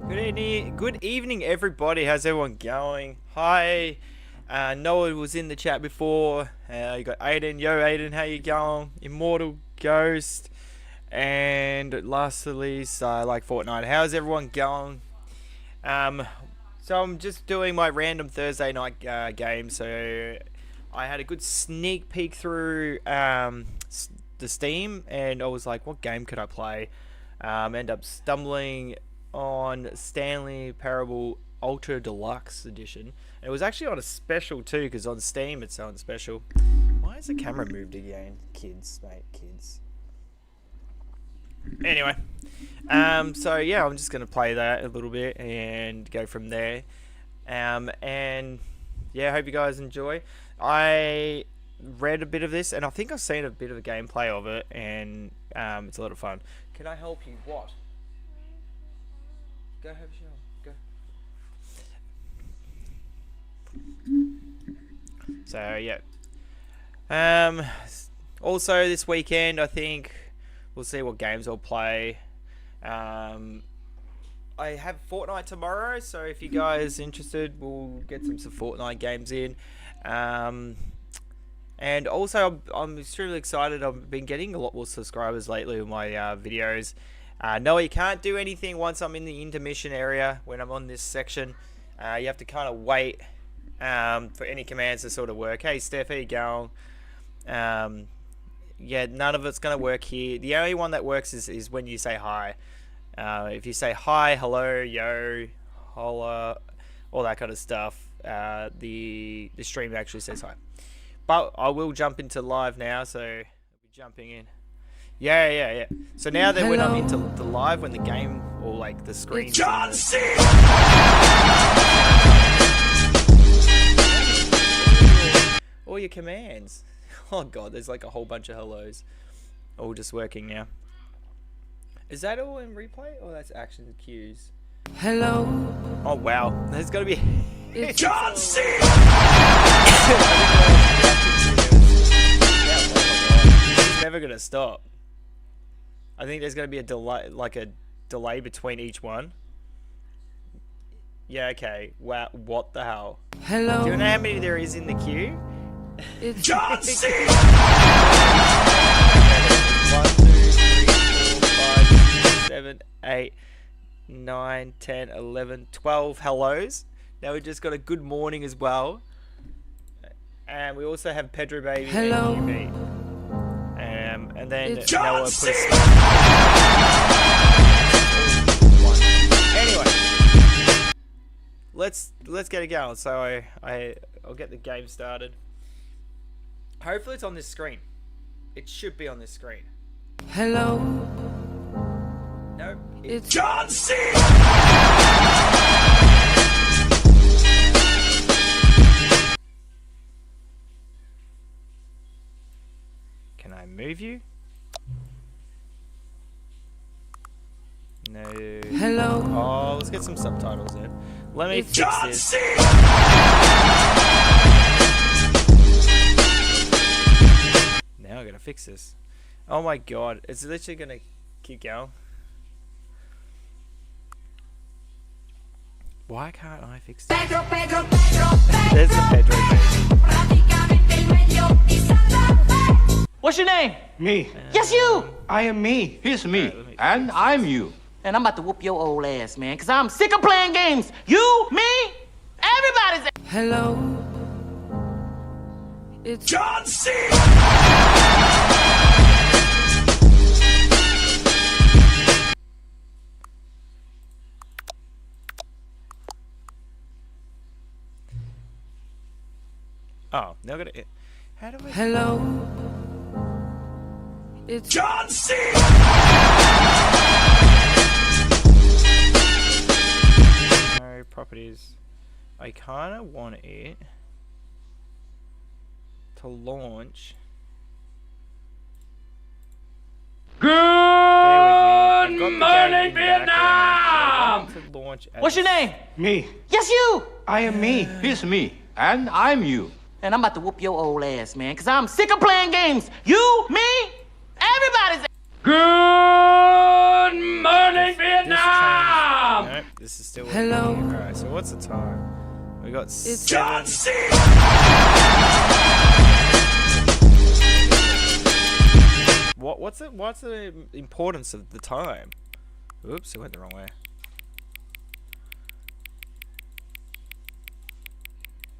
Good evening, everybody. How's everyone going? Hi, Noah was in the chat before. You got Aiden. Yo, Aiden, how you going? Immortal Ghost, and lastly, like Fortnite. How's everyone going? So I'm just doing my random Thursday night game. So I had a good sneak peek through the Steam, and I was like, what game could I play? End up stumbling on Stanley Parable Ultra Deluxe Edition. And it was actually on a special too, because on Steam it's on special. Why is the camera moved again? Kids, mate, kids. Anyway, so yeah, I'm just gonna play that a little bit and go from there. And yeah, I hope you guys enjoy. I read a bit of this, and I think I've seen a bit of a gameplay of it, and it's a lot of fun. Can I help you? What? Go have a shower. Go. So yeah. Also this weekend, I think we'll see what games I'll play. I have Fortnite tomorrow, so if you guys are interested, we'll get some Fortnite games in. And also, I'm extremely excited. I've been getting a lot more subscribers lately with my videos. No, you can't do anything once I'm in the intermission area. When I'm on this section, you have to kind of wait for any commands to sort of work. Hey, Steph, how you going? Yeah, none of it's going to work here. The only one that works is when you say hi. If you say hi, hello, yo, holla, all that kind of stuff, the stream actually says hi. But I will jump into live now, so I'll be jumping in. Yeah. So now that when I'm into the live, when the game or like the screen, John C. All your commands. Oh god, there's like a whole bunch of hellos, all just working now. Is that all in replay, or that's action cues? Hello. Oh wow, there's got to be. It's John C. It's never gonna stop. I think there's gonna be a delay, like a delay between each one. Yeah, okay. Wow, what the hell? Hello. Do you know how many there is in the queue? It's John C. 1, 2, 3, 4, 5, 6, 7, 8, 9, 10, 11, 12 hellos. Now we just got a good morning as well. And we also have Pedro Baby Hello. And QB. And then Noah put a Anyway, let's get it going. So I'll get the game started. Hopefully it's on this screen. It should be on this screen. Hello. Nope. It's John C. Can I move you? No. Hello. Oh, let's get some subtitles in. Let me fix this. Now I gotta fix this. Oh my god, it's literally gonna keep going. Why can't I fix this? Pedro. There's the Pedro. What's your name? Me. Yes, you! I am me. He's me, and I'm you. And I'm about to whoop your old ass, man, because I'm sick of playing games. You, me, everybody's... Hello. It's John C. Oh, now I gotta... How do I... Hello. It's John C. No properties. I kinda want it to launch. Good morning, Vietnam! To launch What's your name? Me. Yes, you! I am me. He's me, and I'm you. And I'm about to whoop your old ass, man, because I'm sick of playing games. You, me, everybody's... Good morning, Vietnam! Nope, this this is still. Hello. Alright, so what's the time? We got It's 7. What's the importance of the time? Oops, it went the wrong way.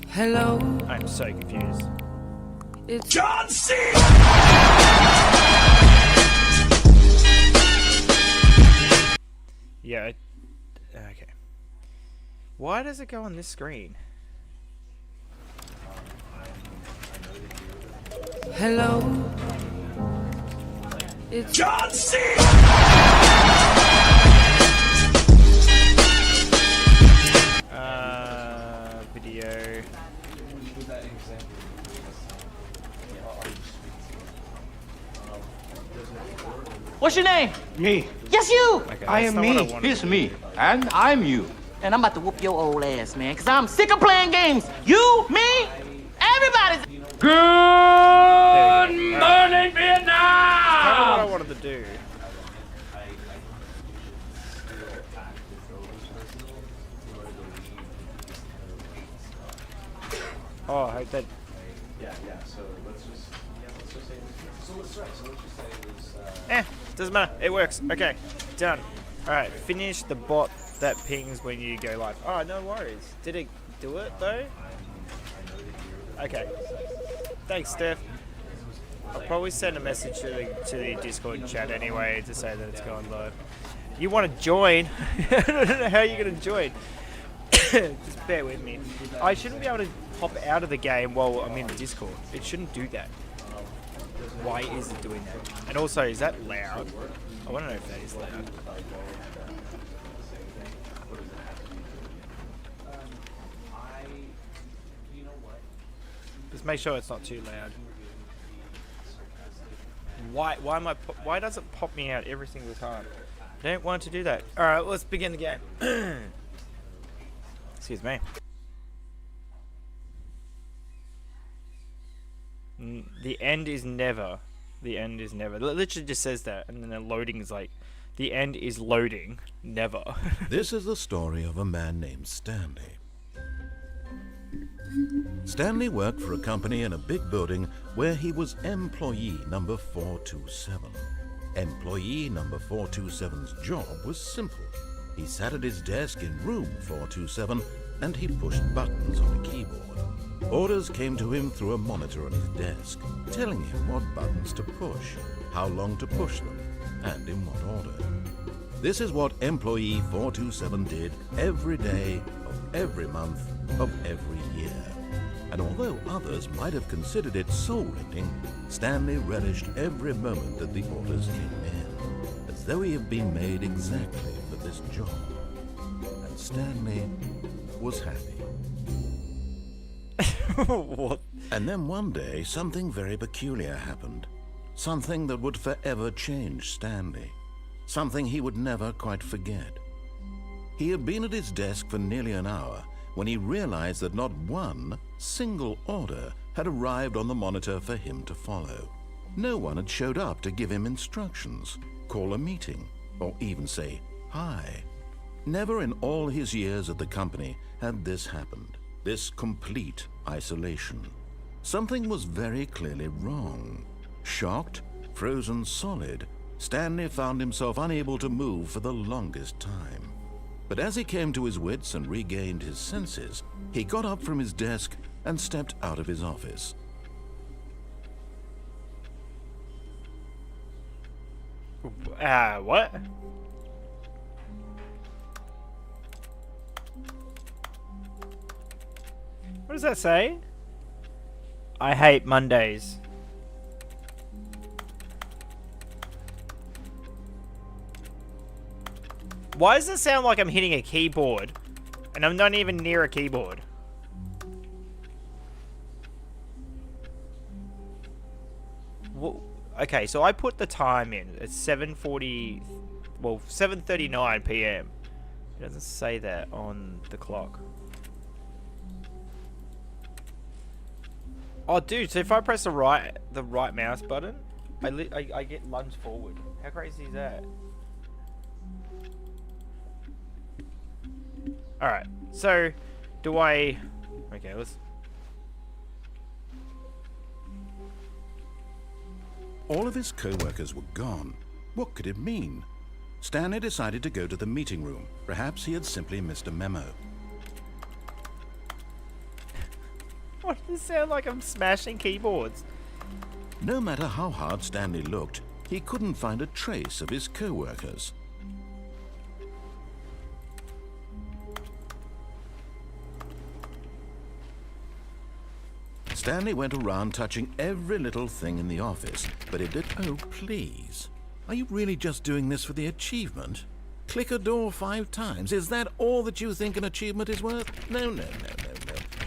Hello. I'm so confused. It's John C. Yeah. Okay. Why does it go on this screen? hello. It's John C. Video. What's your name? Me. Yes, you. Okay, I that's am not what me. wanted He's to do. me. And I'm you. And I'm about to whoop your old ass, man, because I'm sick of playing games. You, me, everybody's... There Good we go. morning, Kind of what I Vietnam! wanted to do. Oh, I hope that. Doesn't matter. It works. Okay, done. All right, finish the bot that pings when you go live. Oh, no worries. Did it do it though? Okay. Thanks, Steph. I'll probably send a message to the Discord chat anyway to say that it's going live. You want to join? I don't know how you're going to join. Just bear with me. I shouldn't be able to pop out of the game while I'm in the Discord. It shouldn't do that. Why is it doing that? And also, is that loud? I want to know if that is loud. Just make sure it's not too loud. Why does it pop me out every single time? I don't want to do that. Alright, let's begin the game. Excuse me. The end is never. The end is never. It literally just says that, and then the loading is like, the end is loading, never. This is the story of a man named Stanley. Stanley worked for a company in a big building where he was employee number 427. Employee number 427's job was simple. He sat at his desk in room 427 and he pushed buttons on a keyboard. Orders came to him through a monitor on his desk, telling him what buttons to push, how long to push them, and in what order. This is what employee 427 did every day of every month of every year. And although others might have considered it soul-rending, Stanley relished every moment that the orders came in, as though he had been made exactly for this job. And Stanley was happy. What? And then one day, something very peculiar happened. Something that would forever change Stanley. Something he would never quite forget. He had been at his desk for nearly an hour when he realized that not one single order had arrived on the monitor for him to follow. No one had showed up to give him instructions, call a meeting, or even say hi. Never in all his years at the company had this happened. This complete isolation. Something was very clearly wrong. Shocked, frozen solid, Stanley found himself unable to move for the longest time. But as he came to his wits and regained his senses, he got up from his desk and stepped out of his office. What? What does that say? I hate Mondays. Why does it sound like I'm hitting a keyboard? And I'm not even near a keyboard. Well, okay, so I put the time in. It's 7:40, well, 7:39 p.m. It doesn't say that on the clock. Oh, dude! So if I press the right mouse button, I get lunged forward. How crazy is that? Alright, so do I... Okay, let's... All of his co-workers were gone. What could it mean? Stanley decided to go to the meeting room. Perhaps he had simply missed a memo. Why does it sound like I'm smashing keyboards? No matter how hard Stanley looked, he couldn't find a trace of his co-workers. Stanley went around touching every little thing in the office, but it did... Oh, please. Are you really just doing this for the achievement? Click a door 5 times. Is that all that you think an achievement is worth? No.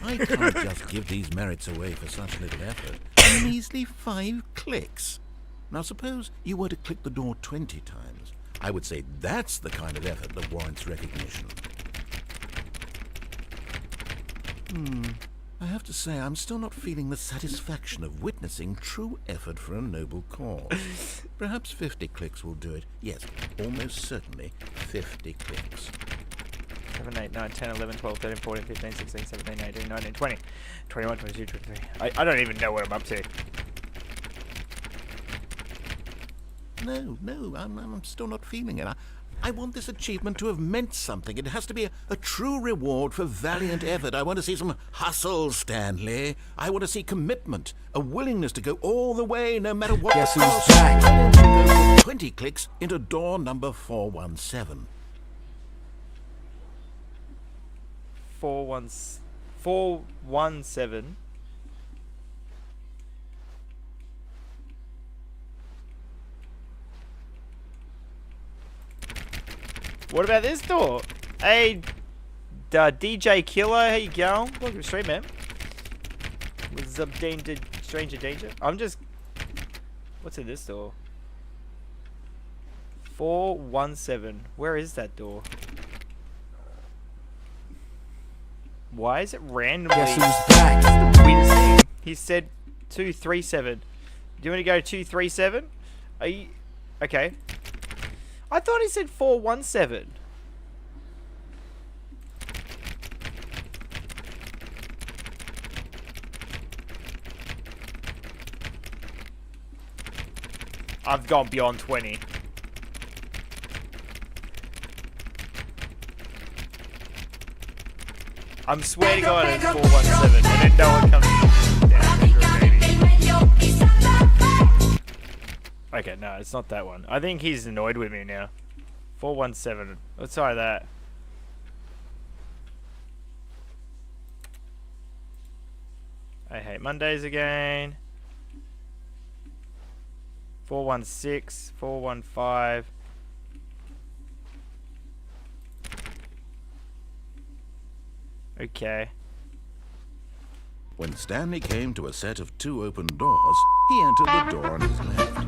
I can't just give these merits away for such little effort. A measly 5 clicks. Now suppose you were to click the door 20 times. I would say that's the kind of effort that warrants recognition. I have to say, I'm still not feeling the satisfaction of witnessing true effort for a noble cause. Perhaps 50 clicks will do it. Yes, almost certainly 50 clicks. 7, 8, 9, 10, 11, 12, 13, 14, 15, 16, 17, 18, 19, 20, 21, 22, 23. I don't even know what I'm up to. No, I'm still not feeling it. I want this achievement to have meant something. It has to be a true reward for valiant effort. I want to see some hustle, Stanley. I want to see commitment, a willingness to go all the way, no matter what. Guess the who's cost. back? I want to go for 20 clicks into door number 417. 417. What about this door? Hey, DJ Killer, how you going? Welcome to the stream, man. What's up, Stranger Danger? I'm just... What's in this door? 417. Where is that door? Why is it randomly... Guess who's back? Weirdest thing. He said 237. Do you want to go 237? Are you... Okay. I thought he said 417. I've gone beyond 20. I'm swear to God it's 417. I didn't know it comes down. Okay, no, it's not that one. I think he's annoyed with me now. 417. Let's try that. I hate Mondays again. 416, 415. Okay. When Stanley came to a set of 2 open doors, he entered the door on his left.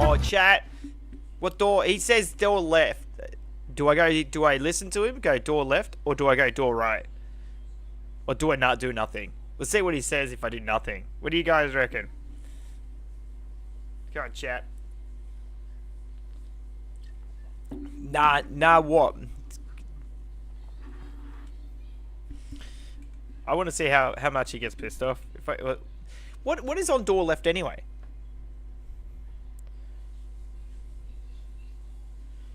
Oh, chat. What door? He says door left. Do I listen to him? Go door left, or do I go door right? Or do I not do nothing? Let's see what he says if I do nothing. What do you guys reckon? Go on, chat. Nah, what? I want to see how much he gets pissed off. What is on door left anyway?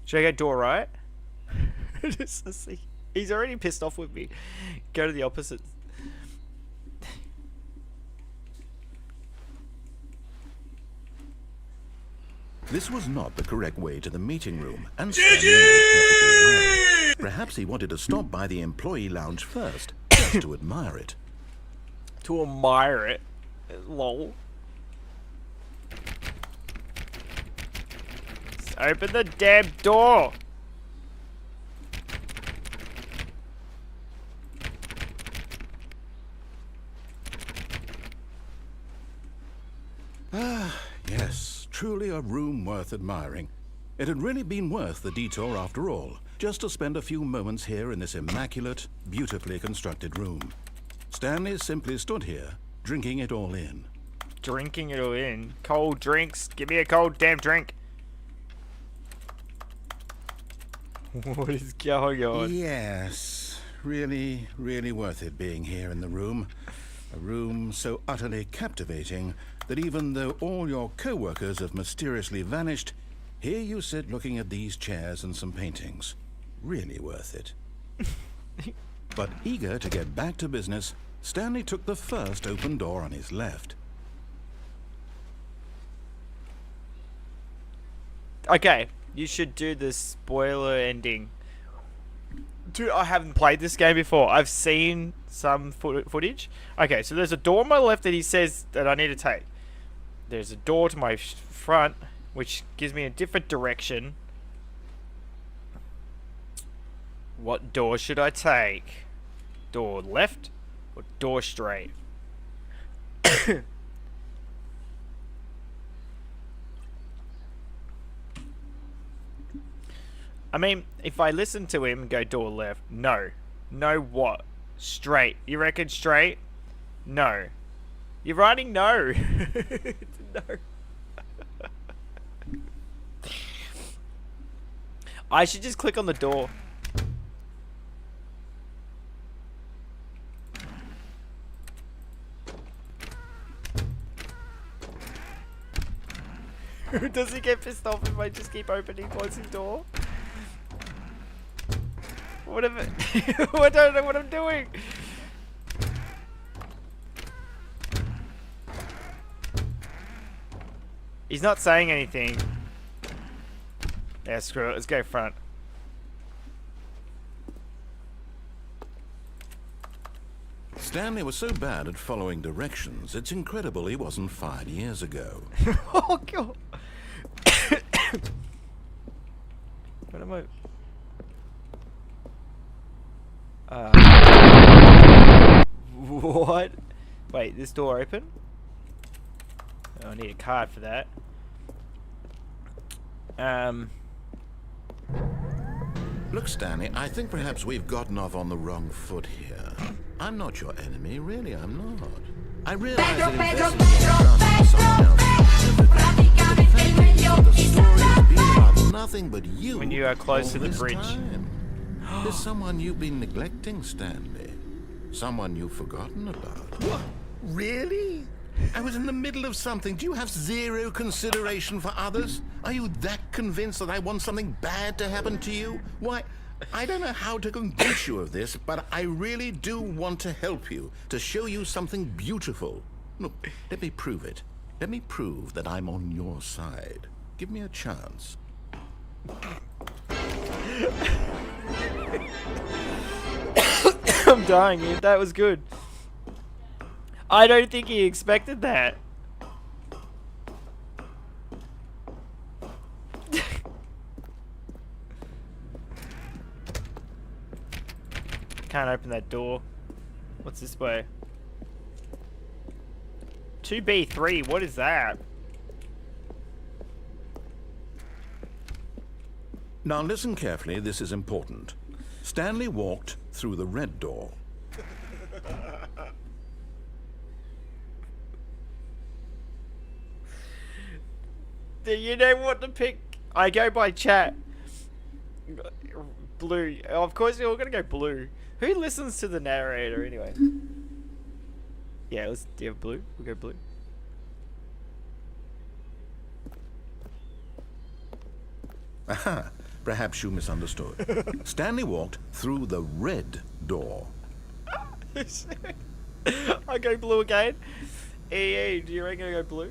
Should I go door right? Just to see. He's already pissed off with me. Go to the opposite. This was not the correct way to the meeting room, and Stanley knew it perfectly well. Perhaps he wanted to stop by the employee lounge first, just to admire it. To admire it. Lol. Just open the damn door. Yes, truly a room worth admiring. It had really been worth the detour after all, just to spend a few moments here in this immaculate, beautifully constructed room. Stanley simply stood here, drinking it all in. Drinking it all in. Cold drinks. Give me a cold damn drink. What is going on? Yes, really, really worth it being here in the room. A room so utterly captivating that even though all your co-workers have mysteriously vanished, here you sit looking at these chairs and some paintings. Really worth it. But eager to get back to business, Stanley took the first open door on his left. Okay, you should do the spoiler ending. Dude, I haven't played this game before. I've seen some footage. Okay, so there's a door on my left that he says that I need to take. There's a door to my front, which gives me a different direction. What door should I take? Door left or door straight? I mean, if I listen to him and go door left, no. No what? Straight. You reckon straight? No. You're writing no. No. I should just click on the door. Does he get pissed off if I just keep opening and closing door? Whatever. I don't know what I'm doing. He's not saying anything. Yeah, screw it. Let's go front. Stanley was so bad at following directions, it's incredible he wasn't fired years ago. Oh, God. What am I... What? Wait, this door open? Oh, I need a card for that. Look, Stanley, I think perhaps we've gotten off on the wrong foot here. I'm not your enemy, really, I'm not. I realize that investing your trust in someone else is difficult. The story has been about nothing but you. When you are close to the all this bridge. time. There's someone you've been neglecting, Stanley. Someone you've forgotten about. What? Really? I was in the middle of something. Do you have zero consideration for others? Are you that convinced that I want something bad to happen to you? Why, I don't know how to convince you of this, but I really do want to help you, to show you something beautiful. Look, let me prove it. Let me prove that I'm on your side. Give me a chance. I'm dying, dude. That was good. I don't think he expected that. Can't open that door. What's this way? 2B3, what is that? Now listen carefully, this is important. Stanley walked through the red door. Do you know what to pick? I go by chat. Blue. Of course, you're all gonna go blue. Who listens to the narrator anyway? Yeah, let's do blue. We'll go blue. Aha, perhaps you misunderstood. Stanley walked through the red door. I go blue again. EE, do you reckon I go blue?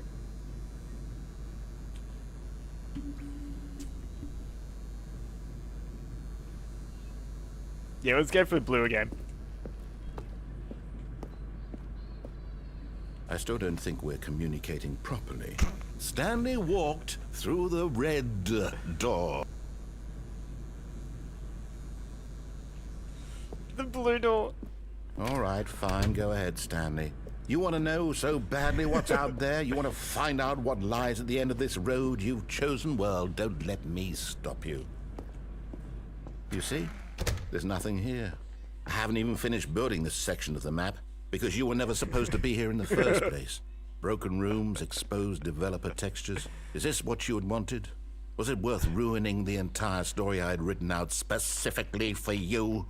Yeah, let's go for blue again. I still don't think we're communicating properly. Stanley walked through the red door. The blue door. All right, fine. Go ahead, Stanley. You want to know so badly what's out there? You want to find out what lies at the end of this road you've chosen? Well, don't let me stop you. You see? There's nothing here. I haven't even finished building this section of the map because you were never supposed to be here in the first place. Broken rooms, exposed developer textures. Is this what you had wanted? Was it worth ruining the entire story I had written out specifically for you?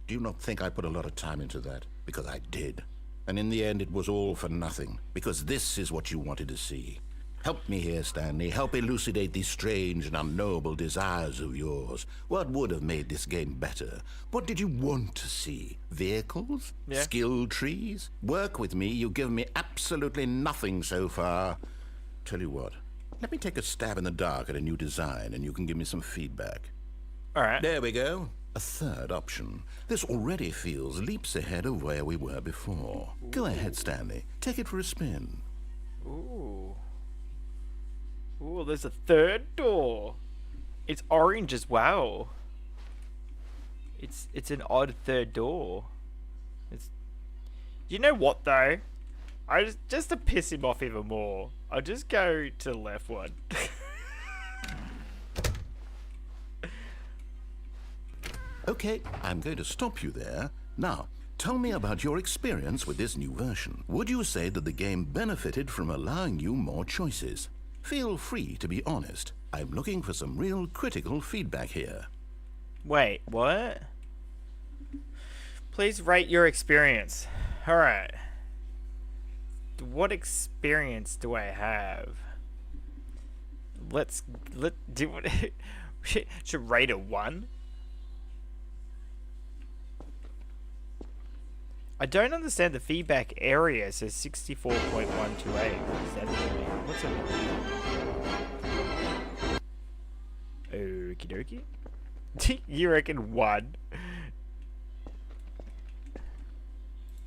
Do you not think I put a lot of time into that? Because I did. And in the end, it was all for nothing. Because this is what you wanted to see. Help me here, Stanley. Help elucidate these strange and unknowable desires of yours. What would have made this game better? What did you want to see? Vehicles? Yeah. Skill trees? Work with me. You've given me absolutely nothing so far. Tell you what. Let me take a stab in the dark at a new design, and you can give me some feedback. All right. There we go. A third option. This already feels leaps ahead of where we were before. Go ahead, Stanley. Take it for a spin. Ooh. Ooh, there's a third door. It's orange as well. It's an odd third door. It's. You know what though? I just to piss him off even more, I'll just go to the left one. Okay, I'm going to stop you there. Now, tell me about your experience with this new version. Would you say that the game benefited from allowing you more choices? Feel free to be honest. I'm looking for some real critical feedback here. Wait, what? Please rate your experience. Alright. What experience do I have? Let do what should rate a 1? I don't understand the feedback area. It says 64.128. What does that mean? What's it mean? Okie dokie. You reckon 1?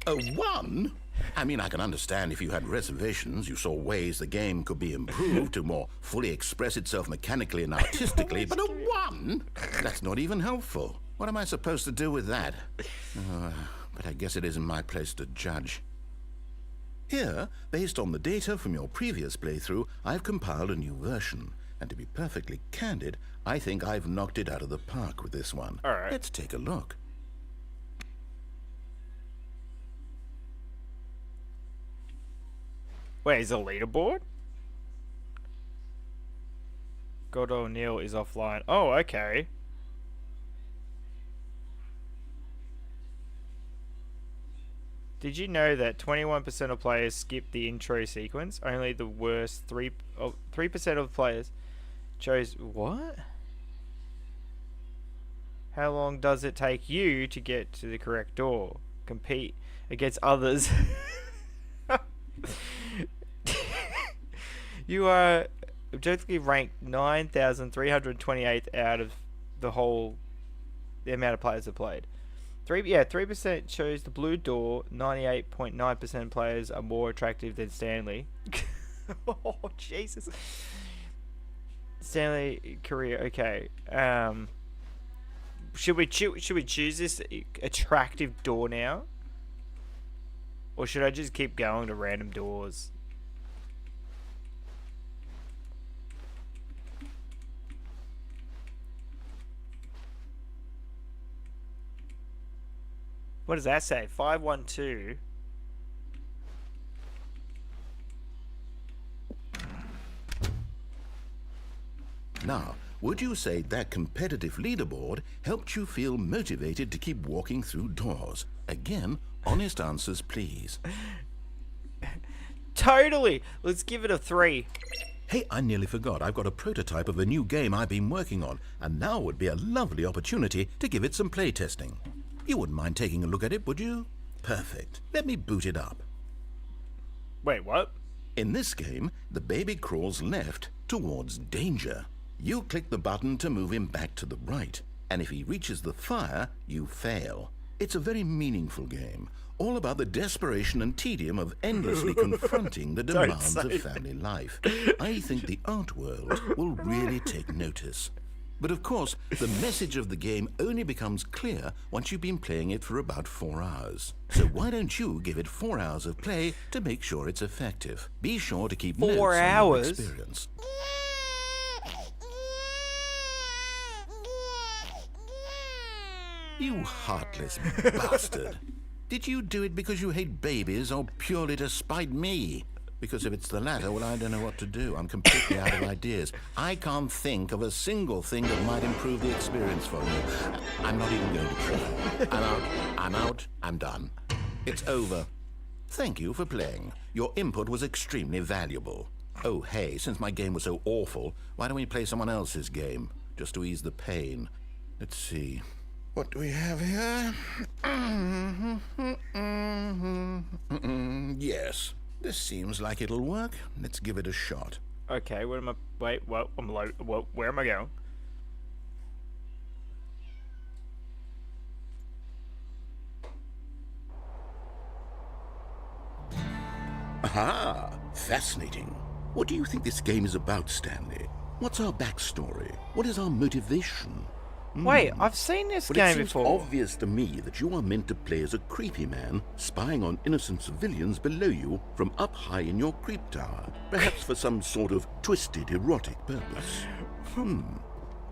A 1? I mean, I can understand if you had reservations, you saw ways the game could be improved to more fully express itself mechanically and artistically, but a 1? That's not even helpful. What am I supposed to do with that? But I guess it isn't my place to judge. Here, based on the data from your previous playthrough, I've compiled a new version. And to be perfectly candid, I think I've knocked it out of the park with this one. All right. Let's take a look. Wait, is it a leaderboard? God O'Neill is offline. Oh, okay. Did you know that 21% of players skip the intro sequence? Only the worst 3% of players chose what? How long does it take you to get to the correct door? Compete against others. You are objectively ranked 9,328 out of the amount of players that played. 3% chose the blue door. 98.9% players are more attractive than Stanley. Oh Jesus. Stanley career. Okay. Should we choose this attractive door now, or should I just keep going to random doors? What does that say? 512. Now, would you say that competitive leaderboard helped you feel motivated to keep walking through doors? Again, honest answers, please. Totally. Let's give it a 3. Hey, I nearly forgot. I've got a prototype of a new game I've been working on, and now would be a lovely opportunity to give it some playtesting. You wouldn't mind taking a look at it, would you? Perfect. Let me boot it up. Wait, what? In this game, the baby crawls left towards danger. You click the button to move him back to the right, and if he reaches the fire, you fail. It's a very meaningful game, all about the desperation and tedium of endlessly confronting the demands of family life. I think the art world will really take notice. But of course, the message of the game only becomes clear once you've been playing it for about 4 hours. So why don't you give it 4 hours of play to make sure it's effective? Be sure to keep 4 notes on your hours? experience. You heartless bastard. Did you do it because you hate babies or purely to spite me? Because if it's the latter, well, I don't know what to do. I'm completely out of ideas. I can't think of a single thing that might improve the experience for you. I'm not even going to try. I'm out. I'm out. I'm done. It's over. Thank you for playing. Your input was extremely valuable. Oh, hey, since my game was so awful, why don't we play someone else's game, just to ease the pain? Let's see. What do we have here? Yes, this seems like it'll work. Let's give it a shot. Okay, where am I? Wait, well, where am I going? Aha! Fascinating. What do you think this game is about, Stanley? What's our backstory? What is our motivation? Wait, I've seen this Well, game it seems before. obvious to me that you are meant to play as a creepy man spying on innocent civilians below you from up high in your creep tower, perhaps for some sort of twisted erotic purpose.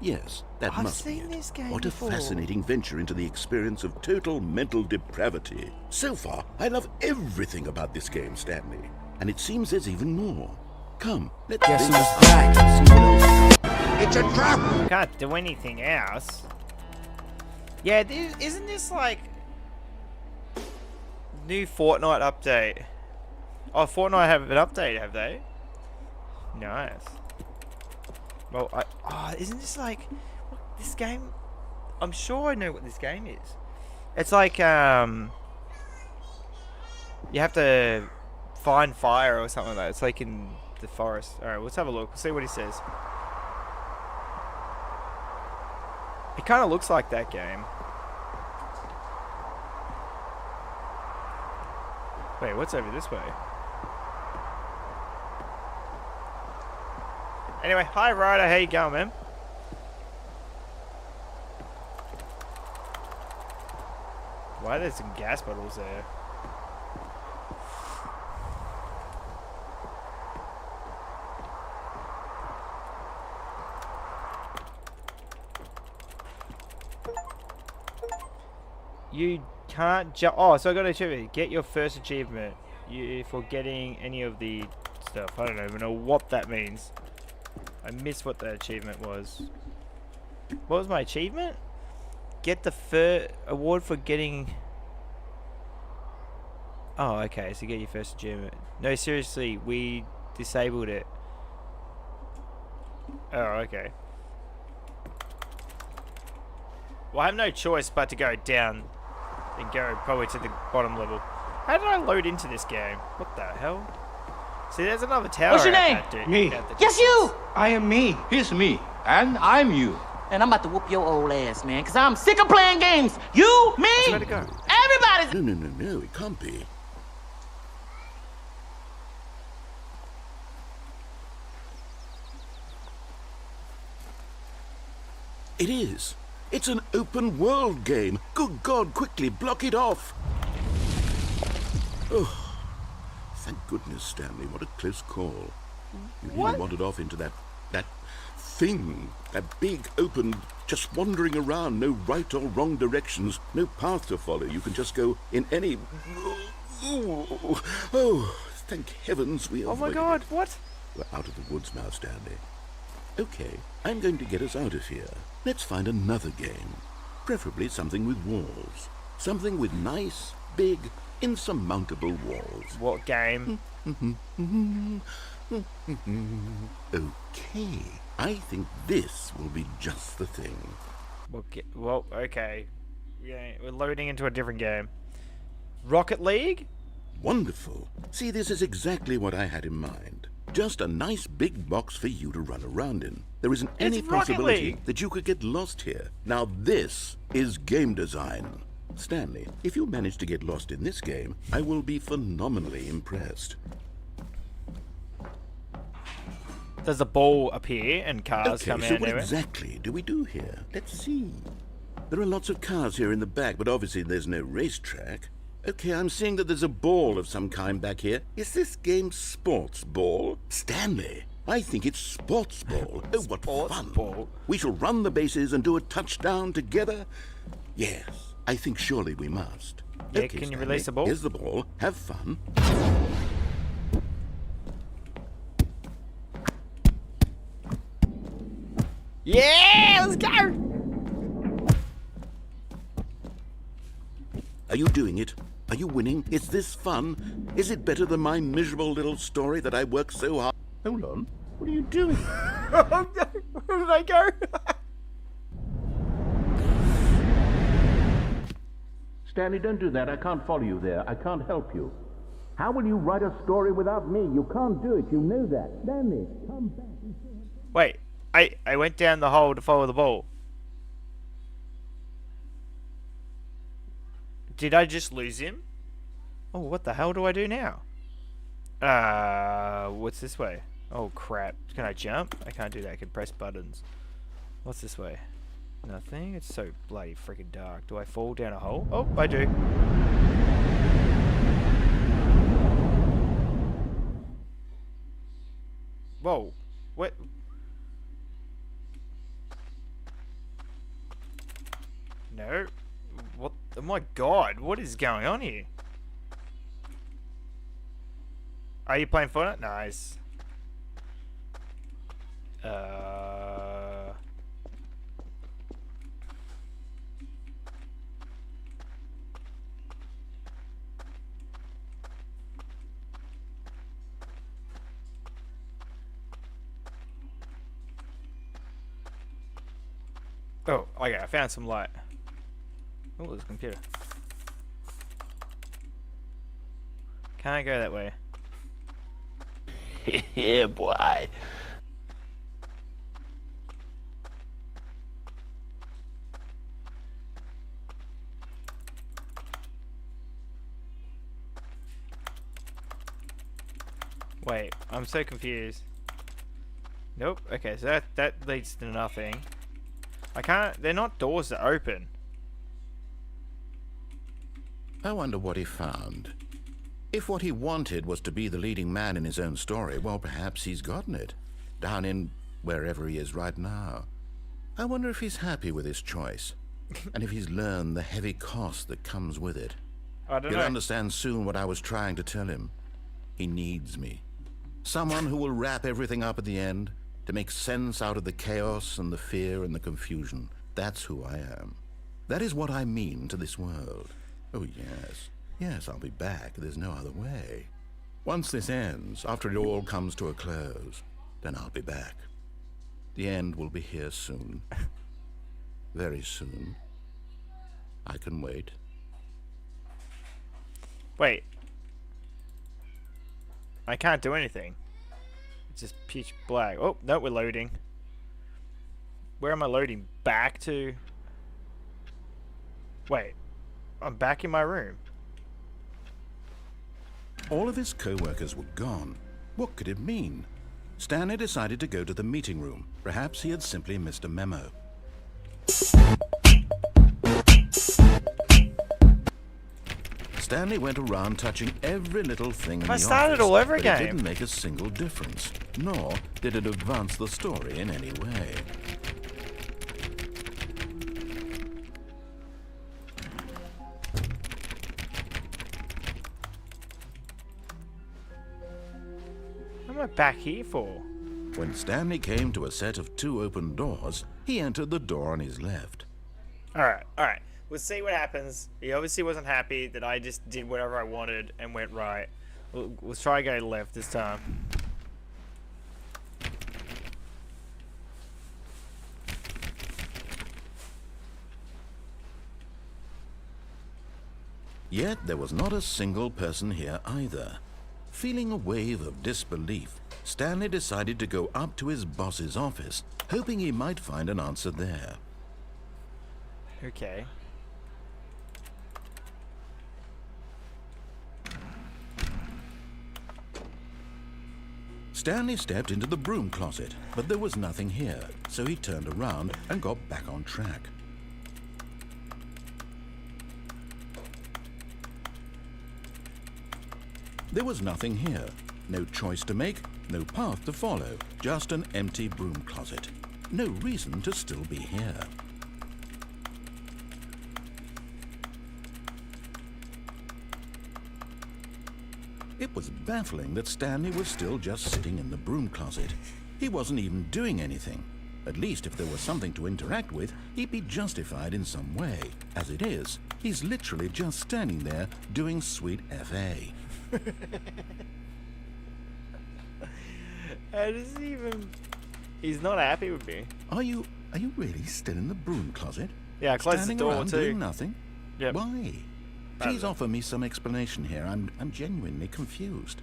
Yes, that I've must be seen it. this game What a before. fascinating venture into the experience of total mental depravity. So far, I love everything about this game, Stanley. And it seems there's even more. Come, let's Guess bring who's this up back? and see what else. It's a trap! Can't do anything else. Yeah, isn't this like new Fortnite update? Oh, Fortnite have an update, have they? Nice. Well, isn't this like this game? I'm sure I know what this game is. It's like you have to find fire or something like that. It's like in the forest. All right, let's have a look. We'll see what he says. It kind of looks like that game. Wait, what's over this way? Anyway, hi Ryder, how you going, man? Why are there some gas bottles there? You can't jump. Oh, so I got an achievement. Get your first achievement. You for getting any of the stuff. I don't even know what that means. I missed what the achievement was. What was my achievement? Get the award for getting. Oh, okay. So get your first achievement. No, seriously, we disabled it. Oh, okay. Well, I have no choice but to go down and go probably to the bottom level. How did I load into this game? What the hell? See, there's another tower. What's your out name? that dude- Me. out the Yes, distance. you! I am me. He's me, and I'm you. And I'm about to whoop your old ass, man, because I'm sick of playing games. You, me, Where'd it go? everybody's. No, it can't be. It is. It's an open world game. Good God, quickly block it off. Oh, thank goodness, Stanley. What a close call. You really wandered off into that thing. That big, open, just wandering around. No right or wrong directions. No path to follow. You can just go in any... Oh, thank heavens we Oh my avoided god, it. what? We're out of the woods now, Stanley. Okay, I'm going to get us out of here. Let's find another game. Preferably something with walls. Something with nice, big, insurmountable walls. What game? Okay, I think this will be just the thing. Well, okay. Yeah, we're loading into a different game. Rocket League? Wonderful. See, this is exactly what I had in mind. Just a nice big box for you to run around in. There isn't any It's Rocket possibility League. that you could get lost here. Now this is game design. Stanley, if you manage to get lost in this game, I will be phenomenally impressed. Does a ball appear and cars Okay, come so out what anyway? exactly do we do here? Let's see. There are lots of cars here in the back, but obviously there's no racetrack. Okay, I'm seeing that there's a ball of some kind back here. Is this game sports ball? Stanley, I think it's sports ball. Oh, what Sports fun. ball? We shall run the bases and do a touchdown together? Yes, I think surely we must. Yeah, Okay, can you Stanley, release the ball? Here's the ball. Have fun. Yeah, let's go. Are you doing it? Are you winning? Is this fun? Is it better than my miserable little story that I worked so hard? Hold on. What are you doing? Oh no, where did I go? Stanley, don't do that. I can't follow you there. I can't help you. How will you write a story without me? You can't do it. You know that. Stanley, come back. Wait, I went down the hole to follow the ball. Did I just lose him? Oh, what the hell do I do now? What's this way? Oh crap, can I jump? I can't do that, I can press buttons. What's this way? Nothing? It's so bloody freaking dark. Do I fall down a hole? Oh, I do. Whoa, what? No. What? Oh my god, what is going on here? Are you playing Fortnite? Nice. Oh, okay, I found some light. Oh, there's a computer. Can I go that way? Yeah, boy. Wait, I'm so confused. Nope. Okay, so that leads to nothing. I can't. They're not doors that open. I wonder what he found. If what he wanted was to be the leading man in his own story, well, perhaps he's gotten it. Down in wherever he is right now. I wonder if he's happy with his choice. And if he's learned the heavy cost that comes with it. I don't He'll know. understand soon what I was trying to tell him. He needs me. Someone who will wrap everything up at the end, to make sense out of the chaos and the fear and the confusion. That's who I am. That is what I mean to this world. Oh, yes. Yes, I'll be back. There's no other way. Once this ends, after it all comes to a close, then I'll be back. The end will be here soon. Very soon. I can wait. Wait. I can't do anything. It's just pitch black. Oh, no, we're loading. Where am I loading? Back to... Wait. I'm back in my room. All of his co-workers were gone. What could it mean? Stanley decided to go to the meeting room. Perhaps he had simply missed a memo. Stanley went around touching every little thing in the I office. started all over but again. It didn't make a single difference, nor did it advance the story in any way. What am I back here for? When Stanley came to a set of 2 open doors, he entered the door on his left. Alright, alright. We'll see what happens. He obviously wasn't happy that I just did whatever I wanted and went right. We'll try to go left this time. Yet there was not a single person here either. Feeling a wave of disbelief, Stanley decided to go up to his boss's office, hoping he might find an answer there. Okay. Stanley stepped into the broom closet, but there was nothing here, so he turned around and got back on track. There was nothing here. No choice to make, no path to follow, just an empty broom closet. No reason to still be here. It was baffling that Stanley was still just sitting in the broom closet. He wasn't even doing anything. At least if there was something to interact with, he'd be justified in some way. As it is, he's literally just standing there doing sweet FA. How does he even... He's not happy with me. Are you really still in the broom closet? Yeah, I closed the Standing door around too. doing nothing? Yep. Why? Please offer me some explanation here. I'm genuinely confused.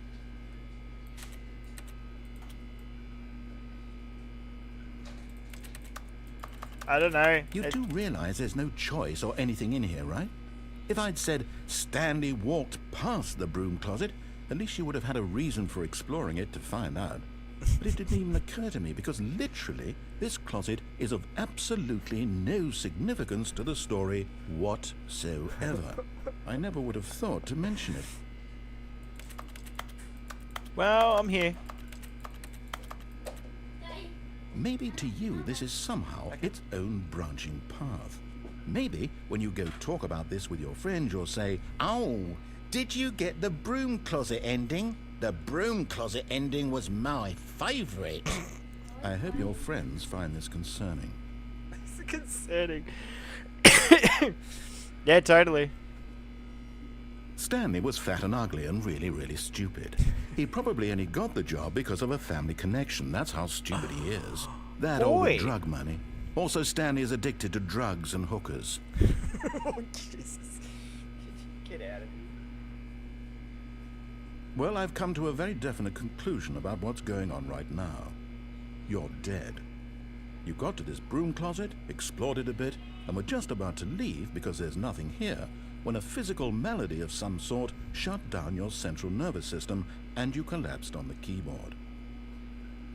I don't know. You do realize there's no choice or anything in here, right? If I'd said Stanley walked past the broom closet, at least you would have had a reason for exploring it to find out. But it didn't even occur to me because literally this closet is of absolutely no significance to the story whatsoever. I never would have thought to mention it. Well, I'm here. Maybe to you this is somehow its own branching path. Maybe when you go talk about this with your friends you'll say, "Oh, did you get the broom closet ending? The broom closet ending was my favourite." I hope your friends find this concerning. It's concerning. Yeah, totally. Stanley was fat and ugly and really stupid. He probably only got the job because of a family connection. That's how stupid he is. That or Boy. with drug money. Also, Stanley is addicted to drugs and hookers. Oh, Jesus. Get out of here. Well, I've come to a very definite conclusion about what's going on right now. You're dead. You got to this broom closet, explored it a bit, and were just about to leave because there's nothing here, when a physical malady of some sort shut down your central nervous system and you collapsed on the keyboard.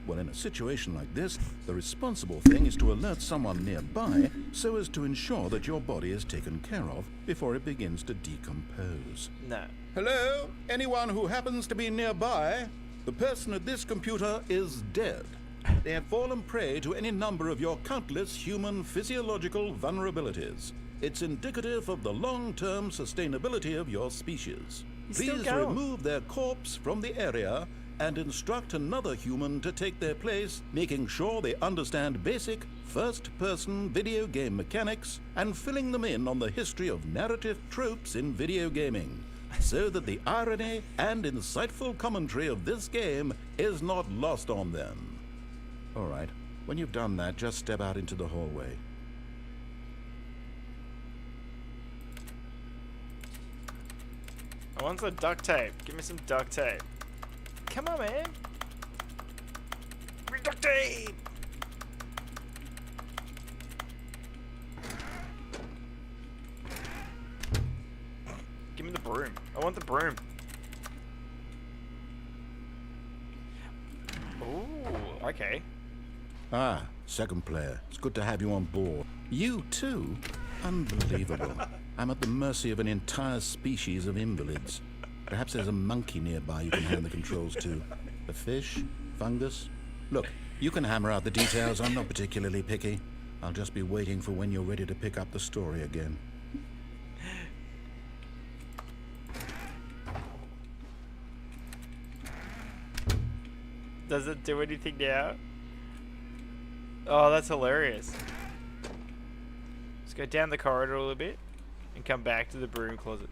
Well, in a situation like this, the responsible thing is to alert someone nearby so as to ensure that your body is taken care of before it begins to decompose. No. Hello? Anyone who happens to be nearby? The person at this computer is dead. They have fallen prey to any number of your countless human physiological vulnerabilities. It's indicative of the long-term sustainability of your species. He's still Please going. remove their corpse from the area and instruct another human to take their place, making sure they understand basic first-person video game mechanics and filling them in on the history of narrative tropes in video gaming, so that the irony and insightful commentary of this game is not lost on them. All right, when you've done that, just step out into the hallway. I want some duct tape. Give me some duct tape. Come on, man. Give me duct tape. Give me the broom. I want the broom. Ooh, okay. Ah, second player. It's good to have you on board. You too? Unbelievable. I'm at the mercy of an entire species of invalids. Perhaps there's a monkey nearby you can hand the controls to. A fish? Fungus? Look, you can hammer out the details. I'm not particularly picky. I'll just be waiting for when you're ready to pick up the story again. Does it do anything now? Oh, that's hilarious. Let's go down the corridor a little bit and come back to the broom closet.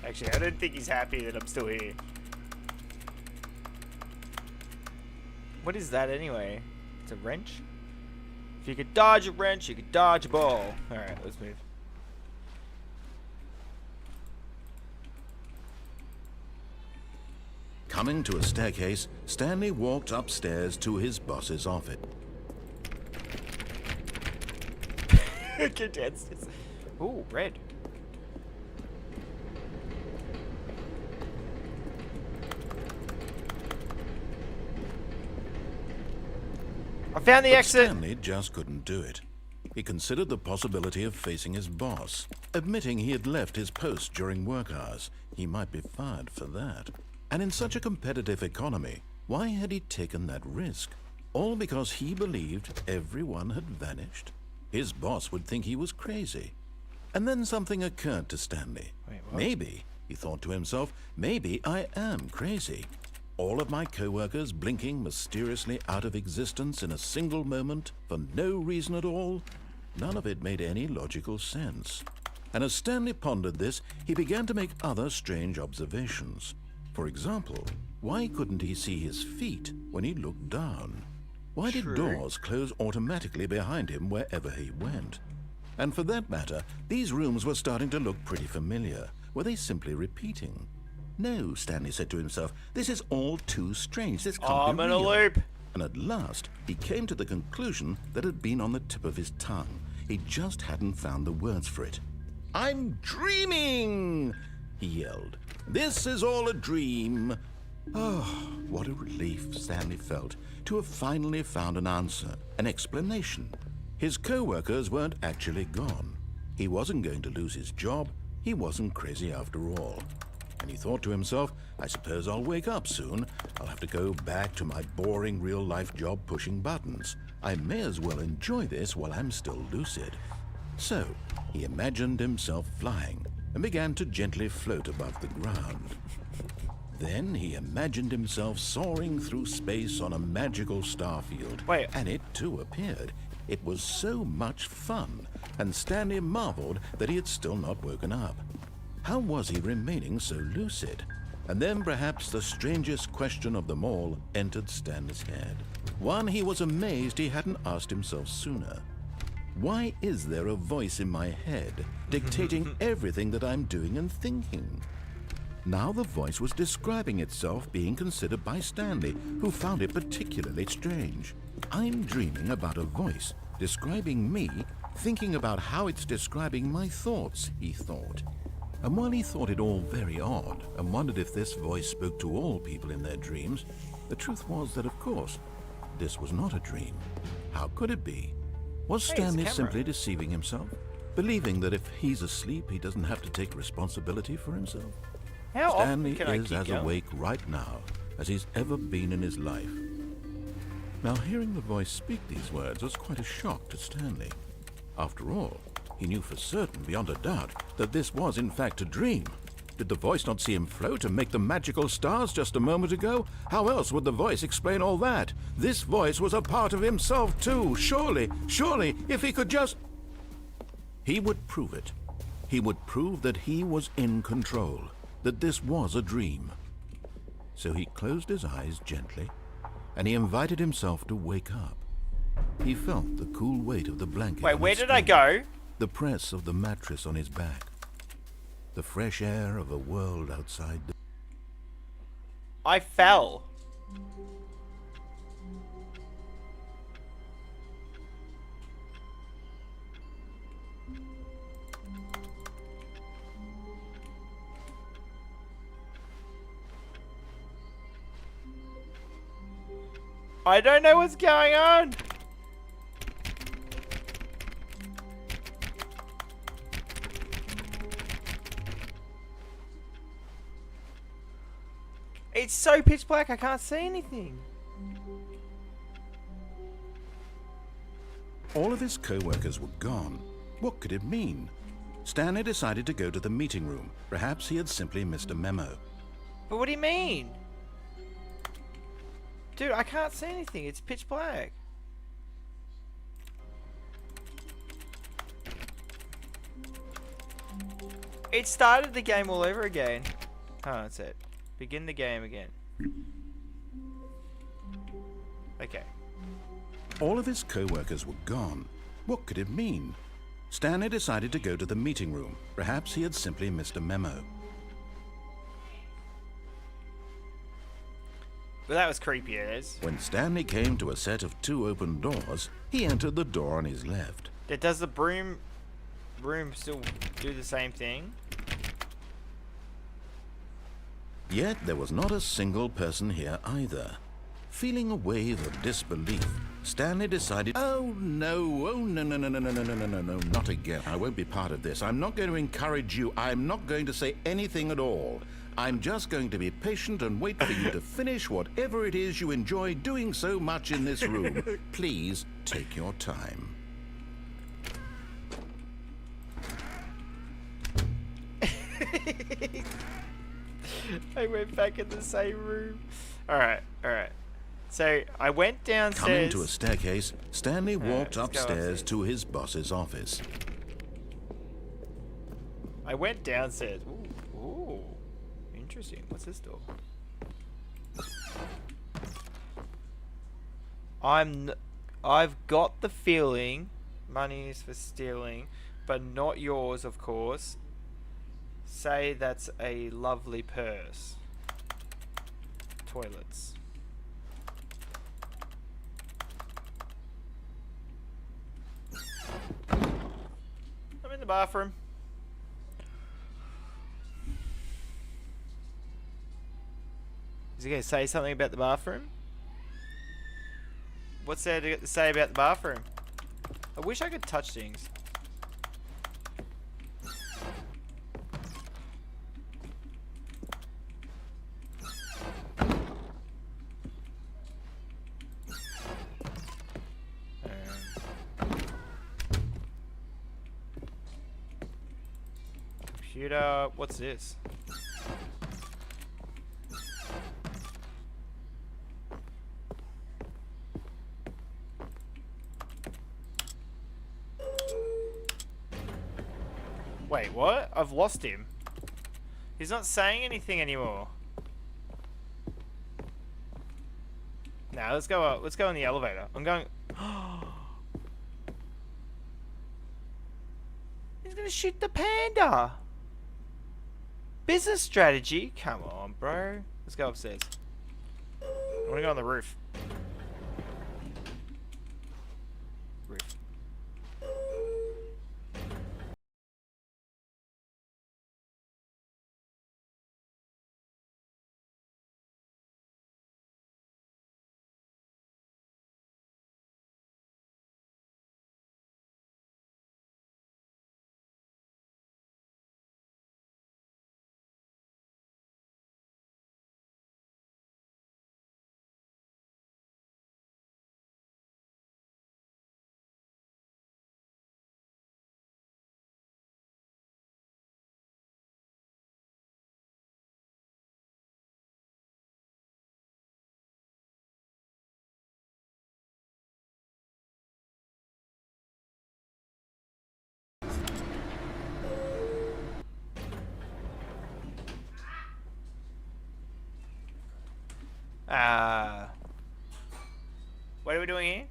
Actually, I don't think he's happy that I'm still here. What is that anyway? It's a wrench? If you could dodge a wrench, you could dodge a ball. Alright, let's move. Coming to a staircase, Stanley walked upstairs to his boss's office. Go downstairs. Ooh, red. I found the But exit. Stanley just couldn't do it. He considered the possibility of facing his boss, admitting he had left his post during work hours. He might be fired for that. And in such a competitive economy, why had he taken that risk? All because he believed everyone had vanished? His boss would think he was crazy. And then something occurred to Stanley. Wait, what? Maybe, he thought to himself, maybe I am crazy. all of my co-workers blinking mysteriously out of existence in a single moment for no reason at all? None of it made any logical sense. And as Stanley pondered this, he began to make other strange observations. For example, why couldn't he see his feet when he looked down? Why did doors close automatically behind him wherever he went? And for that matter, these rooms were starting to look pretty familiar. Were they simply repeating? No, Stanley said to himself, this is all too strange. This can't I'm be in real. a loop. And at last, he came to the conclusion that had been on the tip of his tongue. He just hadn't found the words for it. I'm dreaming, he yelled. This is all a dream. Oh, what a relief Stanley felt to have finally found an answer, an explanation. His co-workers weren't actually gone. He wasn't going to lose his job. He wasn't crazy after all. And he thought to himself, I suppose I'll wake up soon. I'll have to go back to my boring real-life job pushing buttons. I may as well enjoy this while I'm still lucid. So, he imagined himself flying and began to gently float above the ground. Then he imagined himself soaring through space on a magical starfield. Wait. And it too appeared. It was so much fun, and Stanley marveled that he had still not woken up. How was he remaining so lucid? And then perhaps the strangest question of them all entered Stanley's head. One he was amazed he hadn't asked himself sooner. Why is there a voice in my head dictating everything that I'm doing and thinking? Now the voice was describing itself being considered by Stanley, who found it particularly strange. I'm dreaming about a voice describing me, thinking about how it's describing my thoughts, he thought. And while he thought it all very odd and wondered if this voice spoke to all people in their dreams, the truth was that, of course, this was not a dream. How could it be? Was Hey, it's a Stanley camera. simply deceiving himself, believing that if he's asleep, he doesn't have to take responsibility for himself? How Stanley often can I is keep as going? awake right now as he's ever been in his life. Now, hearing the voice speak these words was quite a shock to Stanley. After all, he knew for certain, beyond a doubt, that this was in fact a dream. Did the voice not see him float and make the magical stars just a moment ago? How else would the voice explain all that? This voice was a part of himself too. Surely, if he could just... He would prove it. He would prove that he was in control, that this was a dream. So he closed his eyes gently, and he invited himself to wake up. He felt the cool weight of the blanket. Wait, on where his did I stomach, go? the press of the mattress on his back, the fresh air of a world outside the... I fell. I don't know what's going on. It's so pitch black, I can't see anything. All of his co-workers were gone. What could it mean? Stanley decided to go to the meeting room. Perhaps he had simply missed a memo. But what do you mean? Dude, I can't see anything. It's pitch black. It started the game all over again. Hold on, that's it. Begin the game again. Okay. All of his co-workers were gone. What could it mean? Stanley decided to go to the meeting room. Perhaps he had simply missed a memo. Well, that was creepy as. When Stanley came to a set of 2 open doors, he entered the door on his left. Does the room still do the same thing? Yet there was not a single person here either. Feeling a wave of disbelief, Stanley decided, oh no, not again. I won't be part of this. I'm not going to encourage you. I'm not going to say anything at all. I'm just going to be patient and wait for you to finish whatever it is you enjoy doing so much in this room. Please take your time. I went back in the same room. Alright, alright. So, I went downstairs. Coming to a staircase, Stanley walked let's go upstairs upstairs. to his boss's office. I went downstairs. Ooh, ooh. Interesting. What's this door? I've got the feeling money is for stealing, but not yours, of course. Say that's a lovely purse. Toilets. I'm in the bathroom. Is he gonna say something about the bathroom? What's there to say about the bathroom? I wish I could touch things. Computer, what's this? Wait, what? I've lost him. He's not saying anything anymore. Nah, let's go up. Let's go in the elevator. I'm going. He's gonna shoot the panda. Business strategy? Come on, bro. Let's go upstairs. I wanna go on the roof. Roof. What are we doing here?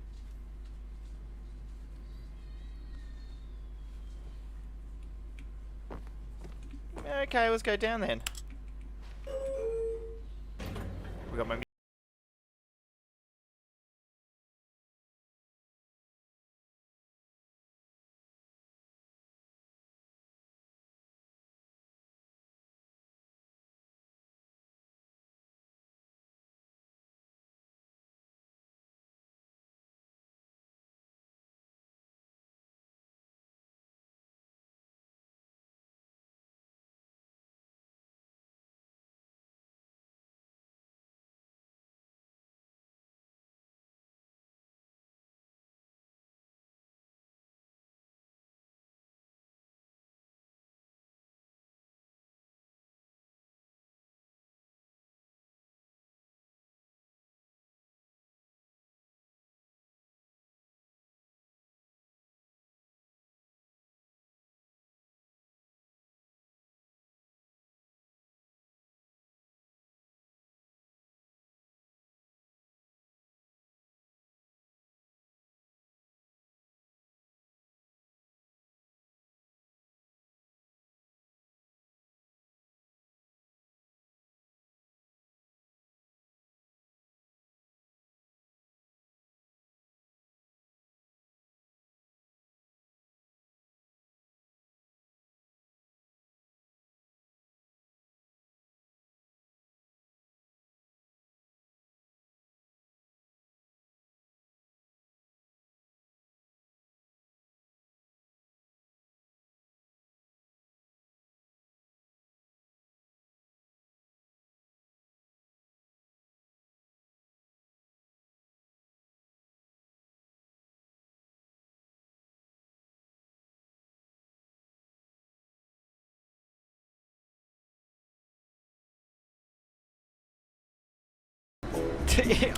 Okay, let's go down then. We got my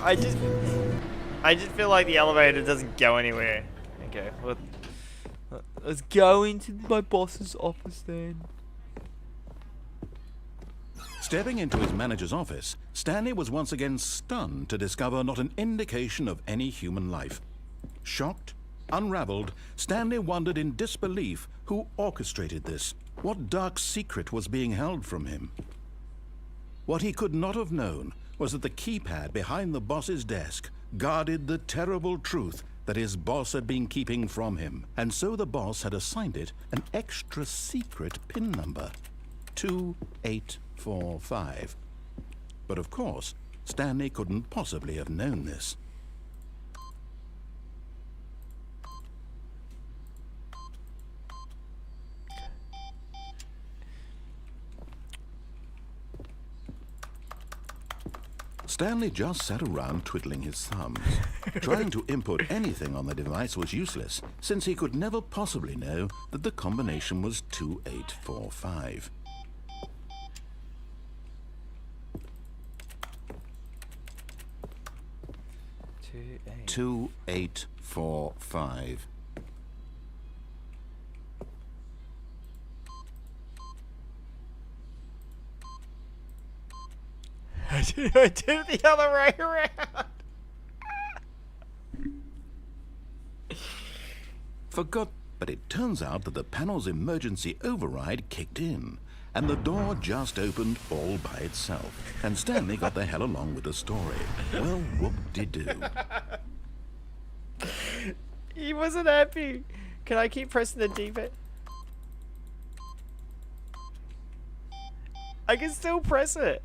I just feel like the elevator doesn't go anywhere. Okay, well, let's go into my boss's office then. Stepping into his manager's office, Stanley was once again stunned to discover not an indication of any human life. Shocked, unraveled, Stanley wondered in disbelief who orchestrated this. What dark secret was being held from him? What he could not have known was that the keypad behind the boss's desk guarded the terrible truth that his boss had been keeping from him, and so the boss had assigned it an extra secret PIN number, 2845. But of course, Stanley couldn't possibly have known this. Stanley just sat around twiddling his thumbs. Trying to input anything on the device was useless, since he could never possibly know that the combination was 2845. Two eight 2845. I did it the other way around. Forgot, but it turns out that the panel's emergency override kicked in, and the door just opened all by itself, and Stanley got the hell along with the story. Well, whoop-de-doo. He wasn't happy. Can I keep pressing the D-pad? I can still press it.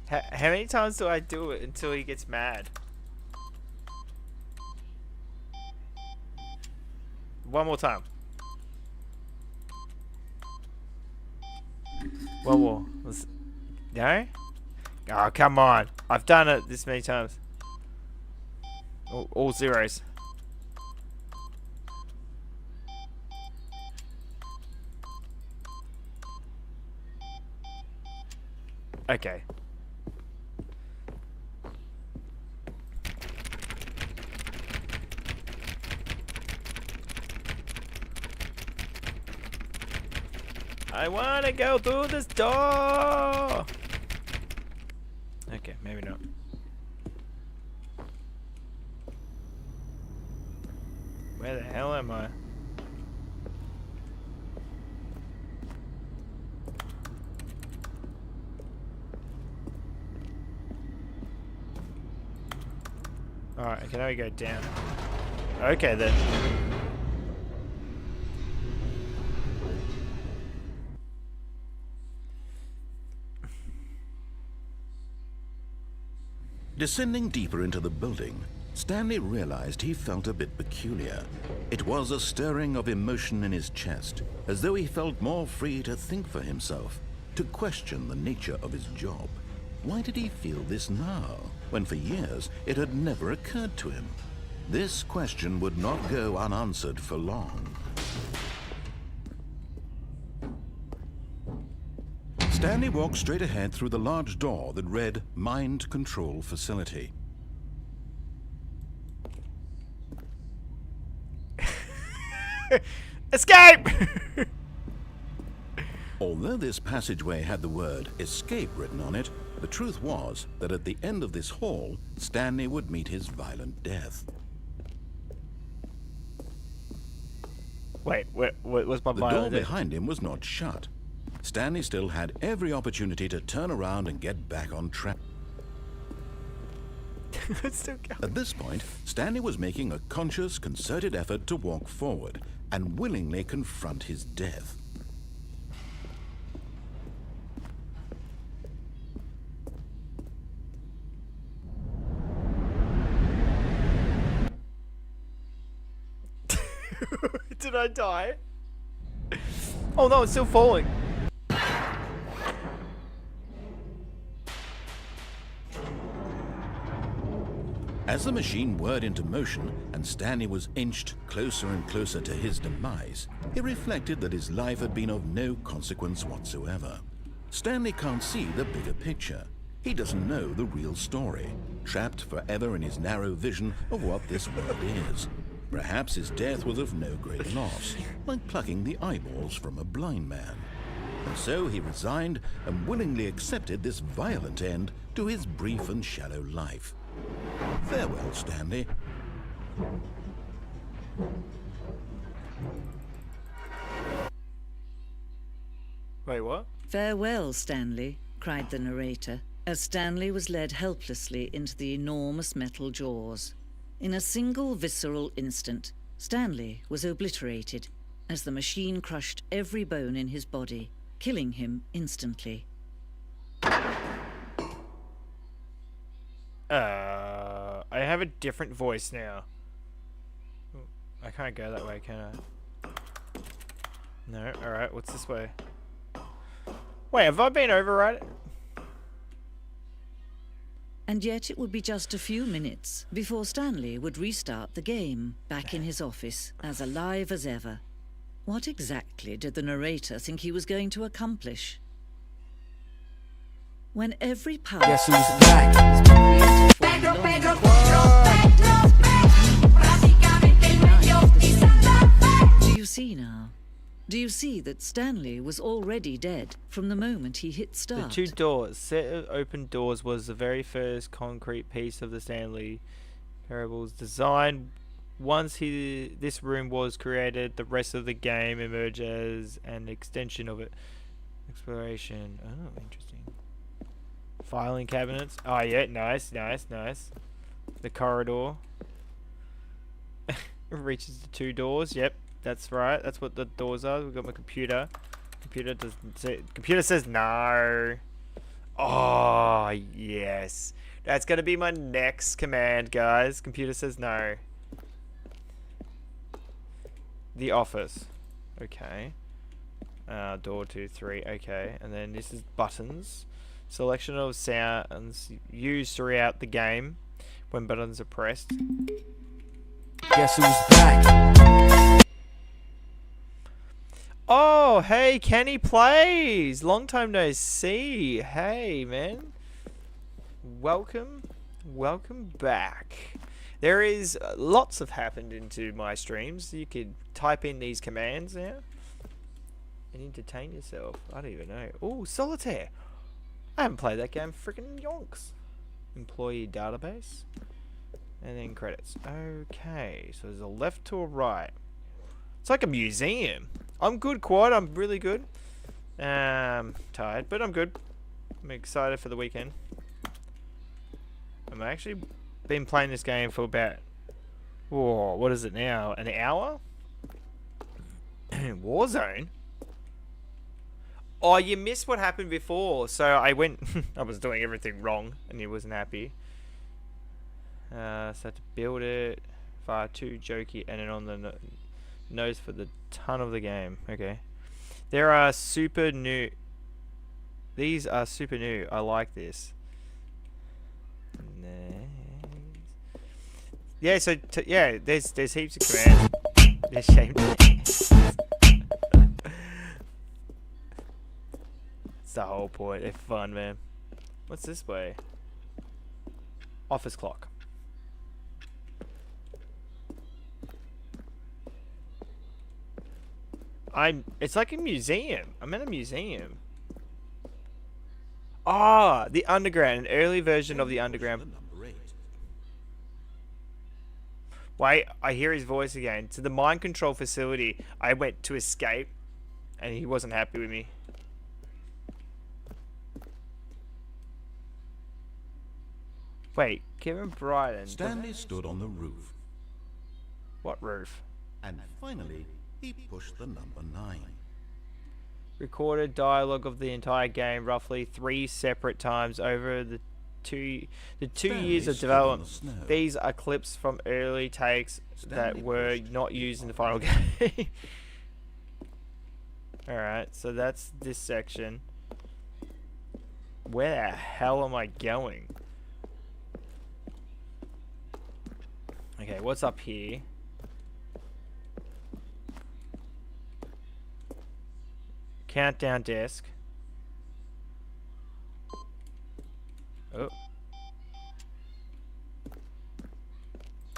How many times do I do it until he gets mad? One more time. One more. No? Oh, come on. I've done it this many times. All zeros. Okay. I wanna go through this door. Okay, maybe not. Where the hell am I? Alright, can I go down? Okay then. Descending deeper into the building, Stanley realized he felt a bit peculiar. It was a stirring of emotion in his chest, as though he felt more free to think for himself, to question the nature of his job. Why did he feel this now, when for years it had never occurred to him? This question would not go unanswered for long. Stanley walked straight ahead through the large door that read Mind Control Facility. Escape! Although this passageway had the word escape written on it, the truth was that at the end of this hall, Stanley would meet his violent death. Wait, what's my The door behind him was not shut. Stanley still had every opportunity to turn around and get back on track. Still going. At this point, Stanley was making a conscious, concerted effort to walk forward and willingly confront his death. Did I die? Oh no, it's still falling. As the machine whirred into motion and Stanley was inched closer and closer to his demise, he reflected that his life had been of no consequence whatsoever. Stanley can't see the bigger picture. He doesn't know the real story, trapped forever in his narrow vision of what this world is. Perhaps his death was of no great loss, like plucking the eyeballs from a blind man. And so he resigned and willingly accepted this violent end to his brief and shallow life. Farewell, Stanley. Wait, what? Farewell, Stanley, cried the narrator, as Stanley was led helplessly into the enormous metal jaws. In a single visceral instant, Stanley was obliterated as the machine crushed every bone in his body, killing him instantly. I have a different voice now. I can't go that way, can I? No, alright, what's this way? Wait, have I been overridden? And yet it would be just a few minutes before Stanley would restart the game, back in his office, as alive as ever. What exactly did the narrator think he was going to accomplish? When every power Guess who's back? Do you see now? Do you see that Stanley was already dead from the moment he hit start? The two doors. Set of open doors was the very first concrete piece of the Stanley Parable's design. Once this room was created, the rest of the game emerged as an extension of it. Exploration. Oh, interesting. Filing cabinets. Oh, yeah, nice, nice, nice. The corridor. Reaches the two doors. Yep, that's right. That's what the doors are. We've got my computer. Computer says no. Oh, yes. That's going to be my next command, guys. Computer says no. The office. Okay. Door 2, 3. Okay. And then this is buttons. Selection of sounds used throughout the game when buttons are pressed. Guess who's back? Oh, hey, Kenny Plays. Long time no see. Hey, man. Welcome back. There is lots have happened into my streams. You could type in these commands now and entertain yourself. I don't even know. Oh, solitaire. I haven't played that game freaking yonks. Employee database. And then credits. Okay, so there's a left to a right. It's like a museum. I'm good, Quad. I'm really good. Tired, but I'm good. I'm excited for the weekend. I'm actually been playing this game for about, whoa, what is it now? An hour? Warzone? Oh, you missed what happened before. So I went, I was doing everything wrong and he wasn't happy. So I had to build it, fire 2 jokey, and then on the nose for the ton of the game. Okay. There are super new. These are super new. I like this. Nice. Yeah, so yeah, there's heaps of commands. There's shame. It's the whole point. They're fun, man. What's this way? Office clock. It's like a museum. I'm in a museum. Ah, the underground, an early version of the underground. Wait, I hear his voice again. To the mind control facility, I went to escape, and he wasn't happy with me. Wait, Kevin Bryden. Stanley stood on the roof. What roof? And finally, he pushed the number 9. Recorded dialogue of the entire game roughly 3 separate times over the two years of development. These are clips from early takes that were not used in the final game. Alright, so that's this section. Where the hell am I going? Okay, what's up here? Countdown desk. Oh.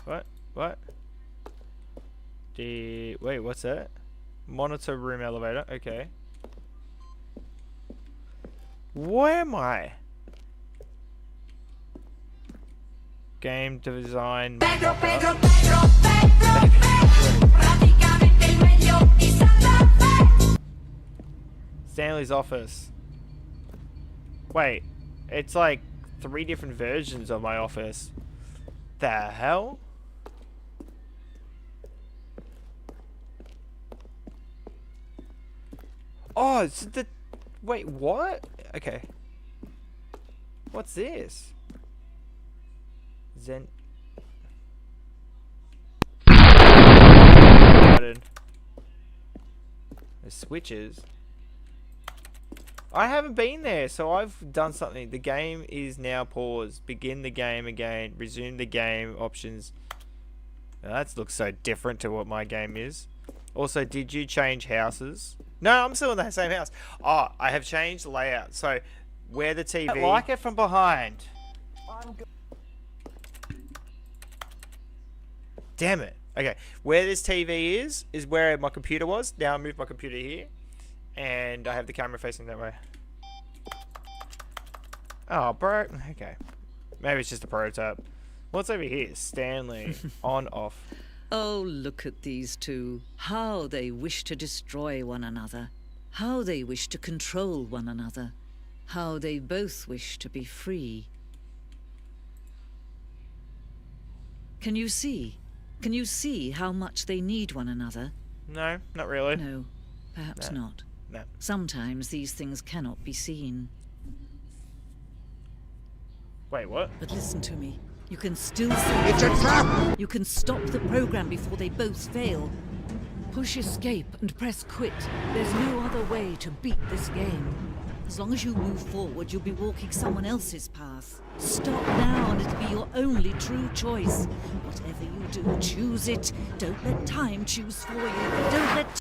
What? What? Wait, what's that? Monitor room elevator. Okay. Where am I? Game design. Stanley's office. Wait, it's like 3 different versions of my office. The hell? Oh, it's the... Wait, what? Okay. What's this? Zen... Button. The switches. I haven't been there, so I've done something. The game is now paused. Begin the game again. Resume the game options. Now that looks so different to what my game is. Also, did you change houses? No, I'm still in the same house. Oh, I have changed the layout. So, where the TV... I like it from behind. Damn it. Okay, where this TV is where my computer was. Now I moved my computer here. And I have the camera facing that way. Oh, bro. Okay. Maybe it's just a prototype. What's over here? Stanley. On, off. Oh, look at these two. How they wish to destroy one another. How they wish to control one another. How they both wish to be free. Can you see? Can you see how much they need one another? No, not really. No, perhaps not. No. Sometimes these things cannot be seen. Wait, what? But listen to me. You can still save. It's a trap! You can stop the program before they both fail. Push escape and press quit. There's no other way to beat this game. As long as you move forward, you'll be walking someone else's path. Stop now and it'll be your only true choice. Whatever you do, choose it. Don't let time choose for you. Don't let...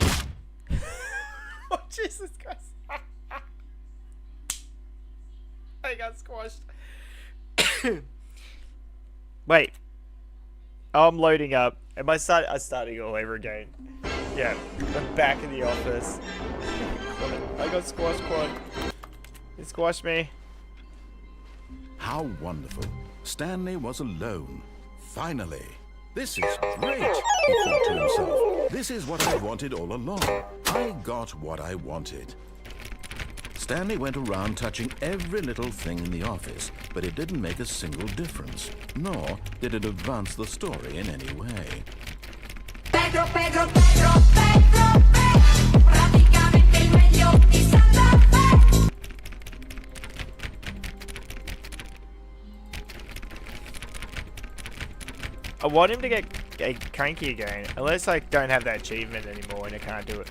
Oh, Jesus Christ. I got squashed. Wait. I'm loading up. Am I starting all over again? Yeah. I'm back in the office. I got squashed, Quad. He squashed me. How wonderful. Stanley was alone. Finally. This is great, he thought to himself. This is what I wanted all along. I got what I wanted. Stanley went around touching every little thing in the office, but it didn't make a single difference, nor did it advance the story in any way. Pedro, Pedro, Pedro, Pedro, Pedro, praticamente il meglio di Santa Fe. I want him to get cranky again, unless I don't have that achievement anymore and I can't do it.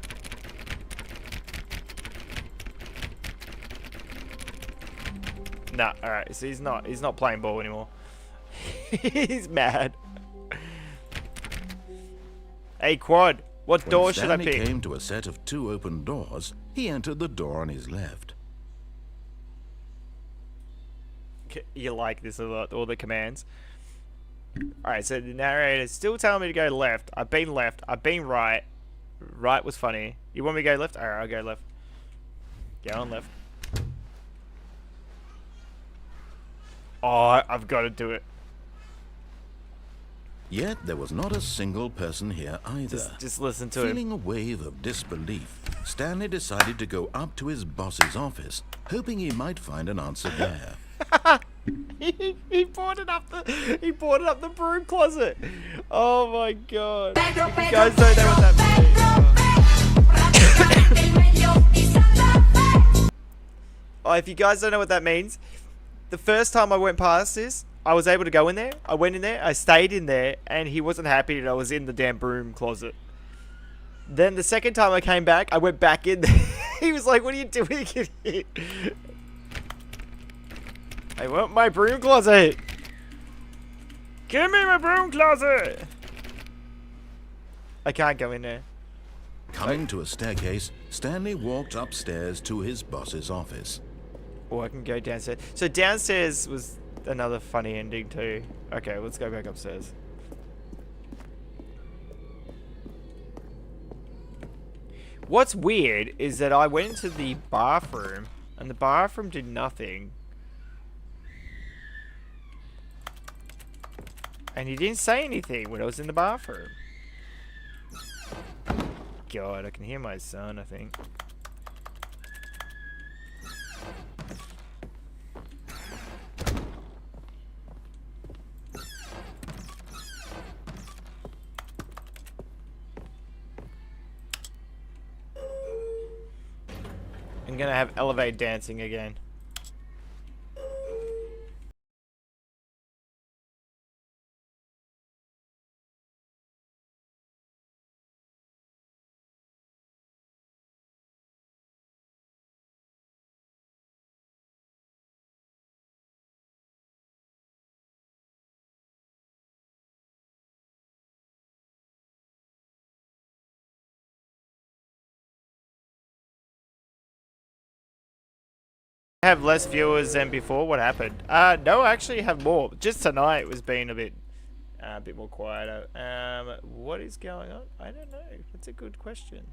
Nah, alright, so he's not playing ball anymore. He's mad. Hey Quad, what door should I pick? When Stanley came to a set of 2 open doors, he entered the door on his left. You like this a lot, all the commands. Alright, so the narrator's still telling me to go left. I've been right. Right was funny. You want me to go left? Alright, I'll go left. Go on left. Oh, I've got to do it. Yet there was not a single person here either. Just listen to him. Feeling a wave of disbelief, Stanley decided to go up to his boss's office, hoping he might find an answer there. he boarded up the broom closet. Oh my god. If you guys don't know what that means. Oh, if you guys don't know what that means, the first time I went past this, I was able to go in there. I went in there, I stayed in there, and he wasn't happy that I was in the damn broom closet. Then the second time I came back, I went back in there. He was like, what are you doing in here? I want my broom closet. Give me my broom closet! I can't go in there. Coming to a staircase, Stanley walked upstairs to his boss's office. Or I can go downstairs. So downstairs was another funny ending too. Okay, let's go back upstairs. What's weird is that I went into the bathroom and the bathroom did nothing. And he didn't say anything when I was in the bathroom. God, I can hear my son, I think. I'm gonna have elevate dancing again. Have less viewers than before. What happened? No, I actually have more. Just tonight was being a bit more quieter. What is going on? I don't know. That's a good question.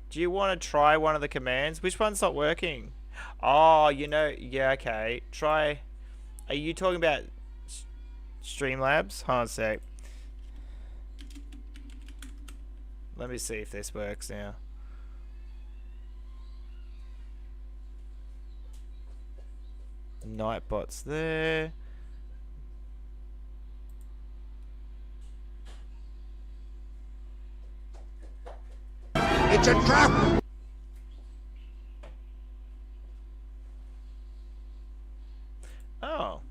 Do you want to try one of the commands? Which one's not working? Oh, you know, yeah, okay. Try. Are you talking about Streamlabs? Hold on a sec. Let me see if this works now. Nightbot's there. It's a trap! Oh.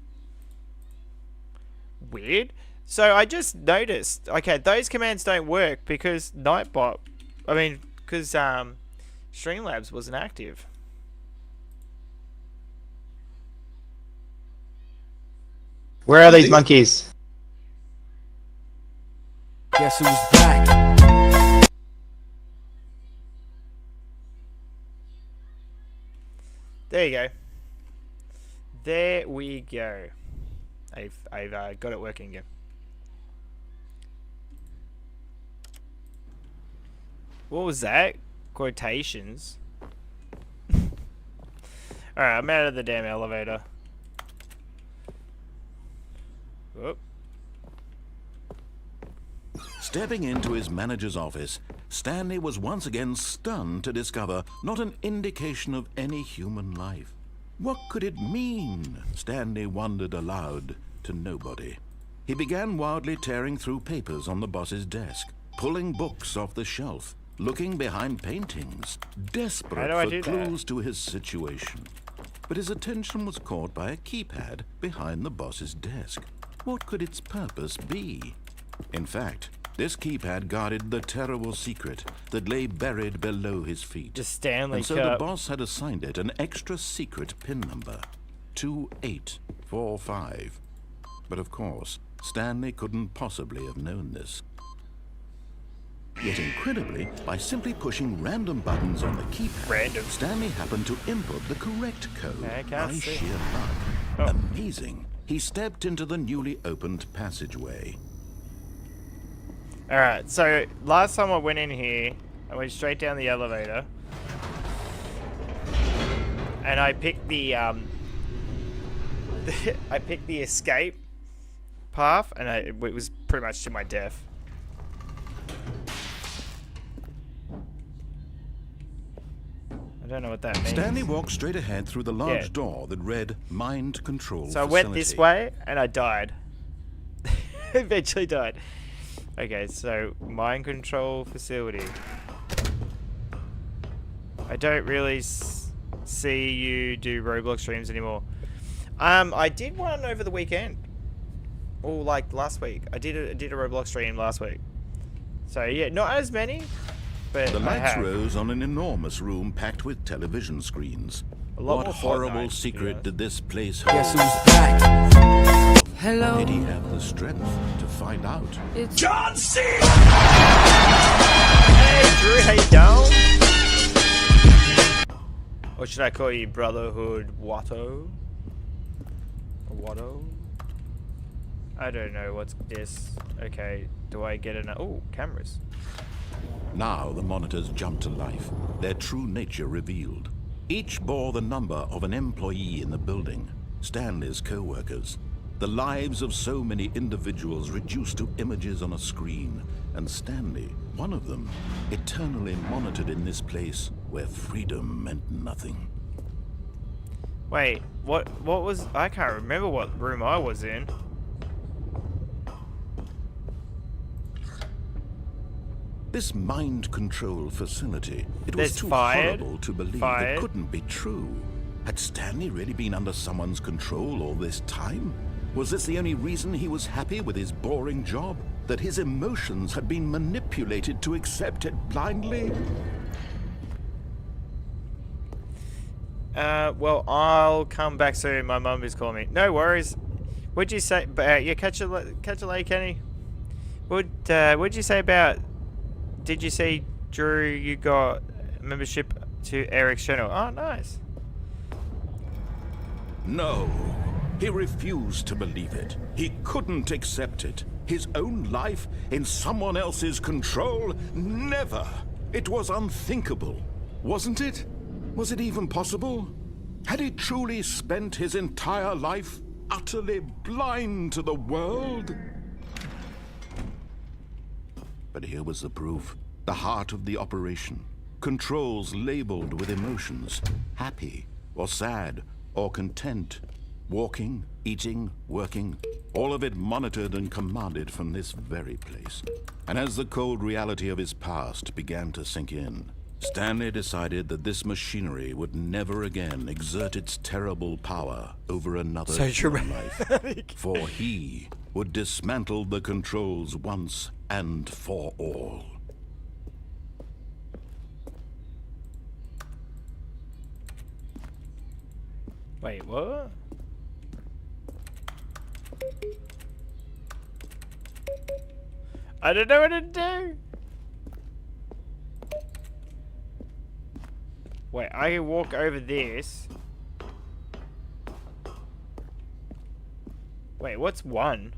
Weird. So I just noticed, okay, those commands don't work because Nightbot, because Streamlabs wasn't active. Where are these monkeys? Guess who's back? There you go. There we go. I've got it working again. What was that? Quotations. Alright, I'm out of the damn elevator. Whoop. Stepping into his manager's office, Stanley was once again stunned to discover not an indication of any human life. What could it mean? Stanley wondered aloud to nobody. He began wildly tearing through papers on the boss's desk, pulling books off the shelf, looking behind paintings, desperate for clues to his situation. But his attention was caught by a keypad behind the boss's desk. What could its purpose be? In fact, this keypad guarded the terrible secret that lay buried below his feet. Just Stanley and so Cup. the boss had assigned it an extra secret PIN number, 2845. But of course, Stanley couldn't possibly have known this. Yet incredibly, by simply pushing random buttons on the keypad, Stanley happened to input the correct code by sheer luck. Oh. Amazing. He stepped into the newly opened passageway. Alright, so last time I went in here, I went straight down the elevator. And I picked the I picked the escape path, and it was pretty much to my death. I don't know what that means. Stanley walked straight ahead through the large door that read Mind Control So I Facility. went this way, and I died. Eventually died. Okay, so Mind Control Facility. I don't really see you do Roblox streams anymore. I did one over the weekend. Or like last week. I did a Roblox stream last week. So yeah, not as many, but The I lights have. rose on an enormous room packed with television screens. A lot What more horrible Fortnite, secret yeah. did this place hold? Guess who's back? Hello. Did he have the strength to find out? It's John C. Hey, Drew, how you going? Or should I call you Brotherhood Watto? Or Watto? I don't know what's this. Okay, do I get an... Oh, cameras. Now the monitors jumped to life, their true nature revealed. Each bore the number of an employee in the building, Stanley's co-workers. The lives of so many individuals reduced to images on a screen, and Stanley, one of them, eternally monitored in this place where freedom meant nothing. Wait, what was... I can't remember what room I was in. This mind control facility, it was There's too fired. horrible to believe Fired. it couldn't be true. Had Stanley really been under someone's control all this time? Was this the only reason he was happy with his boring job? That his emotions had been manipulated to accept it blindly? Well, I'll come back soon. My mum is calling me. No worries. What'd you say? Yeah, catch you later, Kenny. What'd you say about... Did you see, Drew, you got membership to Eric's channel? Oh, nice. No. He refused to believe it. He couldn't accept it. His own life in someone else's control? Never. It was unthinkable. Wasn't it? Was it even possible? Had he truly spent his entire life utterly blind to the world? But here was the proof. The heart of the operation. Controls labeled with emotions. Happy, or sad, or content. Walking, eating, working. All of it monitored and commanded from this very place. And as the cold reality of his past began to sink in, Stanley decided that this machinery would never again exert its terrible power over another human life. For he would dismantle the controls once and for all. Wait, what? I don't know what to do. Wait, I can walk over this. Wait, what's one?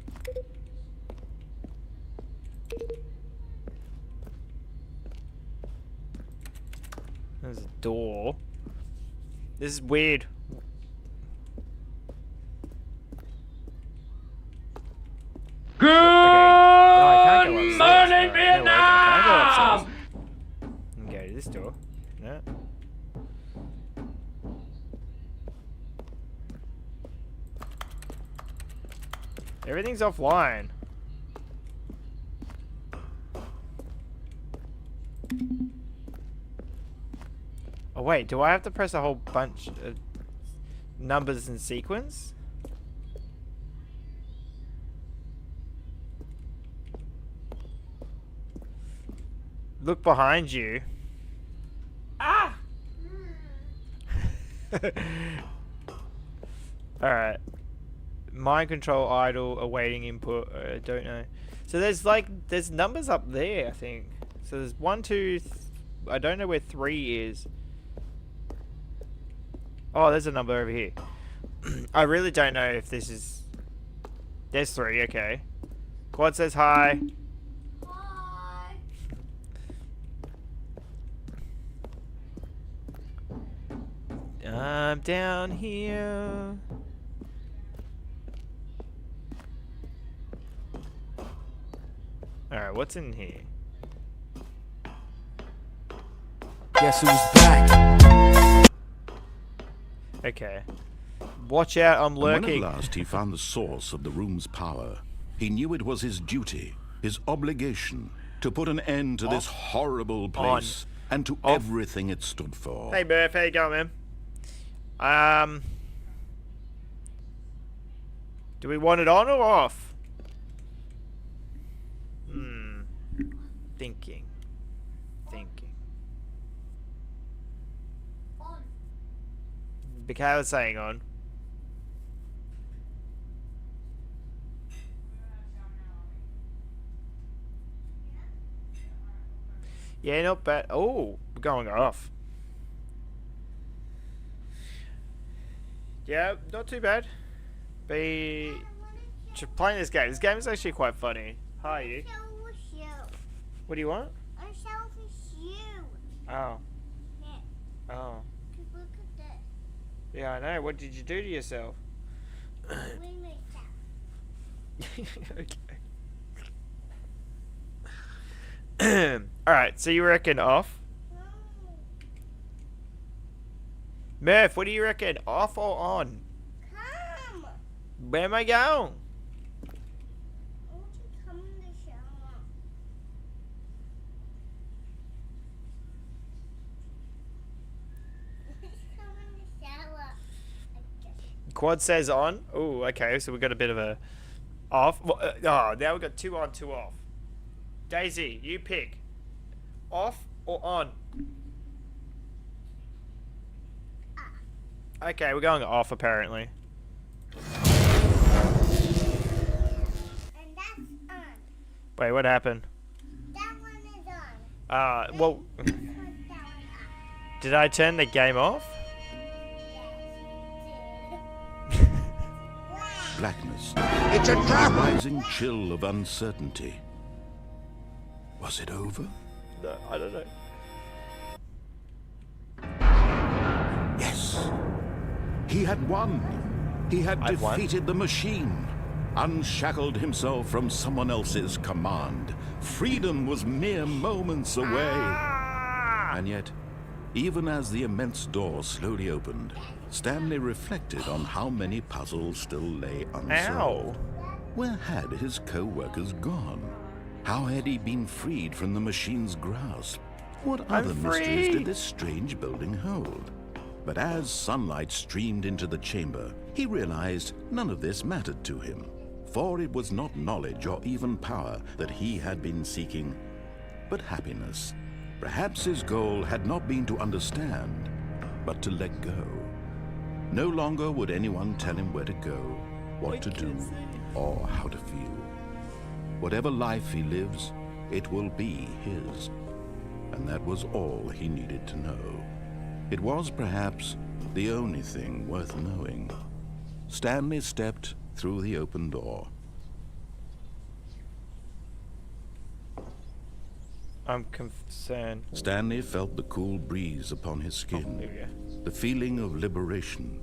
There's a door. This is weird. Good morning, Vietnam! Okay, to this door. No. Everything's offline. Oh wait, do I have to press a whole bunch of numbers in sequence? Look behind you. Ah! Alright. Mind control idle, awaiting input. I don't know. So there's numbers up there, I think. So there's 1, 2, I don't know where 3 is. Oh, there's a number over here. I really don't know if this is... There's 3, okay. Quad says hi. I'm down here. Alright, what's in here? Guess who's back? Okay. Watch out, I'm And when lurking. at last he found the source of the room's power, he knew it was his duty, his obligation, to put an end to this horrible place and to everything it stood for. Hey Murph, how you going, man? Do we want it on or off? Thinking. Mikhail was saying on. Yeah, not bad. Oh, we're going off. Yeah, not too bad. Just playing this game. This game is actually quite funny. Hi, you. What do you want? A selfish you. Oh. Yeah. Oh. Look at this. Yeah, I know. What did you do to yourself? We made that. Okay. Alright, so you reckon off? Murph, what do you reckon? Off or on? Come. Where am I going? I want you to come in the shower. Come in the shower. Quad says on. Oh, okay, so we got a bit of a off. Oh, now we got 2 on, 2 off. Daisy, you pick. Off or on? Okay, we're going off apparently. And that's on. Wait, what happened? That one is on. Well, Put that one up. did I turn the game off? Blackness. It's a trap! Rising chill of uncertainty. Was it over? No, I don't know. Yes. He had won. He had I'd won? defeated the machine. Unshackled himself from someone else's command. Freedom was mere moments away. And yet, even as the immense door slowly opened, Stanley reflected on how many puzzles still lay unsolved. Ow. Where had his co-workers gone? How had he been freed from the machine's grasp? What other mysteries free. did this strange building hold? But as sunlight streamed into the chamber, he realized none of this mattered to him. For it was not knowledge or even power that he had been seeking, but happiness. Perhaps his goal had not been to understand, but to let go. No longer would anyone tell him where to go, what to do, or how to feel. Whatever life he lives, it will be his. And that was all he needed to know. It was perhaps the only thing worth knowing. Stanley stepped through the open door. I'm concerned. Stanley felt the cool breeze upon his skin, There we go. the feeling of liberation,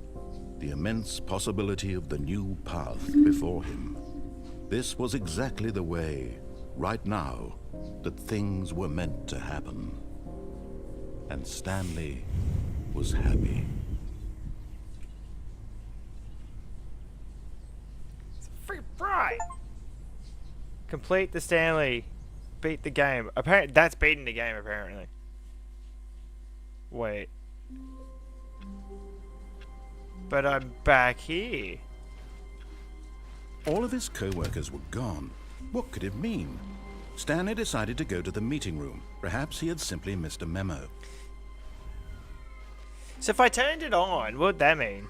the immense possibility of the new path before him. This was exactly the way, right now, that things were meant to happen. And Stanley was happy. Free fry. Complete the Stanley. Beat the game. Apparently, that's beating the game. Apparently. Wait. But I'm back here. All of his co-workers were gone. What could it mean? Stanley decided to go to the meeting room. Perhaps he had simply missed a memo. So if I turned it on, what would that mean?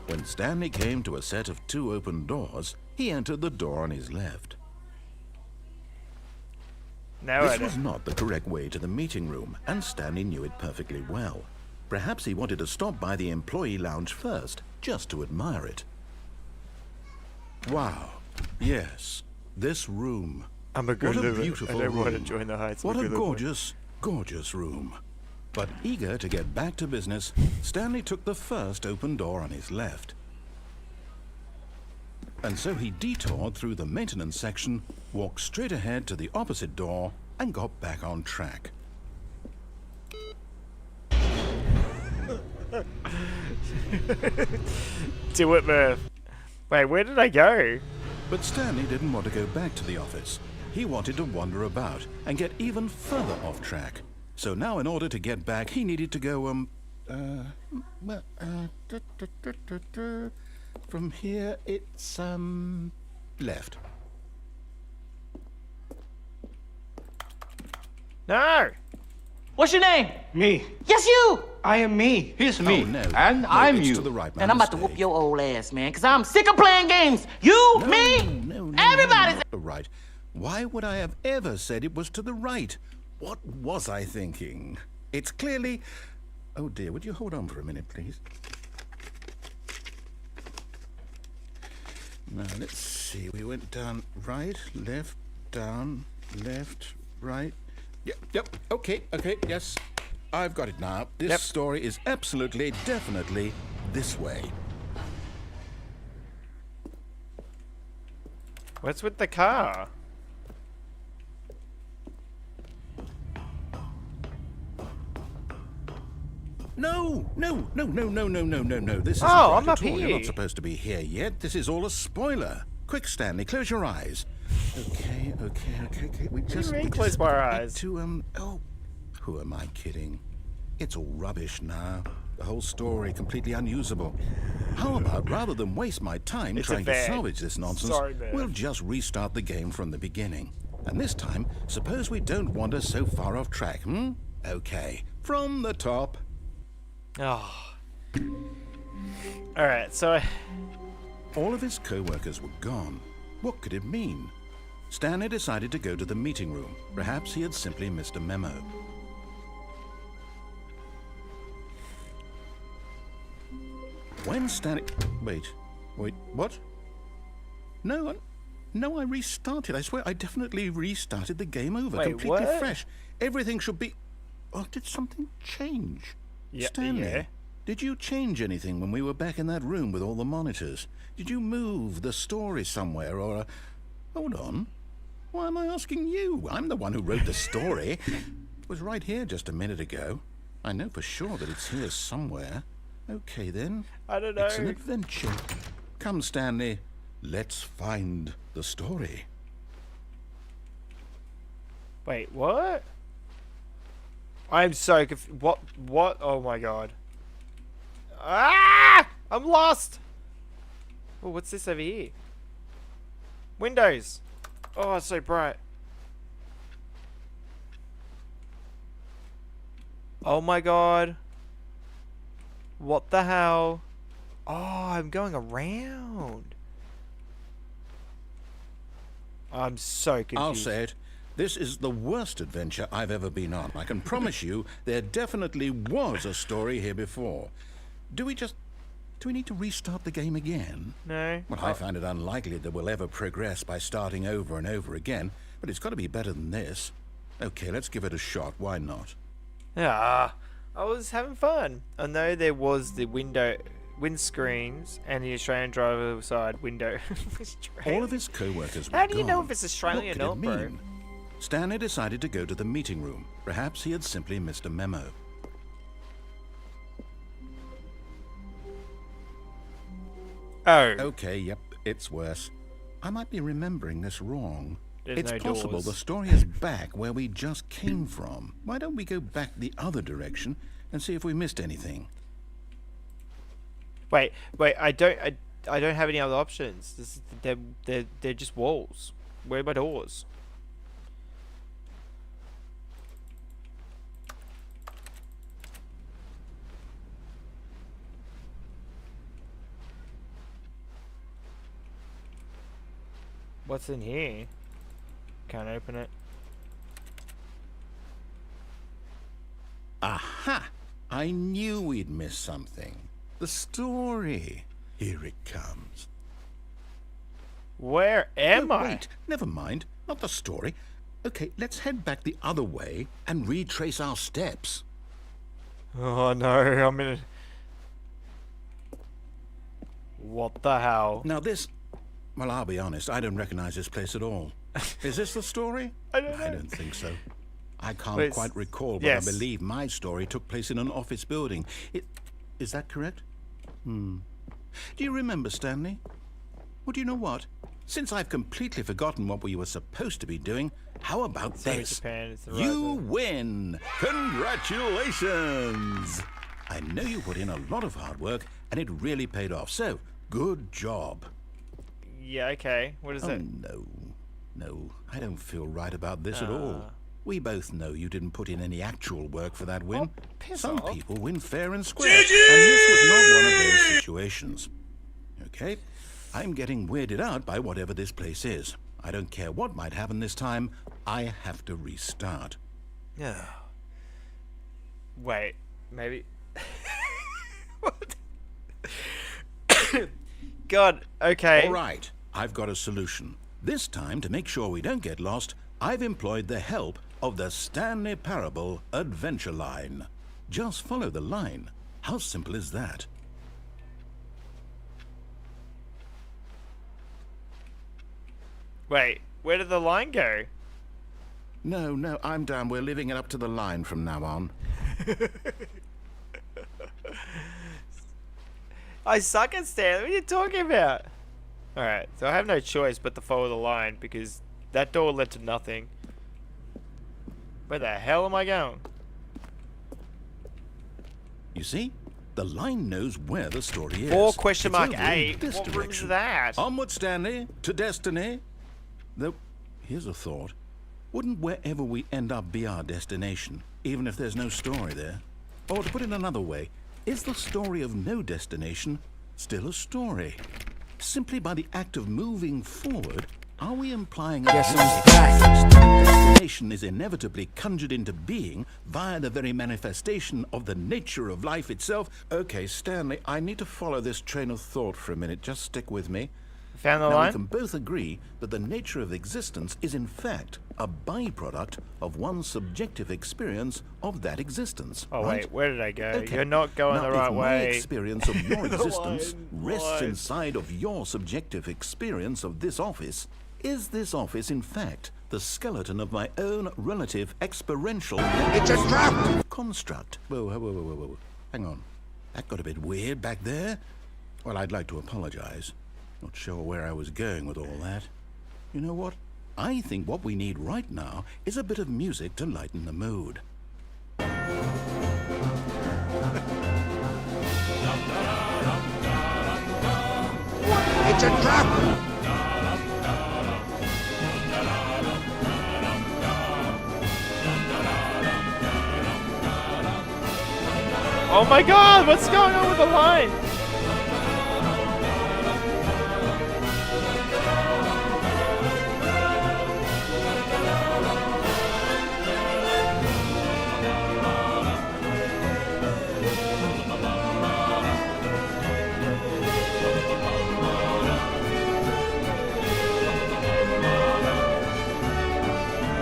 When Stanley came to a set of 2 open doors, he entered the door on his left. No, I This was don't. not the correct way to the meeting room, and Stanley knew it perfectly well. Perhaps he wanted to stop by the employee lounge first, just to admire it. Wow. Yes, this room. I'm a good What a liver. beautiful I don't want to room. join the heights. What I'm a good liver. gorgeous, gorgeous room. But eager to get back to business, Stanley took the first open door on his left. And so he detoured through the maintenance section, walked straight ahead to the opposite door, and got back on track. Do it, Murph. Wait, where did I go? But Stanley didn't want to go back to the office. He wanted to wander about and get even further off track. So now in order to get back, he needed to go, from here, it's, left. No. What's your name? Me. Yes, you! I am me. He's me. Oh, no. And No, I'm it's you. to the right, And I'm about to mistake. whoop your old ass, man, because I'm sick of playing games. You, me, everybody's... Right. Why would I have ever said it was to the right? What was I thinking? It's clearly... Oh dear, would you hold on for a minute, please? Now, let's see. We went down right, left, down, left, right. Yep, okay, yes. I've got it now. This story is absolutely, definitely this way. What's with the car? No. This isn't Oh, right I'm up at all. You're here. not supposed to be here yet. This is all a spoiler. Quick, Stanley, close your eyes. Okay. We just mean we close just my need eyes? to oh, who am I kidding? It's all rubbish now. The whole story completely unusable. How about rather than waste my time It's a trying to van. salvage this nonsense, Sorry, man. we'll just restart the game from the beginning. And this time, suppose we don't wander so far off track, hmm? Okay, from the top. Oh. Alright, so... All of his co-workers were gone. What could it mean? Stanley decided to go to the meeting room. Perhaps he had simply missed a memo. When Stanley... Wait, what? No, I restarted. I swear, I definitely restarted the game over. Wait, completely what? fresh. Everything should be... Oh, did something change? Stanley, yeah. did you change anything when we were back in that room with all the monitors? Did you move the story somewhere or... Hold on. Why am I asking you? I'm the one who wrote the story. It was right here just a minute ago. I know for sure that it's here somewhere. Okay, then. I don't know. It's an adventure. Come, Stanley. Let's find the story. Wait, what? I'm so confused. What? Oh my god. Ah! I'm lost! Oh, what's this over here? Windows. Oh, it's so bright. Oh my god. What the hell? Oh, I'm going around. I'm so confused. I'll say it. This is the worst adventure I've ever been on. I can promise you there definitely was a story here before. Do we need to restart the game again? No. Well, I find it unlikely that we'll ever progress by starting over and over again, but it's got to be better than this. Okay, let's give it a shot. Why not? Yeah, I was having fun. I know there was the windscreens and the Australian driver side window. All of his co-workers were How do you know gone. if it's Australian What or could not, it bro? mean? Stanley decided to go to the meeting room. Perhaps he had simply missed a memo. Oh. Okay, yep, it's worse. I might be remembering this wrong. There's It's no possible doors. the story is back where we just came from. Why don't we go back the other direction and see if we missed anything? Wait, I don't have any other options. This is, they're just walls. Where are my doors? What's in here? Can't open it. Aha! I knew we'd missed something. The story. Here it comes. Where am Oh, I? wait, never mind. Not the story. Okay, let's head back the other way and retrace our steps. Oh no, I'm in a... What the hell? Now this... Well, I'll be honest, I don't recognize this place at all. Is this the story? I don't know. I don't think so. I can't But it's- quite recall, but yes. I believe my story took place in an office building. Is that correct? Do you remember, Stanley? Well, do you know what? Since I've completely forgotten what we were supposed to be doing, how about Sorry, this? Japan, it's the right You one. win! Congratulations! I know you put in a lot of hard work, and it really paid off, so good job. Yeah, okay. What is it? No, I don't feel right about this at all. We both know you didn't put in any actual work for that win. Oh, piss Some off. people win fair and square, and this was not one of those situations. Okay, I'm getting weirded out by whatever this place is. I don't care what might happen this time, I have to restart. Yeah. Wait, maybe. What? God, okay. All right, I've got a solution. This time, to make sure we don't get lost, I've employed the help of the Stanley Parable Adventure Line. Just follow the line. How simple is that? Wait, where did the line go? No, I'm done. We're leaving it up to the line from now on. I suck at Stanley. What are you talking about? Alright, so I have no choice but to follow the line because that door led to nothing. Where the hell am I going? You see? The line knows where the story is. 4 question It's mark over in 8. this What room's direction. that? Onward, Stanley, to destiny. Though, here's a thought. Wouldn't wherever we end up be our destination, even if there's no story there? Or to put it another way, is the story of no destination still a story? Simply by the act of moving forward, are we implying a Guess who's journey back? such that destination is inevitably conjured into being via the very manifestation of the nature of life itself? Okay, Stanley, I need to follow this train of thought for a minute. Just stick with me. Found the Now, we line? can both agree that the nature of existence is in fact a byproduct of one's subjective experience of that existence. Oh right? wait, where did I go? Okay. You're not going Now, the right if my way. experience of your The existence line, rests line. inside of your subjective experience of this office, is this office in fact the skeleton of my own relative experiential It's a trap! construct? Whoa. Hang on. That got a bit weird back there. Well, I'd like to apologize. Not sure where I was going with all that. You know what? I think what we need right now is a bit of music to lighten the mood. It's a trap! Oh my god, what's going on with the line?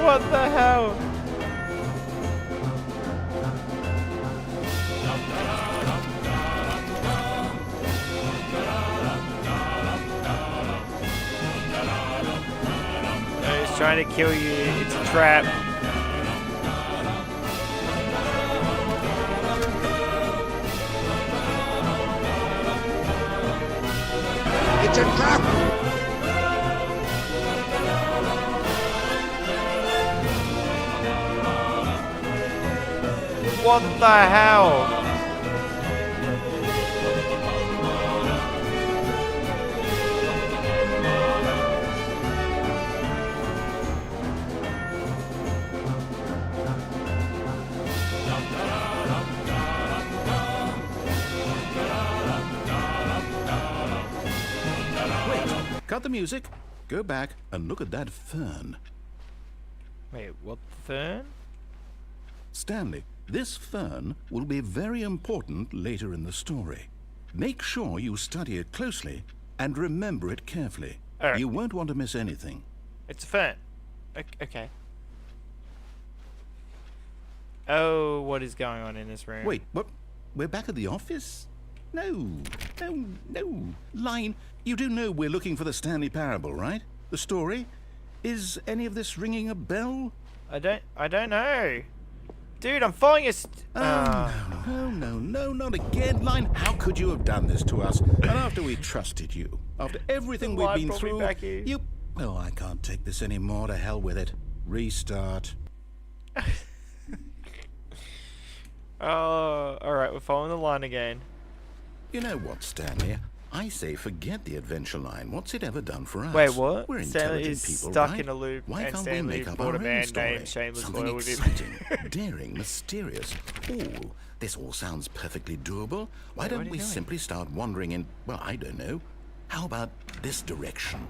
What the hell? He's trying to kill you. It's a trap. It's a trap! What the hell? Wait, cut the music. Go back and look at that fern. Wait, what fern? Stanley, this fern will be very important later in the story. Make sure you study it closely and remember it carefully. Alright. You won't want to miss anything. It's a fern. Okay. Oh, what is going on in this room? Wait, what? We're back at the office? No. Line, you do know we're looking for the Stanley Parable, right? The story? Is any of this ringing a bell? I don't know. Dude, I'm following a No, not again, Line. How could you have done this to us? And after we trusted you, after everything The we've line been brought me through, back here. you... Oh, I can't take this anymore. To hell with it. Restart. Oh, alright, we're following the line again. You know what, Stanley? I say forget the adventure line. What's it ever done for us? Wait, what? We're Stanley intelligent is people, stuck right? in a loop, Why and can't Stanley we make up bought our a own man story? named Shameless Something Loyal with him. exciting, daring, mysterious. Ooh, this all sounds perfectly doable. Why what are don't you we doing? simply start wandering in, well, I don't know. How about this direction?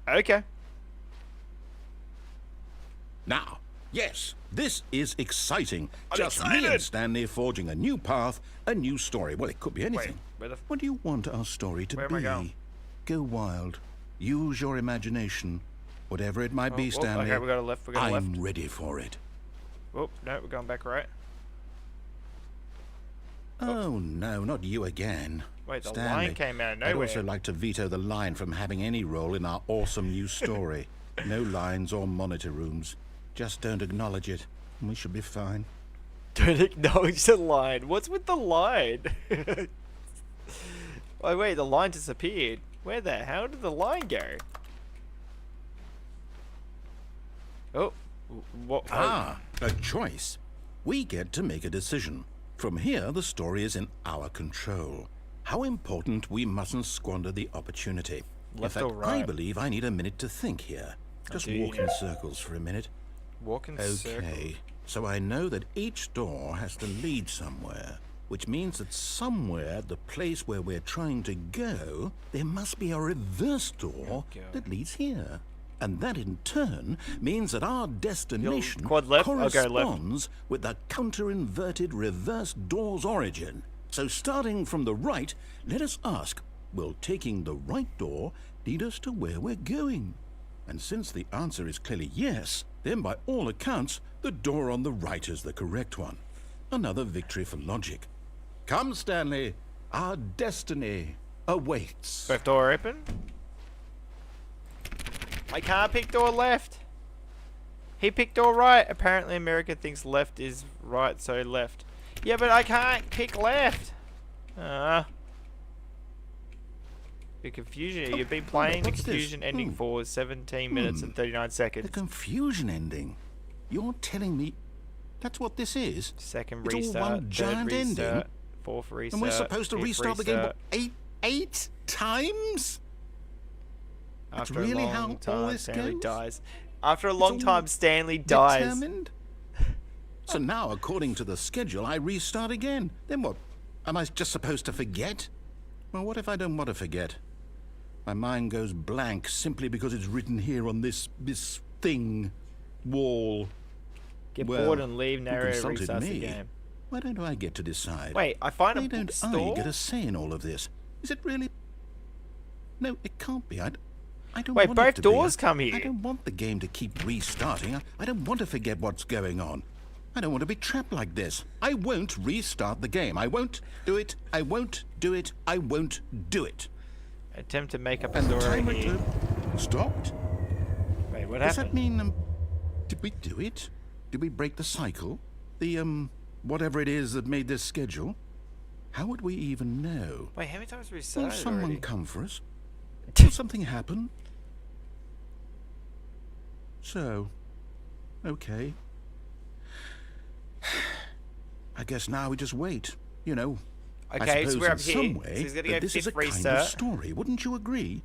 Okay. Now, yes, this is exciting. I'm Just me excited. and Stanley forging a new path, a new story. Well, it could be anything. where the What do you want our story to Where am be? I going? Go wild. Use your imagination. Whatever it might be, Stanley. Okay, we got a left. We got a left. I'm ready for it. Oh, no, we're going back right. Oh, no, not you again. Wait, the Stanley, line came out of I'd nowhere. also like to veto the line from having any role in our awesome new story. No lines or monitor rooms. Just don't acknowledge it, and we should be fine. Don't acknowledge the line. What's with the line? Oh, wait, the line disappeared. Where the hell did the line go? Oh, what? Ah, a choice. We get to make a decision. From here, the story is in our control. How important we mustn't squander the opportunity. Left in or fact, I right? believe I need a minute to think here. Just do you walk know? in circles for a minute. Walk in circles. Okay, so I know that each door has to lead somewhere, which means that somewhere, the place where we're trying to go, there must be a reverse door Go. that leads here. And that in turn means that our destination quad left? I'll go left. corresponds with the counter-inverted reverse door's origin. So starting from the right, let us ask, will taking the right door lead us to where we're going? And since the answer is clearly yes, then by all accounts, the door on the right is the correct one. Another victory for logic. Come, Stanley, our destiny awaits. Left door open. I can't pick door left. He picked door right. Apparently America thinks left is right, so left. Yeah, but I can't pick left. The confusion. You've been playing the what's this? confusion ending for 17 minutes and 39 The seconds. confusion ending. You're telling me that's what this is? Second It's all restart. one Third giant restart. ending? Fourth restart. And we're supposed to fifth restart the game restart. eight times? That's After really a how long all time, this Stanley goes? dies. After a long all time, Stanley dies. Determined? So now, according to the schedule, I restart again. Then what? Am I just supposed to forget? Well, what if I don't want to forget? My mind goes blank simply because it's written here on this thing, wall. Get Well, bored and leave. who Narrator consulted restarts the me? game. Why don't I get to decide? Wait, I find Why a don't bookstore? I get a say in all of this? Is it really? No, it can't be. I don't Wait, want both it to be. doors come I here. don't want the game to keep restarting. I don't want to forget what's going on. I don't want to be trapped like this. I won't restart the game. I won't do it. I won't do it. I won't do it. Attempt to make up a And the story timer here. stopped. Wait, what Does happened? that mean, did we do it? Did we break the cycle? The, whatever it is that made this schedule? How would we even know? Wait, how many times we Will restarted someone already? come for us? Will something happen? So, okay. I guess now we just wait. You know. Okay, I so suppose we're in up here. some So way he's gonna that go this is a fifth kind of restart. story. Wouldn't you agree?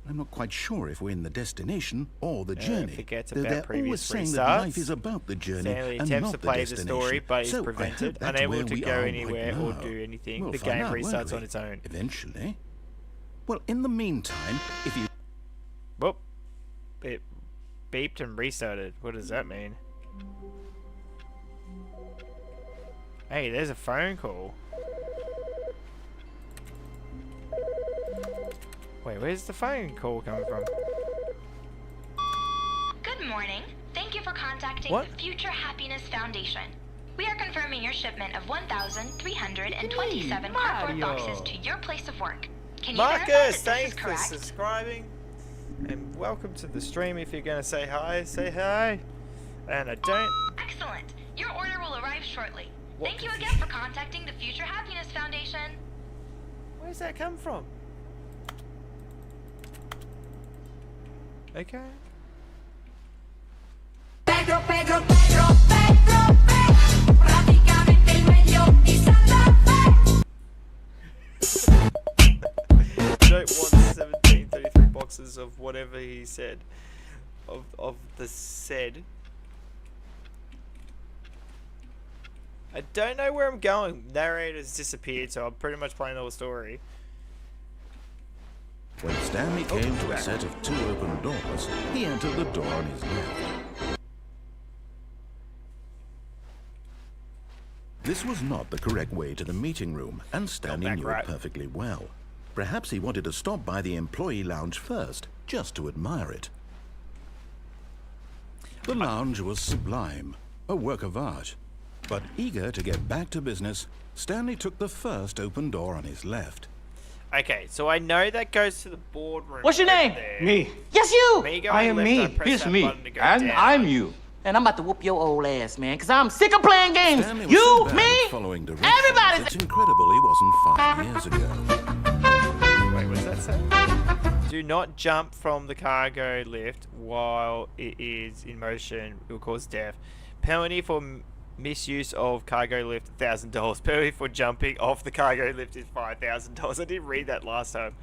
I'm not quite sure if we're in the destination or the journey. forgets though about they're previous always saying that restarts. life is about the journey Stanley and attempts not to the play the destination. story, but is So I prevented, hope that's unable where to we go are right anywhere or now. do anything. We'll The find game out, won't restarts we? on its own. Eventually. Well, in the meantime, if you Whoop. It beeped and restarted. What does that mean? Hey, there's a phone call. Wait, where's the phone call coming from? Good morning. Thank you for contacting What? the Future Happiness Foundation. We are confirming your shipment of 1,327 cardboard Mario. boxes to your place of work. Can you verify that Marcus, this thanks is for correct? subscribing. And welcome to the stream. If you're going to say hi, say hi. And I don't... Excellent. Your order will arrive shortly. What Thank you again for contacting the Future Happiness Foundation. Where's that come from? Okay. Pedro, Pedro, Pedro, Pedro, Pedro, praticamente il meglio di Santa Fe. Don't want 1733 boxes of whatever he said. Of the said. I don't know where I'm going. Narrator's disappeared, so I'm pretty much playing the whole story. When Stanley came to a set of two open doors, he entered the door on his left. This was not the correct way to the meeting room, and Stanley back knew right. it perfectly well. Perhaps he wanted to stop by the employee lounge first, just to admire it. The lounge was sublime, a work of art. But eager to get back to business, Stanley took the first open door on his left. Okay, so I know that goes to the boardroom. What's your over name? there. Me. Yes, you! Me I going am left, me. I press He's that me. button to go And down. I'm you. And I'm about to whoop your old ass, man, because I'm sick of playing games. Stanley was You, so bad me, at following directions, everybody's... it's incredible he wasn't 5 years ago. Wait, what's that say? Do not jump from the cargo lift while it is in motion. It will cause death. Penalty for misuse of cargo lift, $1,000. Penalty for jumping off the cargo lift is $5,000. I didn't read that last time.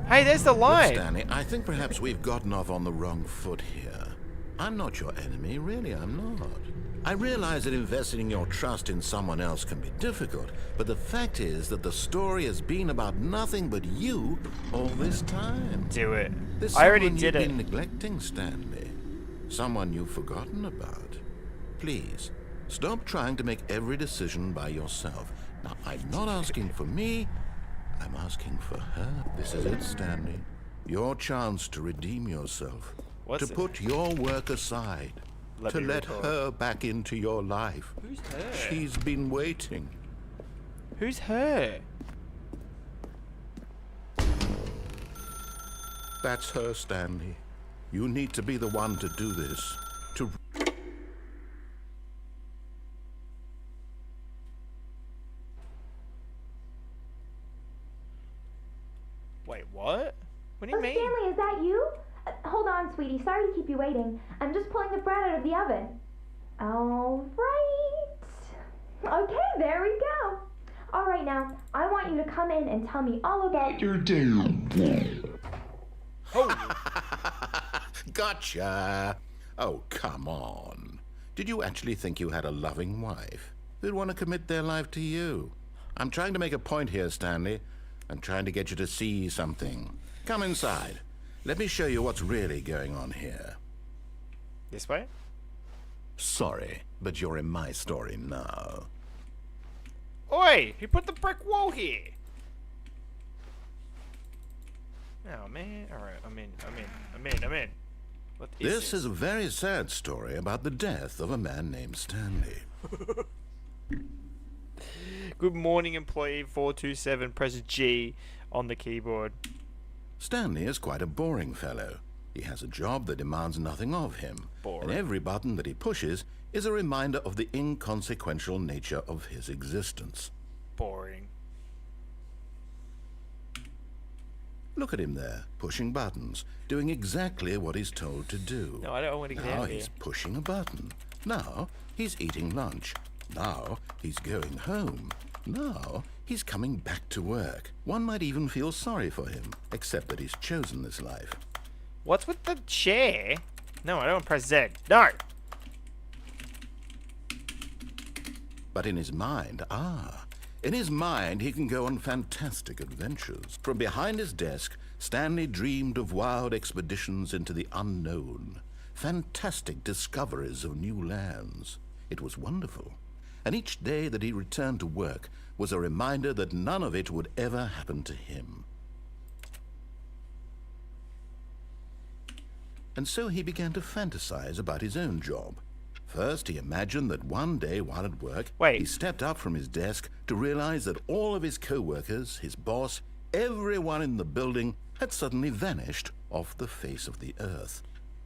Hey, there's the Look, line. Stanley, I think perhaps we've gotten off on the wrong foot here. I'm not your enemy, really, I'm not. I realize that investing your trust in someone else can be difficult, but the fact is that the story has been about nothing but you all this time. Do it. There's I already someone did you've it. been neglecting, Stanley. Someone you've forgotten about. Please, stop trying to make every decision by yourself. Now, I'm not asking for me, I'm asking for her. This is it, Stanley. Your chance to redeem yourself. What's to it? put your work aside. To me let record. her back into your life. Who's her? She's been waiting. Who's her? That's her, Stanley. You need to be the one to do this. To Wait, what? What do you Oh, mean? Stanley, is that you? Hold on, sweetie. Sorry to keep you waiting. I'm just pulling the bread out of the oven. All right. Okay, there we go. All right, now, I want you to come in and tell me all about... You're damn. Gotcha! Oh, come on. Did you actually think you had a loving wife who'd want to commit their life to you? I'm trying to make a point here, Stanley. I'm trying to get you to see something. Come inside. Let me show you what's really going on here. This way? Sorry, but you're in my story now. Oi! He put the brick wall here! Oh man, alright, I'm in. What is This is a very sad story about the death of a man named Stanley. Good morning, employee 427. Press G on the keyboard. Stanley is quite a boring fellow. He has a job that demands nothing of him. Boring. And every button that he pushes is a reminder of the inconsequential nature of his existence. Boring. Look at him there, pushing buttons, doing exactly what he's told to do. No, I don't want to get Now out of here. he's pushing a button. Now he's eating lunch. Now he's going home. Now he's coming back to work. One might even feel sorry for him, except that he's chosen this life. What's with the chair? No, I don't want to press Z. No! But in his mind, in his mind he can go on fantastic adventures. From behind his desk, Stanley dreamed of wild expeditions into the unknown, fantastic discoveries of new lands. It was wonderful. And each day that he returned to work was a reminder that none of it would ever happen to him. And so he began to fantasize about his own job. First, he imagined that one day while at work, he stepped up from his desk to realize that all of his co-workers, his boss, everyone in the building had suddenly vanished off the face of the earth.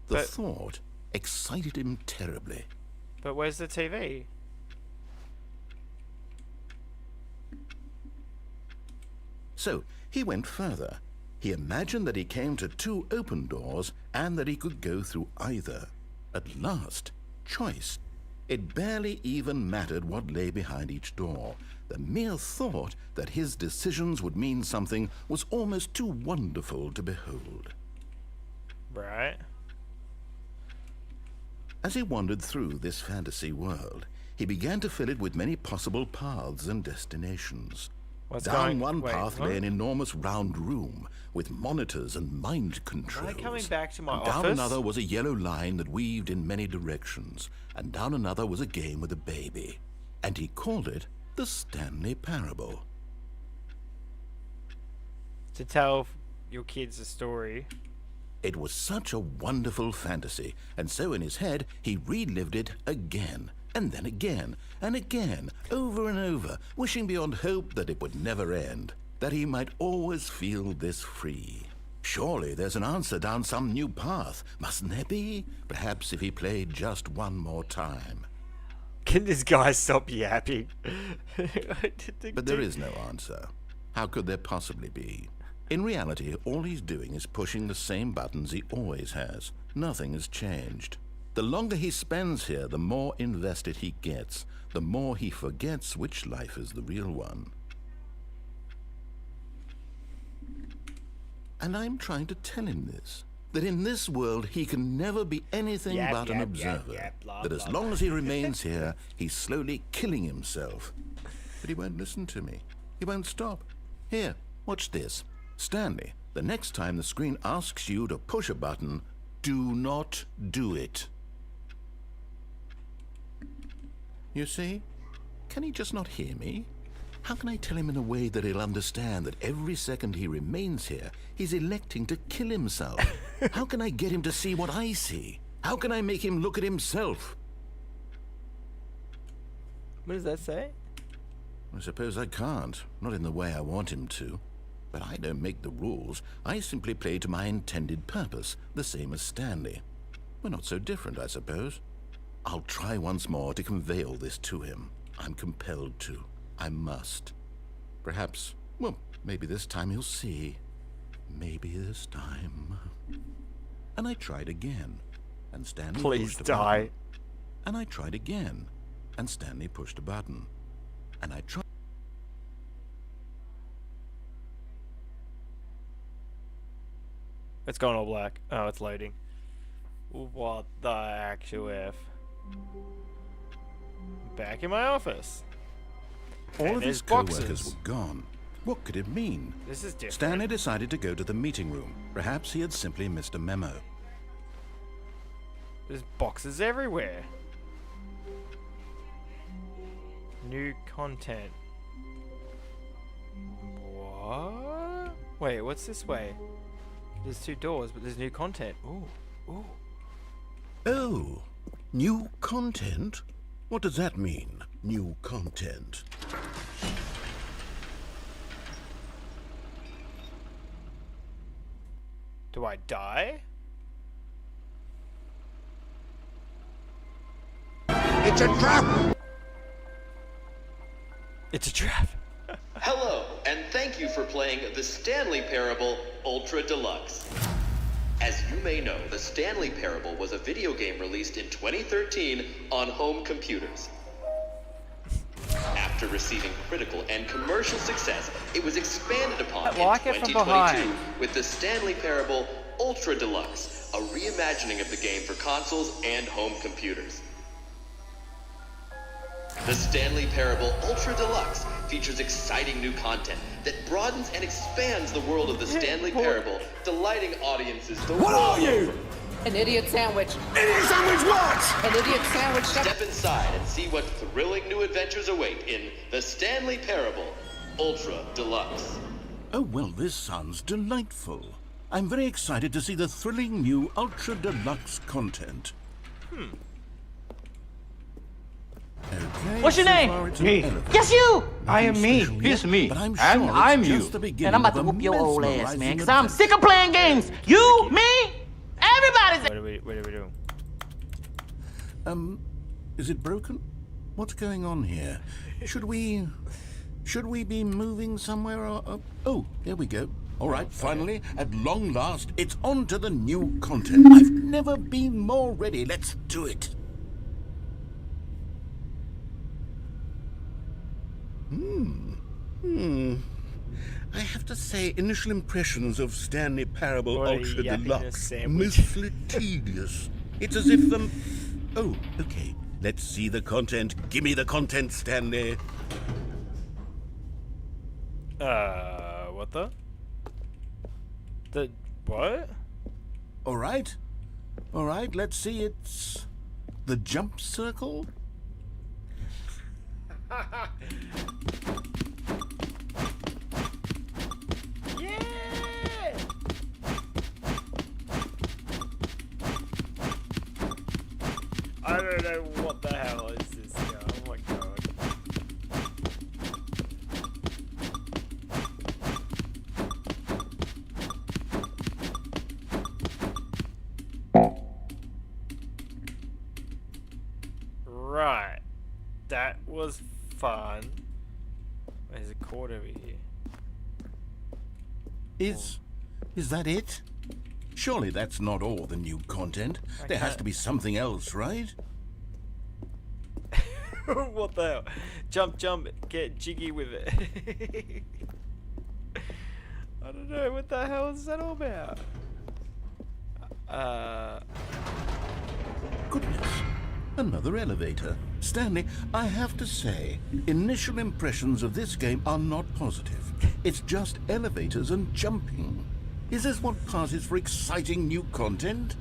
The thought excited him terribly. But where's the TV? So he went further. He imagined that he came to 2 open doors and that he could go through either. At last, choice. It barely even mattered what lay behind each door. The mere thought that his decisions would mean something was almost too wonderful to behold. Right. As he wandered through this fantasy world, he began to fill it with many possible paths and destinations. Down one path lay an enormous round room with monitors and mind controls. Am I coming back to my And down office? another was a yellow line that weaved in many directions, and down another was a game with a baby. and he called it the Stanley Parable. To tell your kids a story. It was such a wonderful fantasy, and so in his head he relived it again, and then again, and again, over and over, wishing beyond hope that it would never end, that he might always feel this free. Surely there's an answer down some new path, mustn't there be? Perhaps if he played just one more time. Can this guy stop yapping? But there is no answer. How could there possibly be? In reality, all he's doing is pushing the same buttons he always has. Nothing has changed. The longer he spends here, the more invested he gets, the more he forgets which life is the real one. And I'm trying to tell him this, that in this world he can never be anything but an observer, that as long as he remains here, he's slowly killing himself. But he won't listen to me. He won't stop. Here, watch this. Stanley, the next time the screen asks you to push a button, do not do it. You see? Can he just not hear me? How can I tell him in a way that he'll understand that every second he remains here, he's electing to kill himself? How can I get him to see what I see? How can I make him look at himself? What does that say? I suppose I can't, not in the way I want him to. But I don't make the rules. I simply play to my intended purpose, the same as Stanley. We're not so different, I suppose. I'll try once more to convey all this to him. I'm compelled to. I must. Perhaps, well, maybe this time he'll see. Maybe this time. And I tried again, and Stanley Please pushed a die. button. And I tried again, and Stanley pushed a button. And I tried. It's gone all black. Oh, it's loading. What the actual F? Back in my office. All of his there's co-workers boxes. were gone. What could it mean? This is different. Stanley decided to go to the meeting room. Perhaps he had simply missed a memo. There's boxes everywhere. New content. What? Wait, what's this way? There's two doors, but there's new content. Ooh, ooh. Oh, new content? What does that mean, new content? Do I die? It's a trap! It's a trap. Hello, and thank you for playing the Stanley Parable Ultra Deluxe. As you may know, the Stanley Parable was a video game released in 2013 on home computers. After receiving critical and commercial success, it was expanded upon in like it from 2022 behind. with the Stanley Parable Ultra Deluxe, a reimagining of the game for consoles and home computers. The Stanley Parable Ultra Deluxe features exciting new content that broadens and expands the world of the Stanley Parable, delighting audiences the What world are you? over. An idiot sandwich. Idiot sandwich what? An idiot sandwich. Step inside and see what thrilling new adventures await in the Stanley Parable Ultra Deluxe. Oh, well, this sounds delightful. I'm very excited to see the thrilling new Ultra Deluxe content. Okay, What's your so name? far it's an Me. elephant. Yes, you! I am me. Special He's yet, me. but I'm And sure I'm it's you. just the beginning And I'm about to of a whoop your old ass, man, mesmerizing because I'm adventure. sick of playing games. You, me, everybody's. What are we doing? Is it broken? What's going on here? Should we be moving somewhere or oh, here we go. All right, finally, at long last, it's on to the new content. I've never been more ready. Let's do it. I have to say, initial impressions of Stanley Parable What a Ultra yappiness Deluxe. sandwich. Mostly tedious. It's as if oh, okay. Let's see the content. Give me the content, Stanley. What the? The what? All right. All right, let's see. It's the jump circle. Yeah! I don't know what the hell is this guy. Oh my god. Right. That was fun. There's a cord over here. Is that it? Surely that's not all the new content. There has to be something else, right? What the hell? Jump, jump, get jiggy with it. I don't know, what the hell is that all about? Goodness. Another elevator. Stanley, I have to say, initial impressions of this game are not positive. It's just elevators and jumping. Is this what passes for exciting new content?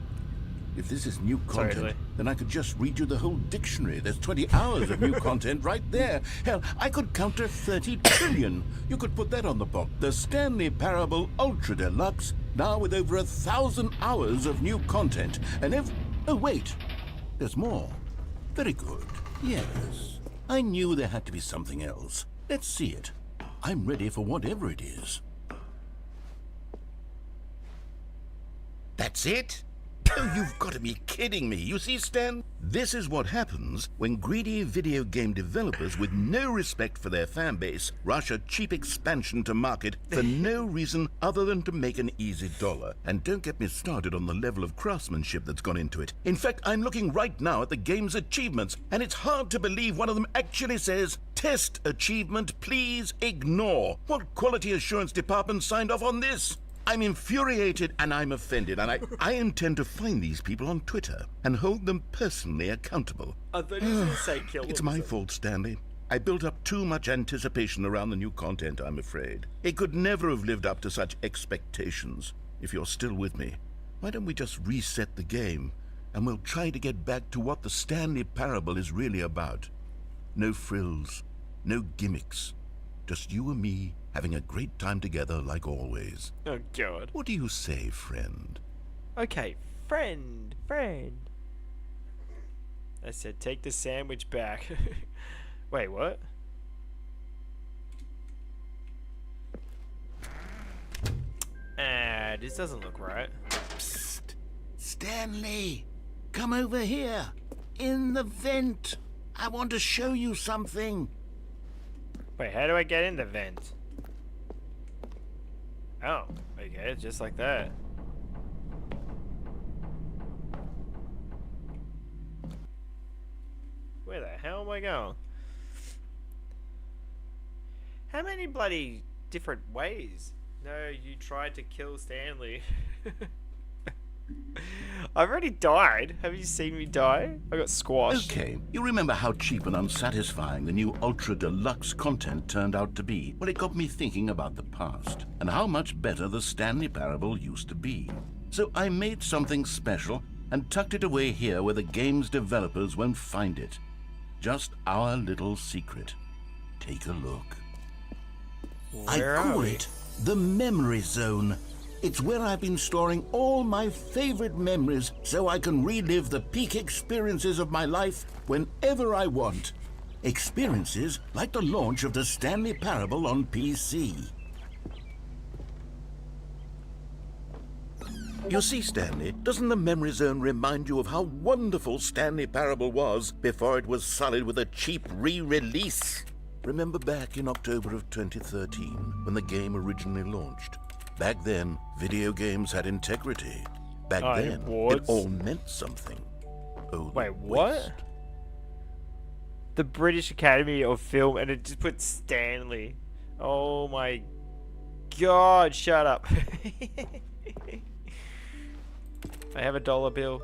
If this is new content, Totally. then I could just read you the whole dictionary. There's 20 hours of new content right there. Hell, I could counter 30 trillion. You could put that on the box. The Stanley Parable Ultra Deluxe, now with over 1,000 hours of new content. And oh, wait. There's more. Very good. Yes. I knew there had to be something else. Let's see it. I'm ready for whatever it is. That's it? Oh, you've got to be kidding me. You see, Stan, this is what happens when greedy video game developers with no respect for their fan base rush a cheap expansion to market for no reason other than to make an easy dollar. And don't get me started on the level of craftsmanship that's gone into it. In fact, I'm looking right now at the game's achievements, and it's hard to believe one of them actually says, "Test achievement, please ignore." What quality assurance department signed off on this? I'm infuriated and I'm offended, and I intend to find these people on Twitter and hold them personally accountable. I thought he was going to say kill It's him or my something. fault, Stanley. I built up too much anticipation around the new content, I'm afraid. It could never have lived up to such expectations. If you're still with me, why don't we just reset the game, and we'll try to get back to what the Stanley Parable is really about. No frills, no gimmicks. Just you and me having a great time together like always. Oh god. What do you say, friend? Okay, friend. I said take the sandwich back. Wait, what? This doesn't look right. Psst! Stanley! Come over here! In the vent! I want to show you something! Wait, how do I get in the vent? Oh, okay, just like that. Where the hell am I going? How many bloody different ways? No, you tried to kill Stanley. I've already died. Have you seen me die? I got squashed. Okay, you remember how cheap and unsatisfying the new Ultra Deluxe content turned out to be? Well, it got me thinking about the past and how much better the Stanley Parable used to be. So I made something special and tucked it away here where the game's developers won't find it. Just our little secret. Take a look. Where I are call we? it the Memory Zone. It's where I've been storing all my favorite memories so I can relive the peak experiences of my life whenever I want. Experiences like the launch of the Stanley Parable on PC. You see, Stanley, doesn't the Memory Zone remind you of how wonderful Stanley Parable was before it was sullied with a cheap re-release? Remember back in October of 2013 when the game originally launched? Back then, video games had integrity. Back then, it all meant something. Oh, wait, what? The British Academy of Film, and it just put Stanley. Oh my god, shut up. I have a dollar bill.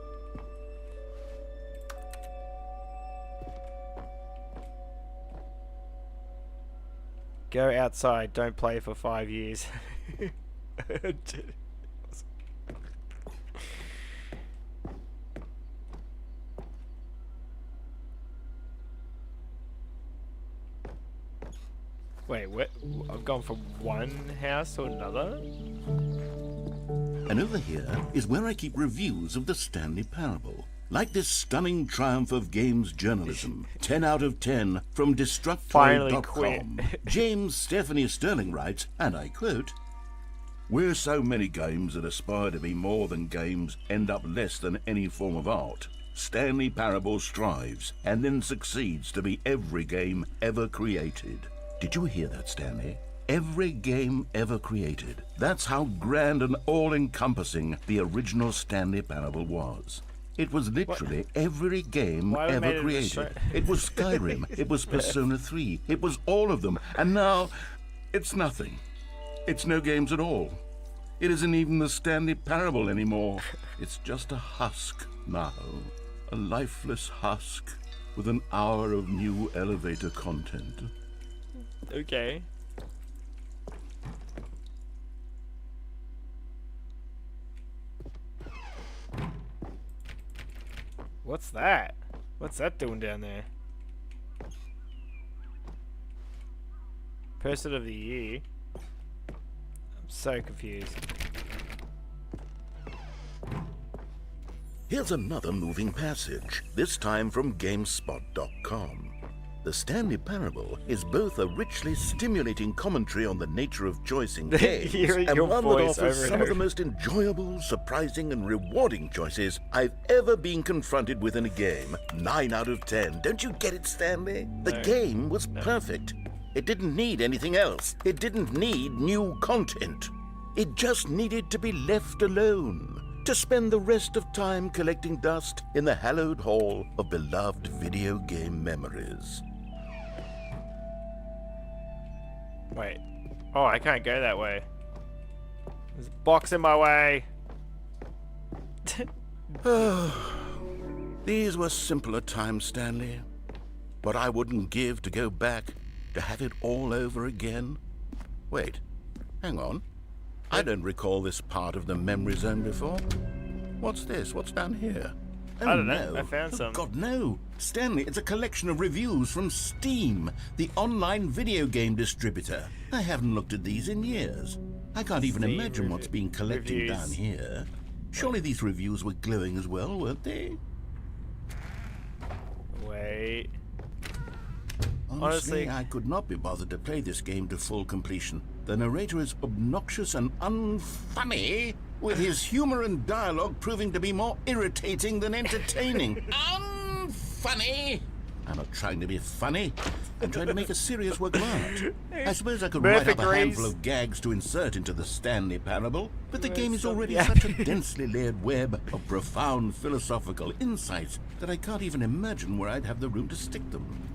Go outside, don't play for 5 years. Wait, what? I've gone from one house to another? And over here is where I keep reviews of the Stanley Parable. Like this stunning triumph of games journalism, 10 out of 10 from Finally quit. Destructoid.com. James Stephanie Sterling writes, and I quote, "Where so many games that aspire to be more than games end up less than any form of art, Stanley Parable strives and then succeeds to be every game ever created." Did you hear that, Stanley? Every game ever created. That's how grand and all-encompassing the original Stanley Parable was. It was literally every game ever created. It was Skyrim, it was Persona 3, it was all of them. And now, it's nothing. It's no games at all. It isn't even the Stanley Parable anymore. It's just a husk now. A lifeless husk with an hour of new elevator content. Okay. What's that? What's that doing down there? Person of the year? I'm so confused. Here's another moving passage, this time from GameSpot.com. The Stanley Parable is both a richly stimulating commentary on the nature of choice in games Hearing and your one that voice offers over and some of the over. most enjoyable, surprising, and rewarding choices I've ever been confronted with in a game. 9 out of 10. Don't you get it, Stanley? The No. game was perfect. It didn't need anything else. It didn't need new content. It just needed to be left alone, to spend the rest of time collecting dust in the hallowed hall of beloved video game memories. Wait. Oh, I can't go that way. There's a box in my way. These were simpler times, Stanley. What I wouldn't give to go back, to have it all over again. Wait, hang on. I don't recall this part of the memory zone before. What's this? What's down here? Oh, I don't know. no. I found Oh, some. God, no. Stanley, it's a collection of reviews from Steam, the online video game distributor. I haven't looked at these in years. I can't even Steam imagine what's being collected reviews. down here. Surely these reviews were glowing as well, weren't they? Wait. Honestly, Honestly- I could not be bothered to play this game to full completion. The narrator is obnoxious and unfunny, with his humor and dialogue proving to be more irritating than entertaining. Unfunny! I'm not trying to be funny. I'm trying to make a serious work of art. I suppose I could write up a handful of gags to insert into the Stanley Parable, but the game is already such a densely layered web of profound philosophical insights that I can't even imagine where I'd have the room to stick them.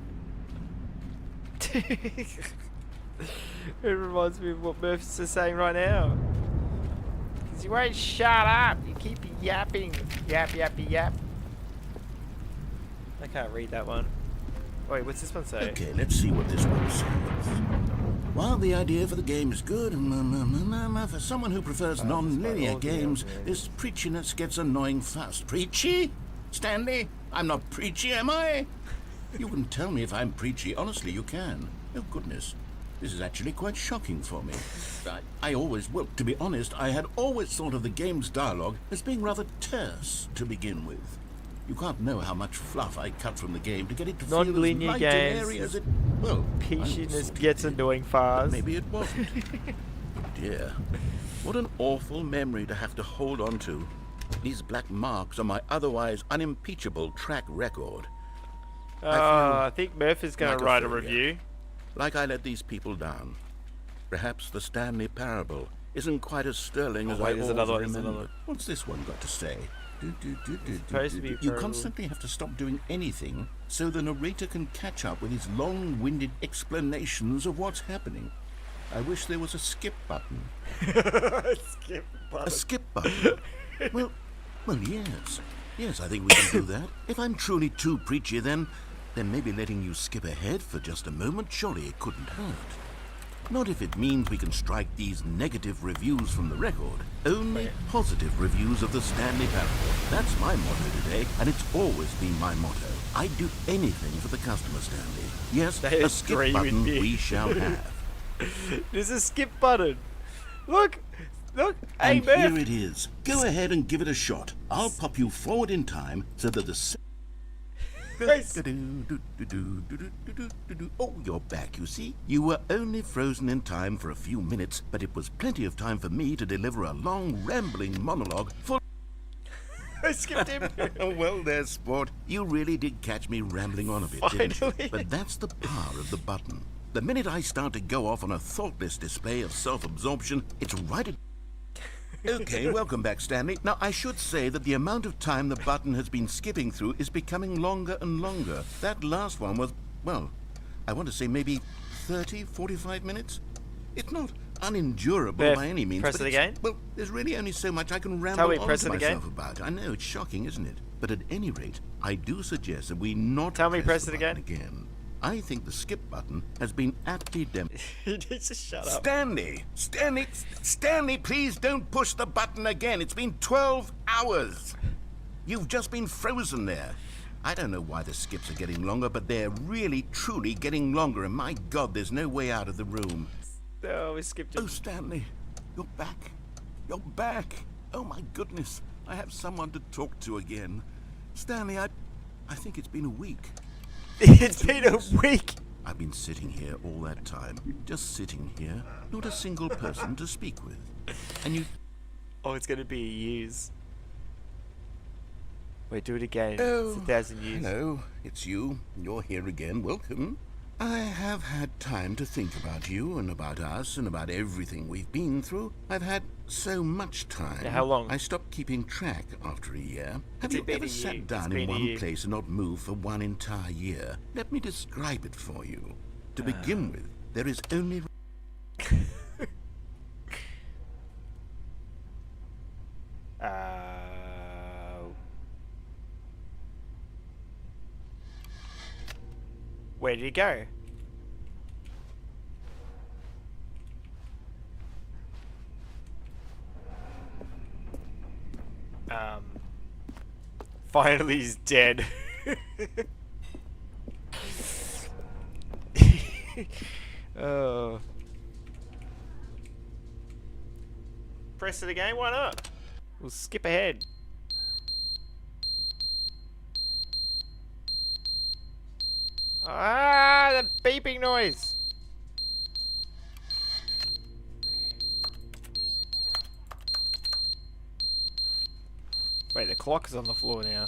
It reminds me of what Murphys is saying right now. Because you won't shut up. You keep yapping. Yap, yappy, yap. I can't read that one. Wait, what's this one say? Okay, let's see what this one says. While the idea for the game is good, for someone who prefers non-linear all the games, games. this preachiness gets annoying fast. Preachy? Stanley? I'm not preachy, am I? You can tell me if I'm preachy. Honestly, you can. Oh, goodness. This is actually quite shocking for me. Well, to be honest, I had always thought of the game's dialogue as being rather terse to begin with. You can't know how much fluff I cut from the game to get it to feel as Non-linear light and games. airy as it... Well, I Peachiness always thought it gets did. annoying But fast. maybe it wasn't. Dear, what an awful memory to have to hold on to. These black marks are my otherwise unimpeachable track record. I think Murphy's going like to a write a failure. review. Like I let these people down. Perhaps the Stanley Parable isn't quite as sterling as wait, I there's always another one, there's remember. another one. What's this one got to say? supposed to be You parable. constantly have to stop doing anything so the narrator can catch up with his long-winded explanations of what's happening. I wish there was a skip button. Skip A skip button? Well, yes. Yes, I think we can do that. If I'm truly too preachy, then maybe letting you skip ahead for just a moment, surely it couldn't hurt. Not if it means we can strike these negative reviews from the record. Only positive reviews of the Stanley Parable. That's my motto today, and it's always been my motto. I'd do anything for the customer, Stanley. Yes, They a skip agree with button me. we shall have. There's a skip button. Look. Look. Hey, And Murph. here it is. Go ahead and give it a shot. I'll pop you forward in time so that the... Oh, you're back, you see. You were only frozen in time for a few minutes, but it was plenty of time for me to deliver a long, rambling monologue full... I skipped him. Well, there, sport. You really did catch me rambling on a bit, didn't you? Finally. But that's the power of the button. The minute I start to go off on a thoughtless display of self-absorption, it's right at... Okay, welcome back, Stanley. Now, I should say that the amount of time the button has been skipping through is becoming longer and longer. That last one was, well, I want to say maybe 30, 45 minutes? It's not unendurable Beth, by any means. press but it it's- again. Well, there's really only so much I can ramble Tell me, on press to it again. myself about. I know, it's shocking, isn't it? But at any rate, I do suggest that we not Tell me, press the it button again. I think the skip button has been aptly He needs to shut up. Stanley, please don't push the button again. It's been 12 hours. You've just been frozen there. I don't know why the skips are getting longer, but they're really, truly getting longer. And my God, there's no way out of the room. Oh, we skipped Oh, it. Stanley, you're back. You're back. Oh, my goodness. I have someone to talk to again. Stanley, I think it's been a week. It's been a week. I've been sitting here all that time, just sitting here, not a single person to speak with. And you... Oh, it's gonna be years. Wait, do it again. Oh, It's 1,000 years. hello, it's you. You're here again. Welcome. I have had time to think about you and about us and about everything we've been through. I've had so much time. Yeah, how long? I stopped keeping track after a year. Have It's you been ever a year. sat down It's in been a one year. place and not moved for one entire year? Let me describe it for you. To begin with, there is only... Where did he go? Finally he's dead. Oh. Press it again, why not? We'll skip ahead. Ah, the beeping noise. Wait, the clock is on the floor now.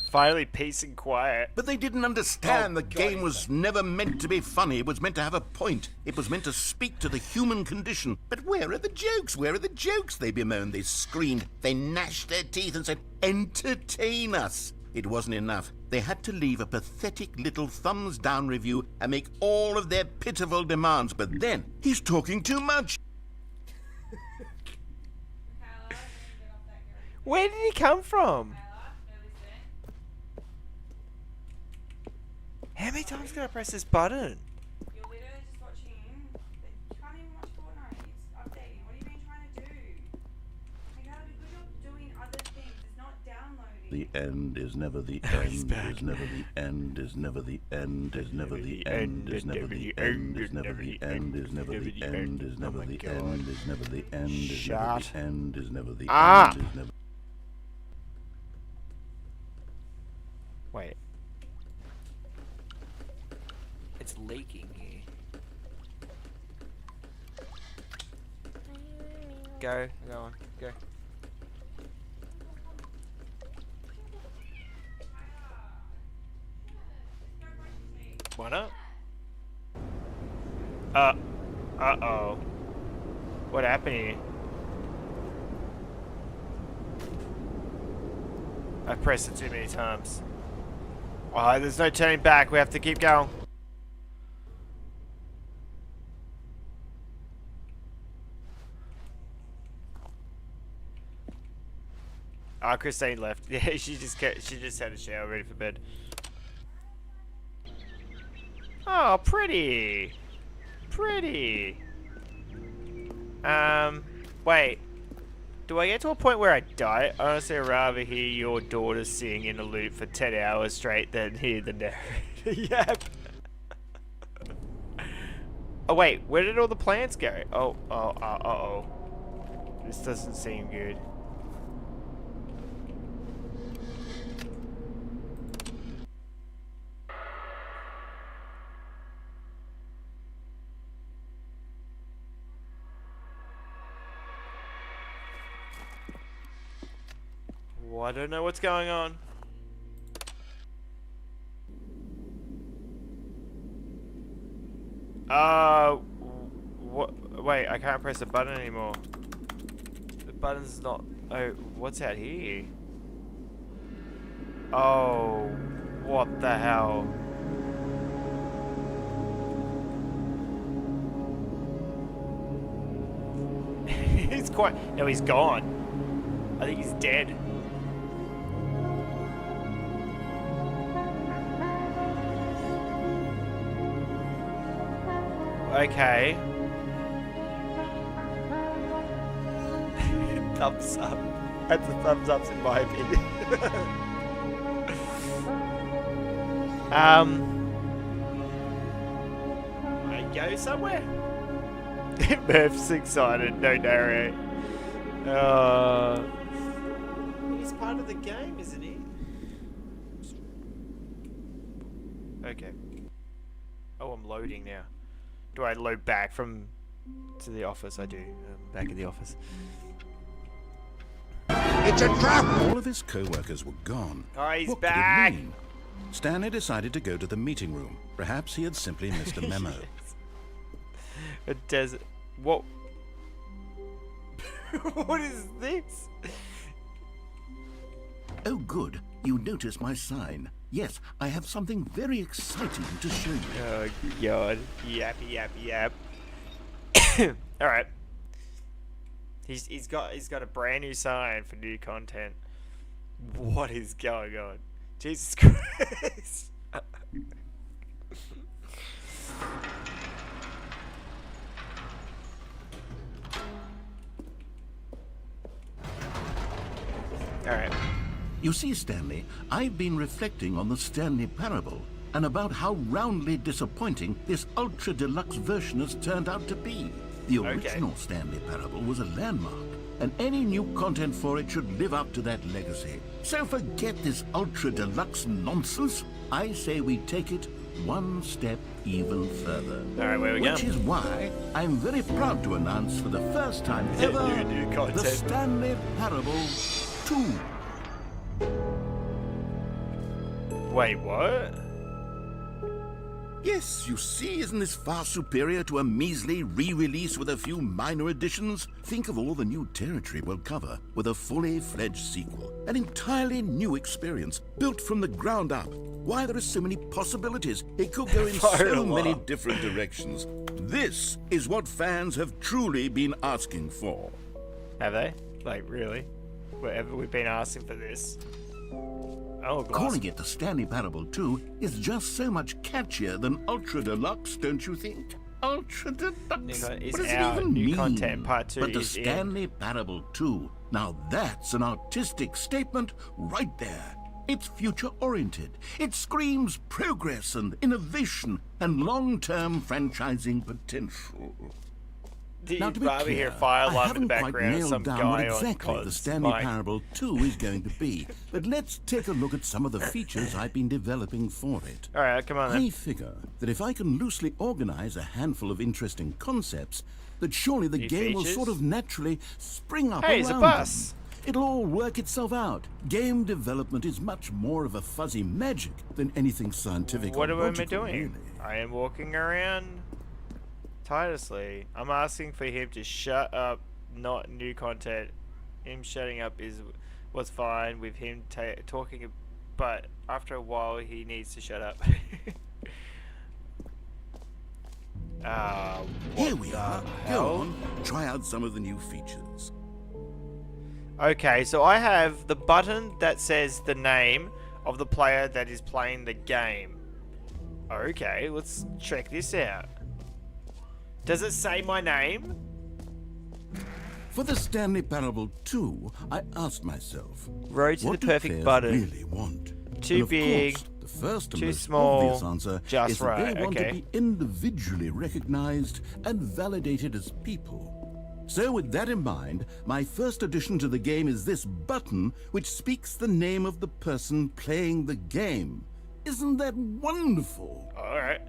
Finally, peace and quiet. But they didn't understand the game was never meant to be funny. It was meant to have a point. It was meant to speak to the human condition. But where are the jokes? Where are the jokes? They bemoaned, they screamed, they gnashed their teeth and said, entertain us. It wasn't enough. They had to leave a pathetic little thumbs down review and make all of their pitiful demands. But then, he's talking too much. Where did he come from? How many times can I press this button? You're literally just watching. You can't even watch Fortnite. It's updating. What have you been trying to do? Like, how because you're doing other things. It's not downloading. The end is never the He's end, back. is never the end, is never the end, is never the end, is never the end, is never the end, is never the end, is never the end, is never the end, is never the end, is never the end, is never... Wait. It's leaking here. Go on, go. Why not? Uh-oh. What happened here? I pressed it too many times. Oh, there's no turning back. We have to keep going. Oh, Christine left. Yeah, she just had a shower ready for bed. Oh, pretty. Pretty. Wait. Do I get to a point where I die? Honestly, I'd rather hear your daughter sing in a loop for 10 hours straight than hear the narrator. Yep. Oh wait, where did all the plants go? Oh. This doesn't seem good. Well, I don't know what's going on. What? Wait, I can't press the button anymore. The button's not. Oh, what's out here? Oh, what the hell? He's quite. No, he's gone. I think he's dead. Okay. Thumbs up. That's the thumbs ups in my opinion. I go somewhere? Murph's excited, no narrate. He's part of the game, isn't he? Okay. Oh, I'm loading now. Do I load back from to the office? I do. I'm back in the office. It's a trap! All of his co-workers were gone. Oh, he's What back! could it mean? Stanley decided to go to the meeting room. Perhaps he had simply missed a memo. Yes. A desert. What? What is this? Oh, good. You noticed my sign. Yes, I have something very exciting to show you. Oh god. Yap. All right. He's got a brand new sign for new content. What is going on? Jesus Christ. All right. You see, Stanley, I've been reflecting on the Stanley Parable and about how roundly disappointing this ultra deluxe version has turned out to be. The original Stanley Parable was a landmark, and any new content for it should live up to that legacy. So forget this ultra deluxe nonsense. I say we take it one step even further. All right, where we go? Which is why I'm very proud to announce for the first time ever new content. the Stanley Parable 2. Wait, what? Yes, you see, isn't this far superior to a measly re-release with a few minor additions? Think of all the new territory we'll cover with a fully fledged sequel. An entirely new experience, built from the ground up. Why, there are so many possibilities. It could go in so many different directions. This is what fans have truly been asking for. Have they? Like, really? Whatever we've been asking for this. Oh, glass. Calling it the Stanley Parable 2 is just so much catchier than Ultra Deluxe, don't you think? Ultra Deluxe. What does it even new mean? content part 2 But the is Stanley Parable 2, now that's an artistic statement right there. It's future-oriented. It screams progress and innovation and long-term franchising potential. Now, to be Barbie clear, here, fire I alarm in the haven't quite background, nailed some down guy what on exactly the COD's Stanley mic. Parable 2 is going to be, but let's take a look at some of the features I've been developing for it. All right, come on then. I figure that if I can loosely organize a handful of interesting concepts, that surely the New game will features? sort of naturally spring up Hey, around it's a them. bus. It'll all work itself out. Game development is much more of a fuzzy magic than anything scientific What or am I logical, doing? really. I am walking around tirelessly. I'm asking for him to shut up, not new content. Him shutting up was fine with him talking, but after a while he needs to shut up. Here we are. Go on, try out some of the new features. Okay, so I have the button that says the name of the player that is playing the game. Okay, let's check this out. Does it say my name? For the Stanley Parable 2, I asked myself, Road to what the do perfect players button. really want? Too And of big, course, the first and too most small, obvious answer just is that right, they want okay. to be individually recognized and validated as people. So with that in mind, my first addition to the game is this button which speaks the name of the person playing the game. Isn't that wonderful? Alright.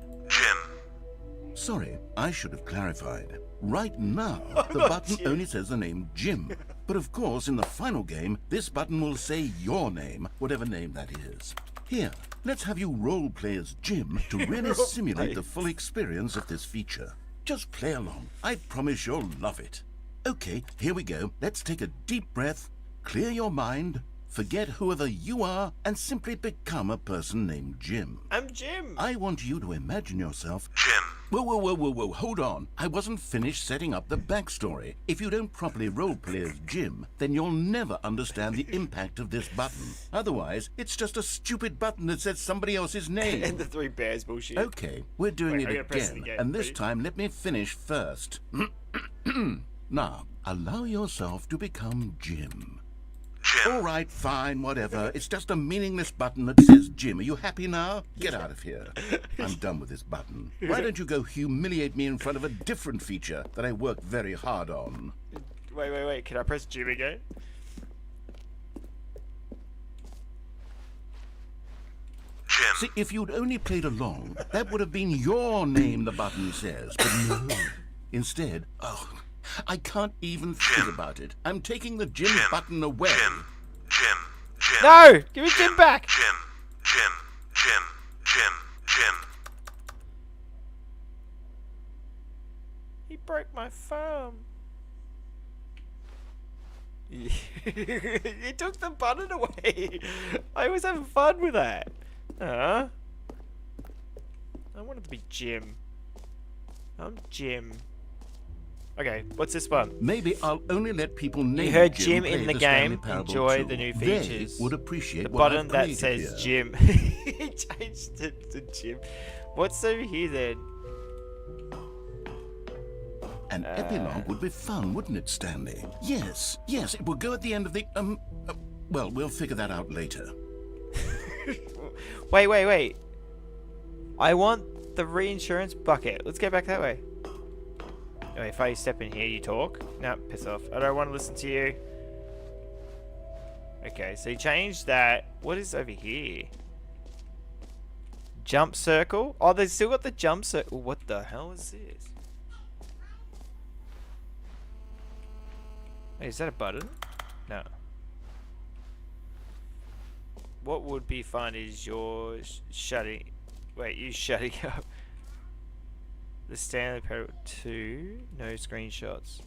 Sorry, I should have clarified. Right now, the button only says the name Jim. But of course, in the final game, this button will say your name, whatever name that is. Here, let's have you role-play as Jim to really simulate the full experience of this feature. Just play along. I promise you'll love it. Okay, here we go. Let's take a deep breath, clear your mind, forget whoever you are, and simply become a person named Jim. I'm Jim. I want you to imagine yourself... Jim. Whoa, hold on. I wasn't finished setting up the backstory. If you don't properly roleplay as Jim, then you'll never understand the impact of this button. Otherwise, it's just a stupid button that says somebody else's name. And the 3 bears bullshit. Okay, we're doing Wait, I'm gonna press it it again, again. and this Ready? time let me finish first. Now, allow yourself to become Jim. All right, fine, whatever. It's just a meaningless button that says Jim. Are you happy now? Get out of here. I'm done with this button. Why don't you go humiliate me in front of a different feature that I work very hard on? Wait. Can I press Jim again? See, if you'd only played along, that would have been your name, the button says. But no. Instead, I can't even think about it. I'm taking the Jim button away. Jim. No! Give me Jim back! Jim. He broke my thumb. He took the button away. I was having fun with that. I wanted to be Jim. I'm Jim. Okay, what's this one? Maybe I'll only let people name You heard Jim Jim in play the Stanley game. Parable Enjoy 2. the new They features. would appreciate The what button I've that created says here. Jim. He changed it to Jim. What's over here then? An epilogue would be fun, wouldn't it, Stanley? Yes, it would go at the end of the, well, we'll figure that out later. Wait. I want the reinsurance bucket. Let's go back that way. Oh, if I step in here, you talk? No, piss off. I don't want to listen to you. Okay, so you changed that. What is over here? Jump circle? Oh, they still got the jump circle. What the hell is this? Wait, is that a button? No. What would be fun is your shutting... Wait, you shutting up. The Stanley Parable 2, no screenshots.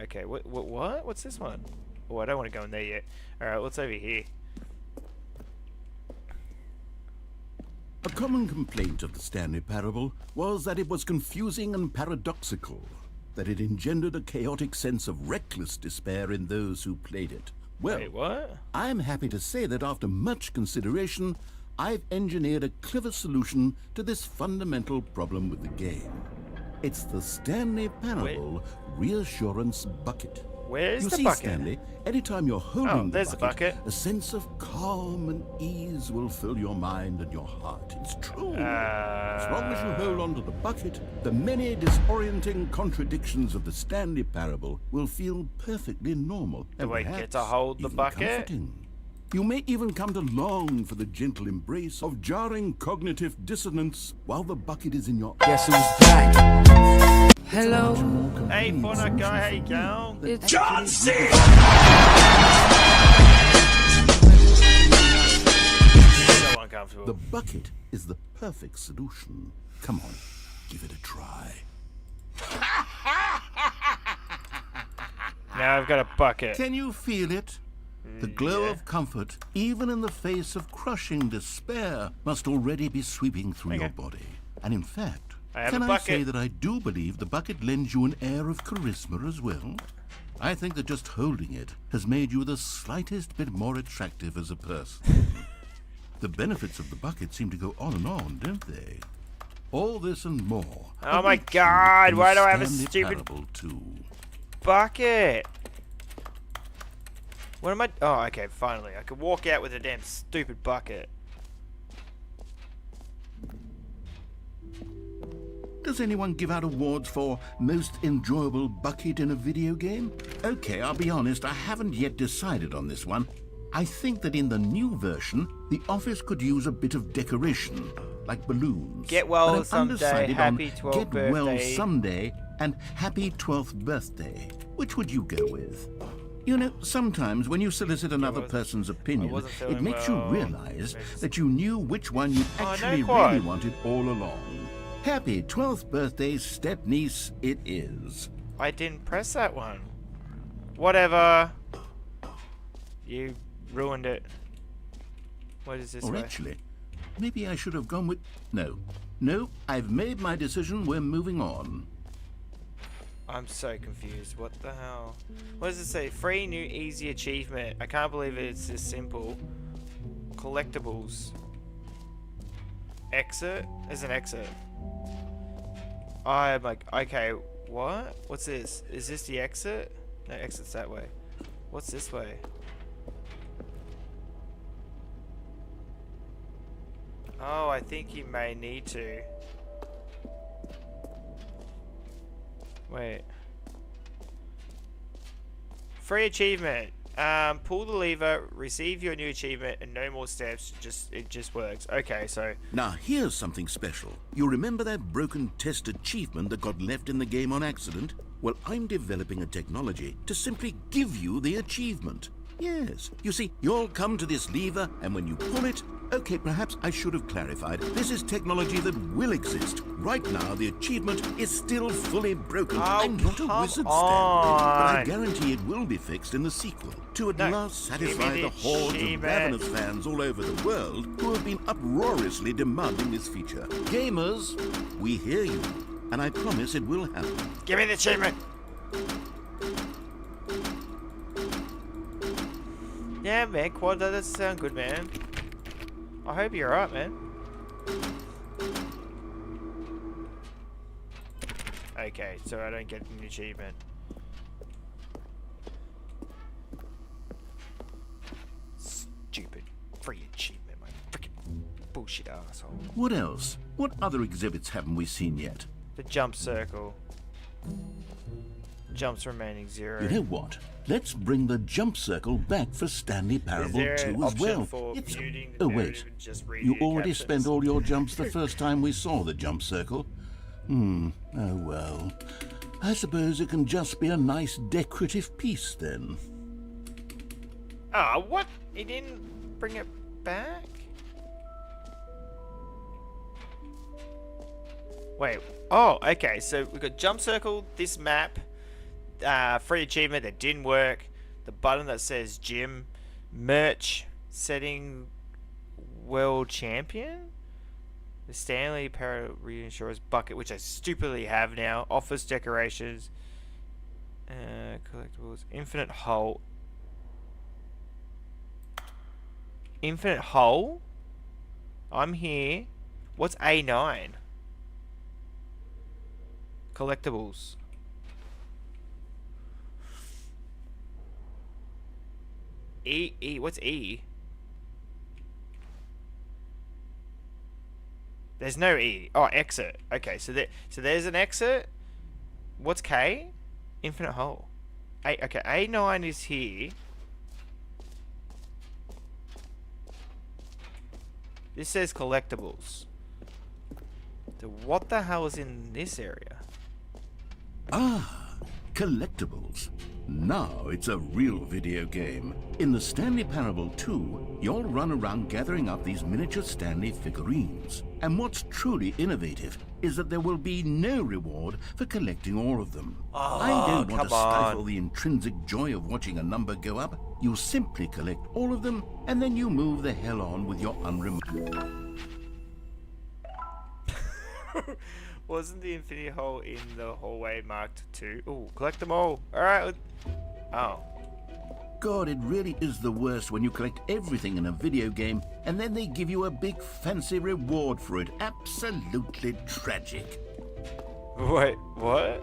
Okay, what? What's this one? Oh, I don't want to go in there yet. Alright, what's over here? A common complaint of the Stanley Parable was that it was confusing and paradoxical, that it engendered a chaotic sense of reckless despair in those who played it. Well, Wait, what? I'm happy to say that after much consideration, I've engineered a clever solution to this fundamental problem with the game. It's the Stanley Parable Reassurance Bucket. Where's You the see, bucket? Stanley, anytime you're holding there's the the bucket. a sense of calm and ease will fill your mind and your heart. It's true. As long as you hold on to the bucket, the many disorienting contradictions of the Stanley Parable will feel perfectly normal and Do I get perhaps to hold the even bucket? comforting. You may even come to long for the gentle embrace of jarring cognitive dissonance while the bucket is in your... Guess who's back? Hello. Hey, Fortnite guy, how you going? It's John C. So uncomfortable. The bucket is the perfect solution. Come on, give it a try. Now I've got a bucket. Can you feel it? The glow of comfort, even in the face of crushing despair, must already be sweeping through your body. And in fact, I have can a I bucket. say that I do believe the bucket lends you an air of charisma as well? I think that just holding it has made you the slightest bit more attractive as a person. The benefits of the bucket seem to go on and on, don't they? All this and more. Oh my God, why do I have a Stanley stupid... Parable 2. bucket. What am I? Oh, okay, finally. I could walk out with a damn stupid bucket. Does anyone give out awards for most enjoyable bucket in a video game? Okay, I'll be honest, I haven't yet decided on this one. I think that in the new version, the office could use a bit of decoration, like balloons. Get well But I'm someday, undecided happy on 12th Get birthday. well someday and happy 12th birthday. Which would you go with? You know, sometimes when you solicit another person's opinion, wasn't it feeling makes well. you realize that you knew which one you Oh, no actually quad. really wanted all along. Happy 12th birthday, step-niece it is. I didn't press that one. Whatever. You ruined it. What is this Or way? actually, maybe I should have gone with... No, I've made my decision, we're moving on. I'm so confused. What the hell? What does it say? Free new easy achievement. I can't believe it's this simple. Collectibles. Exit? There's an exit. I'm like, okay, what? What's this? Is this the exit? No, exit's that way. What's this way? Oh, I think you may need to. Wait. Free achievement. Pull the lever, receive your new achievement, and no more steps. It just works. Okay, so Now, here's something special. You remember that broken test achievement that got left in the game on accident? Well, I'm developing a technology to simply give you the achievement. Yes. You see, you'll come to this lever, and when you pull it... Okay, perhaps I should have clarified. This is technology that will exist. Right now, the achievement is still fully broken. Oh, I'm not a come wizard, Stanley, but I on. guarantee it will be fixed in the sequel to at No, last give me satisfy the the hordes of achievement. ravenous fans all over the world who have been uproariously demanding this feature. Gamers, we hear you, and I promise it will happen. give me the achievement. Yeah, man, Quad, that does sound good, man. I hope you're alright, man. Okay, so I don't get an achievement. Stupid free achievement, my freaking bullshit asshole. What else? What other exhibits haven't we seen yet? The jump circle. Jumps remaining 0. You know what? Let's bring the jump circle back for Stanley Parable there 2 an as option well. for It's... muting the Oh, narrative wait. and just reading You the already captions? spent all your jumps the first time we saw the jump circle. Oh well. I suppose it can just be a nice decorative piece then. Ah, what? He didn't bring it back? Wait. Oh, okay. So we've got jump circle, this map, free achievement that didn't work, the button that says gym, merch, setting world champion, the Stanley Parable reinsurance bucket, which I stupidly have now, office decorations, collectibles, infinite hole. Infinite hole? I'm here. What's A9? Collectibles. E, what's E? There's no E. Oh, exit. Okay, so there's an exit. What's K? Infinite hole. Okay, A9 is here. This says collectibles. So what the hell is in this area? Ah, collectibles. Now it's a real video game. In the Stanley Parable 2, you'll run around gathering up these miniature Stanley figurines. And what's truly innovative is that there will be no reward for collecting all of them. I don't want to stifle the intrinsic joy of watching a number go up. You simply collect all of them, and then you move the hell on with your unremarkable... Wasn't the infinity hole in the hallway marked 2? Ooh, collect them all. Alright. Oh. God, it really is the worst when you collect everything in a video game and then they give you a big fancy reward for it. Absolutely tragic. Wait, what?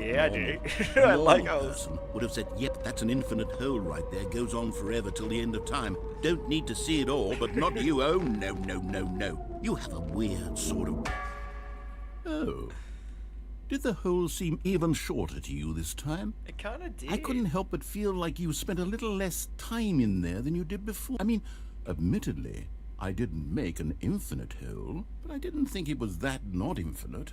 yeah, I do. A I like normal holes. person would have said, yep, that's an infinite hole right there. Goes on forever till the end of time. Don't need to see it all, but not you. Oh, no, no, no, no. You have a weird sort of... Oh. Did the hole seem even shorter to you this time? It kind of did. I couldn't help but feel like you spent a little less time in there than you did before. I mean, admittedly, I didn't make an infinite hole, but I didn't think it was that not infinite.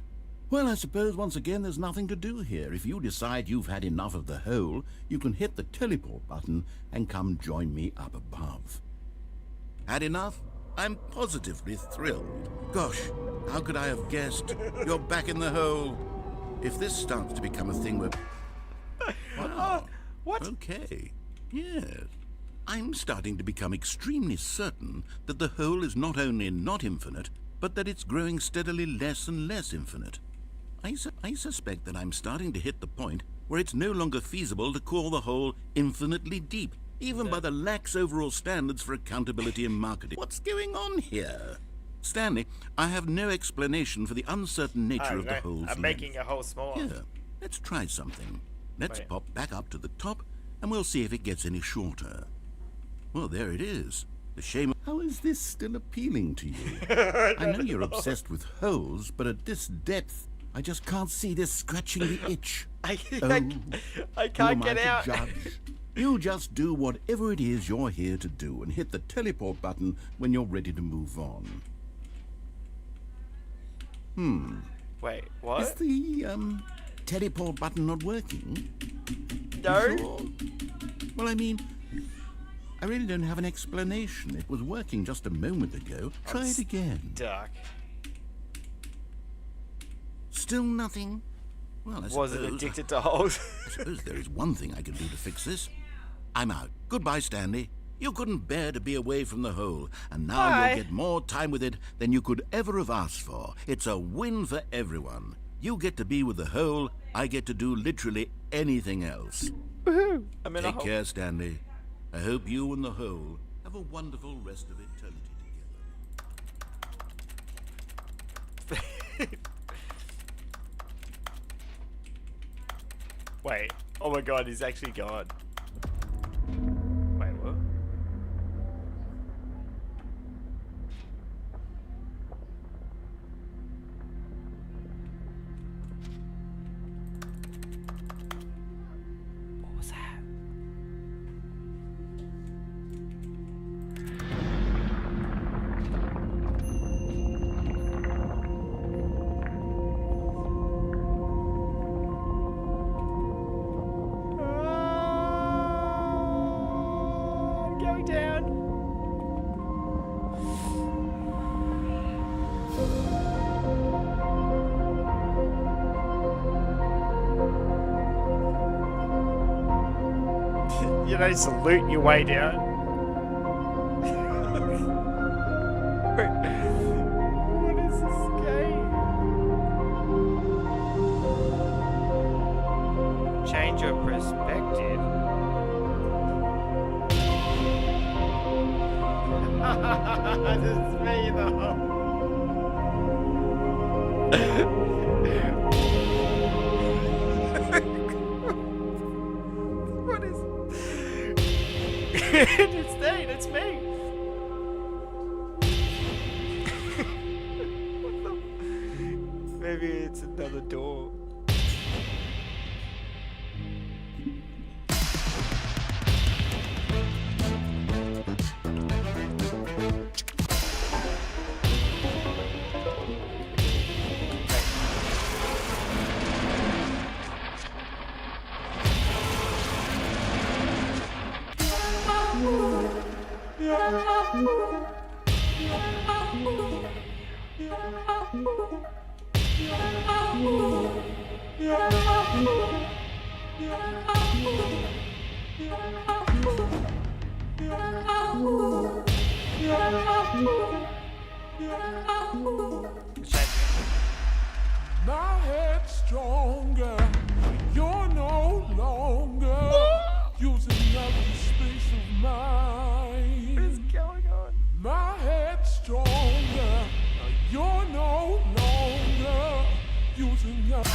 Well, I suppose once again there's nothing to do here. If you decide you've had enough of the hole, you can hit the teleport button and come join me up above. Had enough? I'm positively thrilled. Gosh, how could I have guessed? You're back in the hole. If this starts to become a thing where... Wow. What? Okay. Yes. I'm starting to become extremely certain that the hole is not only not infinite, but that it's growing steadily less and less infinite. I suspect that I'm starting to hit the point where it's no longer feasible to call the hole infinitely deep, even by the lax overall standards for accountability and marketing. What's going on here? Stanley, I have no explanation for the uncertain nature of the hole's I'm making a hole smaller. Here, let's try something. Let's Wait. pop back up to the top, and we'll see if it gets any shorter. Well, there it is. The shame. How is this still appealing to you? I know you're obsessed with holes, but at this depth, I just can't see this scratching the itch. I Who can't am get I to out. judge? You just do whatever it is you're here to do and hit the teleport button when you're ready to move on. Wait, Is what? the, teleport button not working? No. You sure? Well, I mean, I really don't have an explanation. It was working just a moment ago. Try it again. Dark. Still nothing? Well, I Wasn't suppose- addicted to holes. I suppose there is one thing I can do to fix this. I'm out. Goodbye, Stanley. You couldn't bear to be away from the hole, and now Bye. you'll get more time with it than you could ever have asked for. It's a win for everyone. You get to be with the hole, I get to do literally anything else. Woohoo! I'm in a Take hole. care, Stanley. I hope you and the hole have a wonderful rest of eternity together. Wait. Oh my god, he's actually gone. Wait, what? What was that? I'm going down. You know, salute your way down. What is this game? Change your perspective. This is me though. What is? It's Nate. It's me. What the? Maybe it's another door. My head's stronger. You're no longer using up the space of mine. What is going on? My head's stronger. You're no longer using up.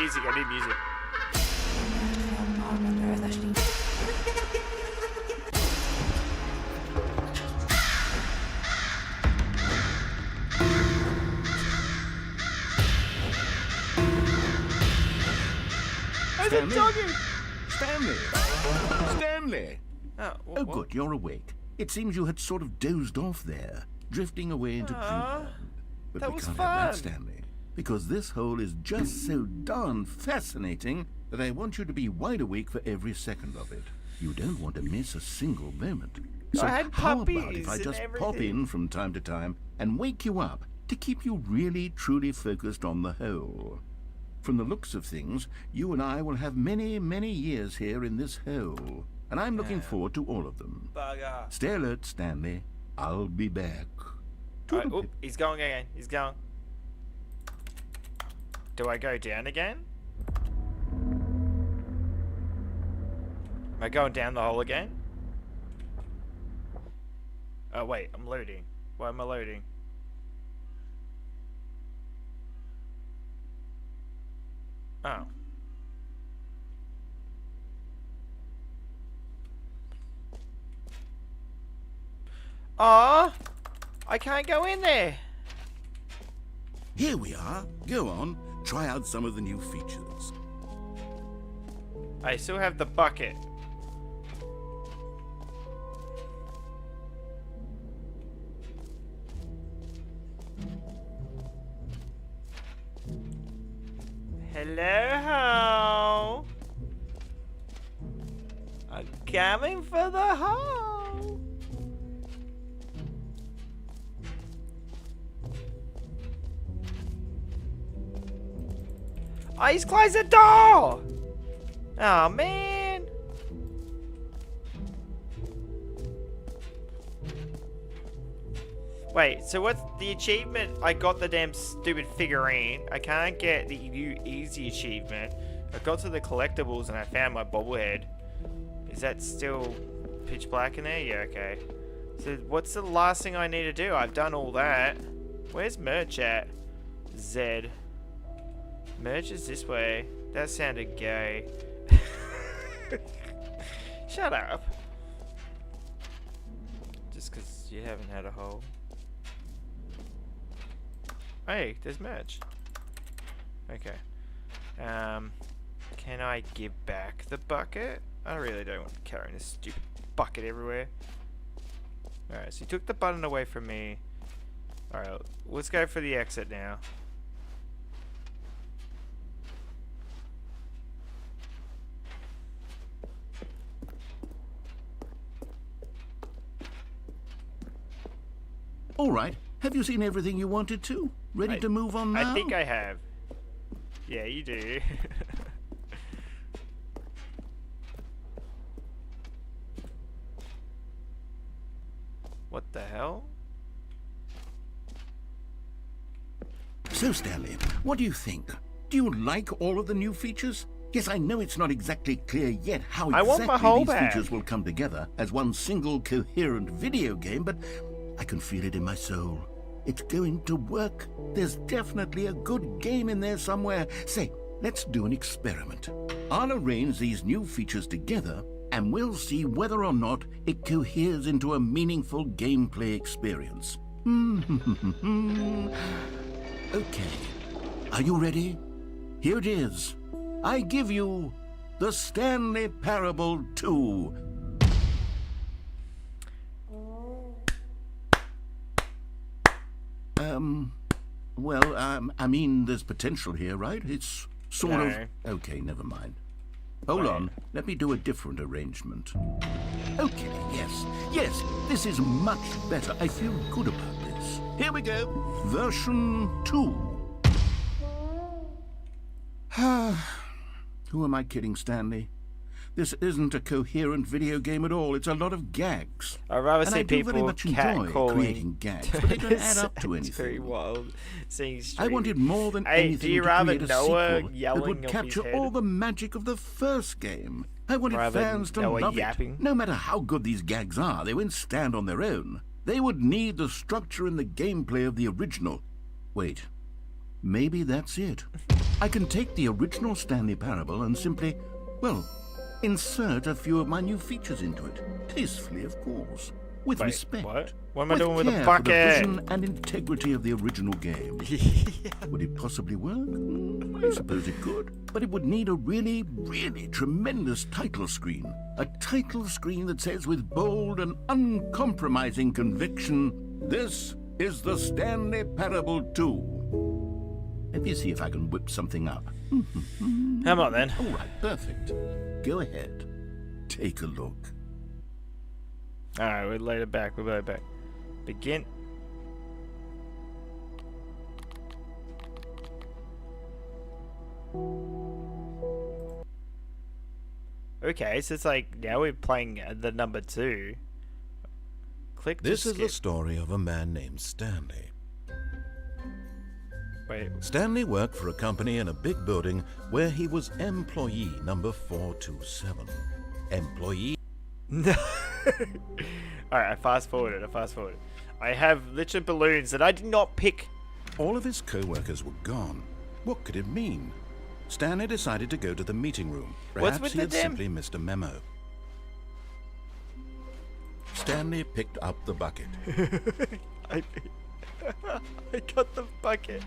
music. I need music. Stanley! Stanley! Oh, Good, you're awake. It seems you had sort of dozed off there, drifting away into dreamland. But that we was can't have that, fun. Stanley, because this hole is just so darn fascinating that I want you to be wide awake for every second of it. You don't want to miss a single moment. So I had how about puppies if I and just pop everything. in from time to time and wake you up to keep you really, truly focused on the hole? From the looks of things, you and I will have many, many years here in this hole, and I'm looking forward to all of them. Bugger. Stay alert, Stanley. I'll be back. Right, oop, he's going again. He's going. Do I go down again? Am I going down the hole again? Oh wait, I'm loading. Why am I loading? Oh. Aw! I can't go in there! Here we are. Go on. Try out some of the new features. I still have the bucket. Hello, hole. I'm coming for the hole. Oh, he's closed the door. Oh man. Wait, so what's the achievement? I got the damn stupid figurine. I can't get the new easy achievement. I got to the collectibles and I found my bobblehead. Is that still pitch black in there? Yeah, okay. So what's the last thing I need to do? I've done all that. Where's merch at? Z. Merch is this way. That sounded gay. Shut up. Just because you haven't had a hole. Hey, there's merch. Okay. Can I give back the bucket? I really don't want to carry this stupid bucket everywhere. Alright, so you took the button away from me. Alright, let's go for the exit now. All right. Have you seen everything you wanted to? Ready to move on now? I think I have. Yeah, you do. What the hell? So, Stanley, what do you think? Do you like all of the new features? Yes, I know it's not exactly clear yet how I want my hole exactly these back. features will come together as one single coherent video game, but I can feel it in my soul. It's going to work. There's definitely a good game in there somewhere. Say, let's do an experiment. I'll arrange these new features together, and we'll see whether or not it coheres into a meaningful gameplay experience. Okay. Are you ready? Here it is. I give you the Stanley Parable 2. I mean, there's potential here, right? It's sort of... Okay, never mind. Hold on. Let me do a different arrangement. Okay, yes, this is much better. I feel good about this. Here we go. Version 2. Who am I kidding, Stanley? This isn't a coherent video game at all. It's a lot of gags. I'd rather and see I do people very much enjoy creating gags, but they don't add up to It's very anything. wild. Seeing I wanted more than Hey, anything do you to rather create a Noah sequel that yelling would off his capture head? all the magic of the first game. I wanted Rather fans to Noah love yapping? it. No matter how good these gags are, they won't stand on their own. They would need the structure and the gameplay of the original. Wait, maybe that's it. I can take the original Stanley Parable and simply, well, insert a few of my new features into it. Tastefully, of course. With respect. What? What am I with doing with a care bucket? For the vision and integrity of the original game. Would it possibly work? I suppose it could. But it would need a really, really tremendous title screen. A title screen that says with bold and uncompromising conviction, "This is the Stanley Parable 2." Let me see if I can whip something up. Come on then. All right, perfect. Go ahead. Take a look. Alright, we'll lay it back. We'll lay it back. Begin. Okay, so it's like now we're playing the number 2. Click to This is the skip. story of a man named Stanley. Wait. Stanley worked for a company in a big building where he was employee number 427. Employee. No. Alright, I fast forwarded. I have literally balloons that I did not pick. All of his co-workers were gone. What could it mean? Stanley decided to go to the meeting room. What's Perhaps with he the had damn- simply missed a memo. Stanley picked up the bucket. I got the bucket.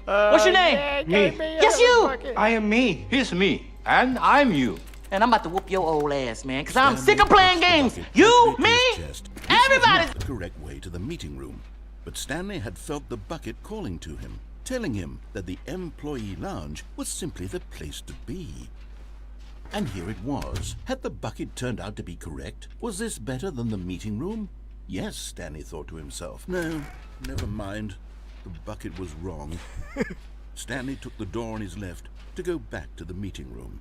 What's your name? Yeah, Me. give me Yes, another you. bucket. I am me. He's me. And I'm you. And I'm about to whoop your old ass, man, because I'm Stanley sick of playing tossed the games. bucket You, quickly to me, his chest. This was everybody. not the correct way to the meeting room, but Stanley had felt the bucket calling to him, telling him that the employee lounge was simply the place to be. And here it was. Had the bucket turned out to be correct? Was this better than the meeting room? Yes, Stanley thought to himself. No, never mind. The bucket was wrong. Stanley took the door on his left to go back to the meeting room.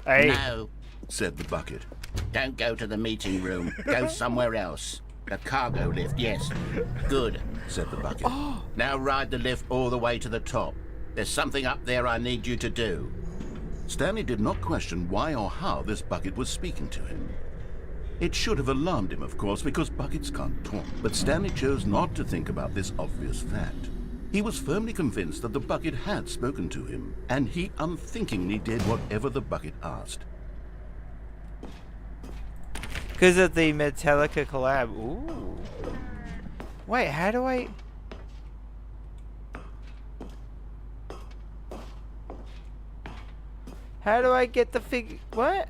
Hey. No, said the bucket. Don't go to the meeting room. Go somewhere else. The cargo lift, yes. Good, said the bucket. Now ride the lift all the way to the top. There's something up there I need you to do. Stanley did not question why or how this bucket was speaking to him. It should have alarmed him, of course, because buckets can't talk. But Stanley chose not to think about this obvious fact. He was firmly convinced that the bucket had spoken to him, and he unthinkingly did whatever the bucket asked. Because of the Metallica collab. Ooh. Wait, how do I... How do I get the fig... What?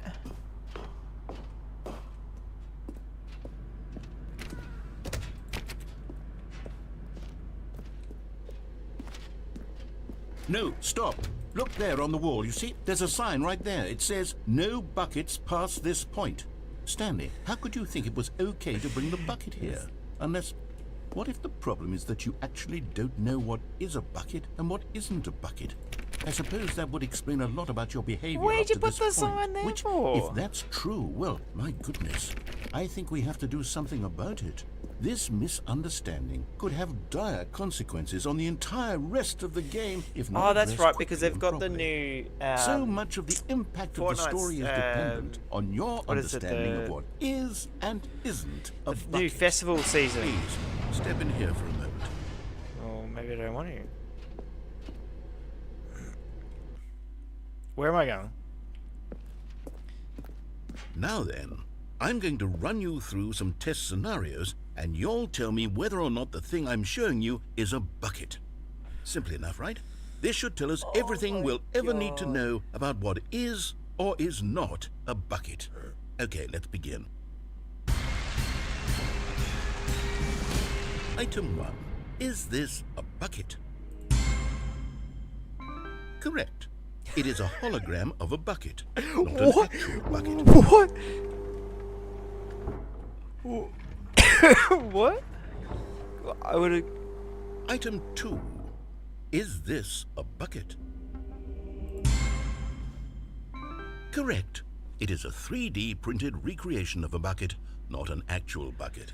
No, stop. Look there on the wall. You see, there's a sign right there. It says, "No buckets past this point." Stanley, how could you think it was okay to bring the bucket here? Unless, what if the problem is that you actually don't know what is a bucket and what isn't a bucket? I suppose that would explain a lot about your behavior Where'd up you to put this the point. sign there Which, for? if that's true, well, my goodness, I think we have to do something about it. This misunderstanding could have dire consequences on the entire rest of the game if not Oh, that's addressed right, because quickly they've and got the properly. new... So much of the impact of the Fortnite's, story is dependent on your what is it, understanding of what is and isn't a new bucket. festival season. Please, step in here for a moment. Oh, maybe I don't want to. Where am I going? Now then, I'm going to run you through some test scenarios, and you'll tell me whether or not the thing I'm showing you is a bucket. Simple enough, right? This should tell us everything we'll ever need to know about what is or is not a bucket. Okay, let's begin. Item 1. Is this a bucket? Correct. It is a hologram of a bucket, not an actual bucket. What? What? I would have... Item 2. Is this a bucket? Correct. It is a 3D printed recreation of a bucket, not an actual bucket.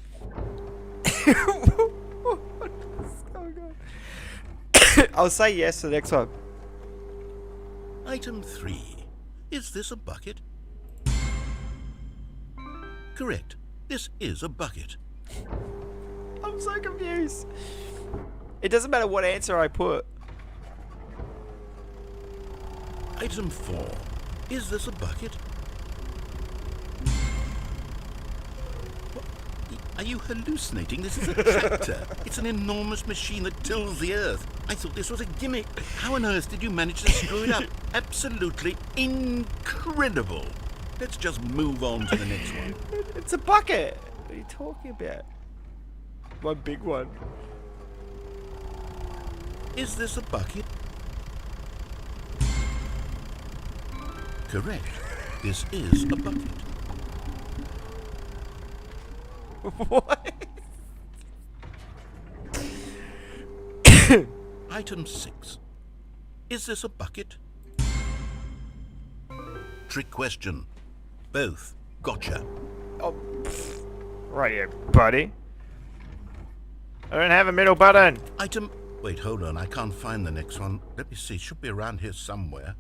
I'll say yes to the next one. Item 3. Is this a bucket? Correct. This is a bucket. I'm so confused. It doesn't matter what answer I put. Item 4. Is this a bucket? What? Are you hallucinating? This is a tractor. It's an enormous machine that tills the earth. I thought this was a gimmick. How on earth did you manage to screw it up? Absolutely incredible. Let's just move on to the next one. It's a bucket. What are you talking about? One big one. Is this a bucket? Correct. This is a bucket. What? Item 6. Is this a bucket? Trick question. Both. Gotcha. Oh, right here, buddy. I don't have a middle button. Item... Wait, hold on. I can't find the next one. Let me see. Should be around here somewhere.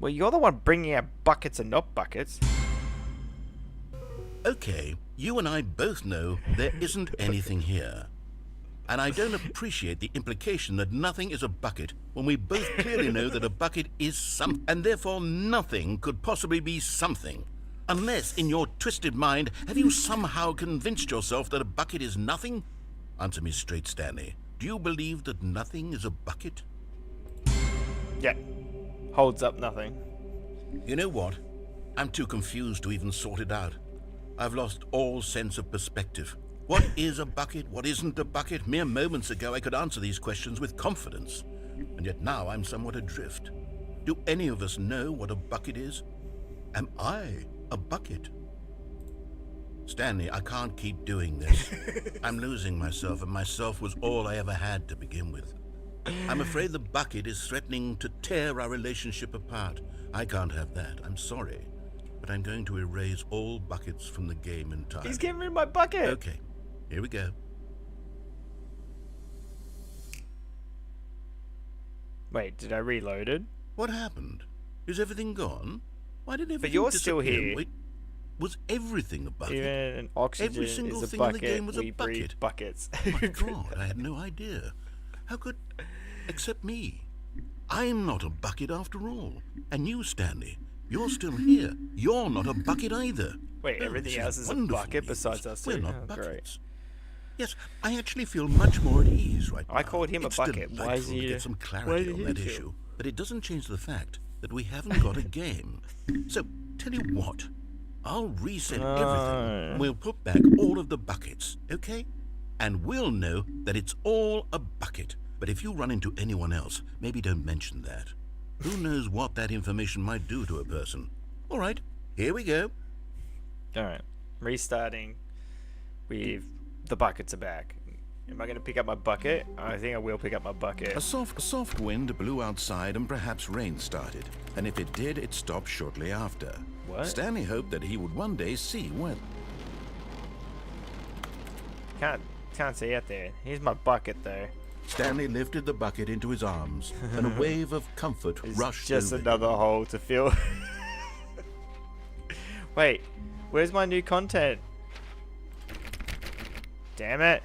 Well, you're the one bringing out buckets and not buckets. Okay, you and I both know there isn't anything here. And I don't appreciate the implication that nothing is a bucket when we both clearly know that a bucket is something, and therefore nothing could possibly be something. Unless, in your twisted mind, have you somehow convinced yourself that a bucket is nothing? Answer me straight, Stanley. Do you believe that nothing is a bucket? Yeah. Holds up nothing. You know what? I'm too confused to even sort it out. I've lost all sense of perspective. What is a bucket? What isn't a bucket? Mere moments ago I could answer these questions with confidence. And yet now I'm somewhat adrift. Do any of us know what a bucket is? Am I a bucket? Stanley, I can't keep doing this. I'm losing myself, and myself was all I ever had to begin with. I'm afraid the bucket is threatening to tear our relationship apart. I can't have that. I'm sorry. But I'm going to erase all buckets from the game entirely. He's getting rid of my bucket. Okay, here we go. Wait, did I reload it? What happened? Is everything gone? Why did everything But you're still disappear? here. Wait, was everything a bucket? Even oxygen Every single is a thing bucket. in the game was we a breathe bucket. buckets. My God, I had no idea. How could... Except me. I'm not a bucket after all. And you, Stanley, you're still here. You're not a bucket either. Wait, Oh, everything this else is a wonderful bucket news. besides us We're two? not Oh, buckets. great. Yes, I actually feel much more at ease right now. I called him a It's bucket. Why is delightful he... to get some why clarity is on he that here? issue, but it doesn't change the fact that we haven't got a game. So, tell you what, I'll reset everything, and we'll put back all of the buckets, okay? And we'll know that it's all a bucket. But if you run into anyone else, maybe don't mention that. Who knows what that information might do to a person? All right, here we go. Alright, restarting with the buckets are back. Am I going to pick up my bucket? I think I will pick up my bucket. A soft wind blew outside and perhaps rain started. And if it did, it stopped shortly after. What? Stanley hoped that he would one day see when. Can't see out there. Here's my bucket though. Stanley lifted the bucket into his arms, and a wave of comfort It's rushed just over him. another hole to fill. Wait, where's my new content? Damn it.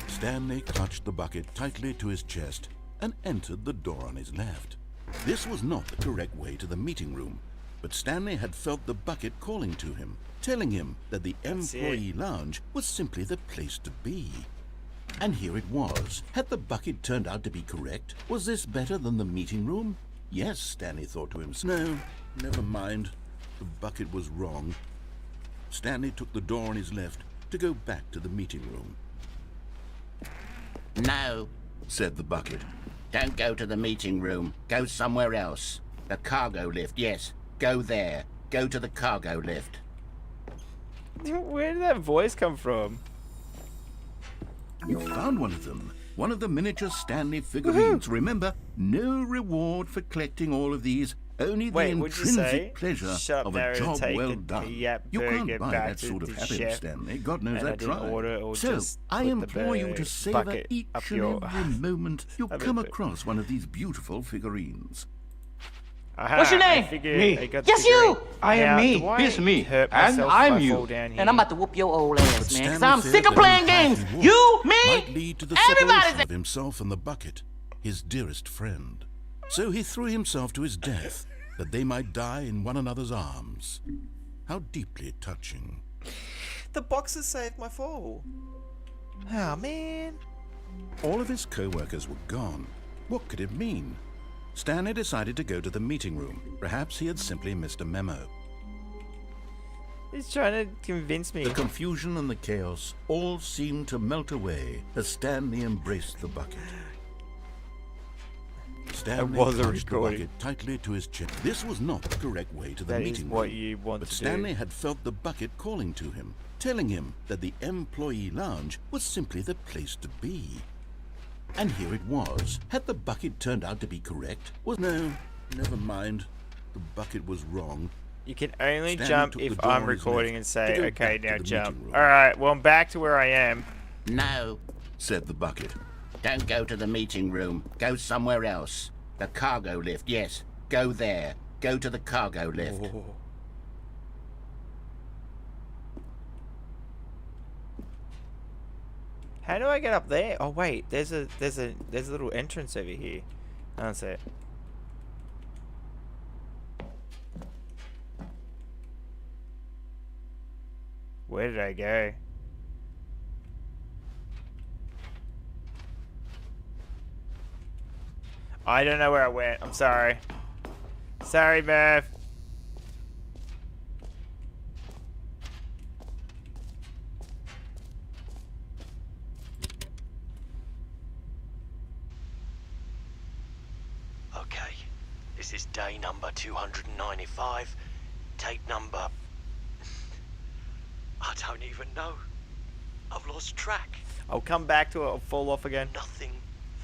Stanley clutched the bucket tightly to his chest and entered the door on his left. This was not the correct way to the meeting room, but Stanley had felt the bucket calling to him, telling him that the employee lounge was simply the place to be. And here it was. Had the bucket turned out to be correct? Was this better than the meeting room? Yes, Stanley thought to himself. No, never mind. The bucket was wrong. Stanley took the door on his left to go back to the meeting room. No, said the bucket. don't go to the meeting room. Go somewhere else. The cargo lift, yes. Go there. Go to the cargo lift. Where did that voice come from? You found one of them. One of the miniature Stanley figurines. Remember, no reward for collecting all of these. Only the Wait, what'd you say? intrinsic pleasure Shut up, of a narrator, job take well a done. yap You burger can't buy back that to sort of the happiness, chef, Stanley. God knows and I that's didn't right. order or So, just I put the implore you to savor bucket each up and your- every moment you Have come it. across one of these beautiful figurines. Aha, What's your I name? figured Me. I got Yes, the you. figurine. I am Now, me. do I Here's me. hurt And myself I'm if I you. fall down here? And I'm about to whoop your old ass, man. Cause Stanley I'm feared sick of that playing any path games. he walked You, me, might lead to the everybody's separation of himself and the bucket, his dearest friend. So he threw himself to his death, that they might die in one another's arms. How deeply touching. The boxes saved my fall. Oh, man. All of his co-workers were gone. What could it mean? Stanley decided to go to the meeting room. Perhaps he had simply missed a memo. He's trying to convince me. The confusion and the chaos all seemed to melt away as Stanley embraced the bucket. Stanley wasn't clutched the recording. bucket tightly to his chest. This was not the correct way to the That is meeting what room. you want But to Stanley do. had felt the bucket calling to him, telling him that the employee lounge was simply the place to be. And here it was. Had the bucket turned out to be correct? No, never mind. The bucket was wrong. You can only Stanley jump took if the door I'm on his recording left and to say, go okay, back to now the jump. meeting room. Alright, well, I'm back to where I am. No, Said the bucket. don't go to the meeting room. Go somewhere else. The cargo lift, yes. Go there. Go to the cargo lift. Oh. How do I get up there? Oh wait, there's a little entrance over here. That's it. Where did I go? I don't know where I went. I'm sorry. Sorry, Merv. Okay, this is day number 295. Tape number... I don't even know. I've lost track. I'll come back to it. I'll fall off again. Nothing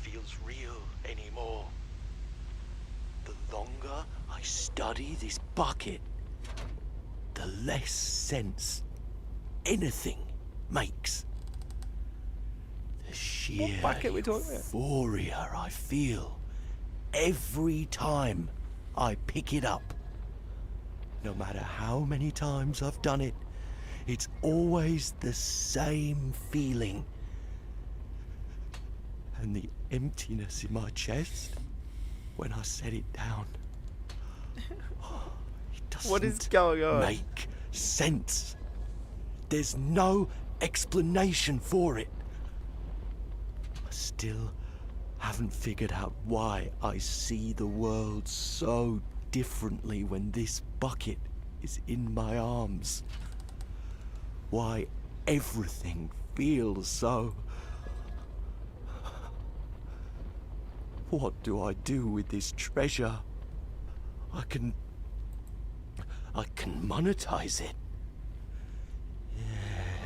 feels real anymore. The longer I study this bucket, the less sense anything makes. The sheer What bucket we talking about? euphoria I feel every time I pick it up. No matter how many times I've done it, it's always the same feeling. And the emptiness in my chest when I set it down. It doesn't What is going on? make sense. There's no explanation for it. I still haven't figured out why I see the world so differently when this bucket is in my arms. Why everything feels so... What do I do with this treasure? I can monetize it.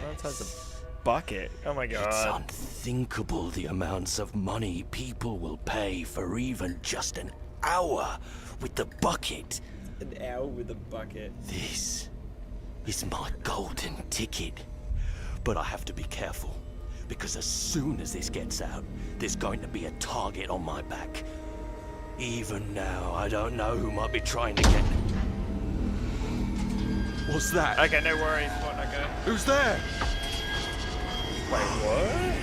Monetize a bucket. Oh my It's god. unthinkable the amounts of money people will pay for even just an hour with the bucket. An owl with a bucket. This is my golden ticket. But I have to be careful, because as soon as this gets out, there's going to be a target on my back. Even now, I don't know who might be trying to get... What's that? Okay, no worries. What? Okay. Who's there? Wait, what?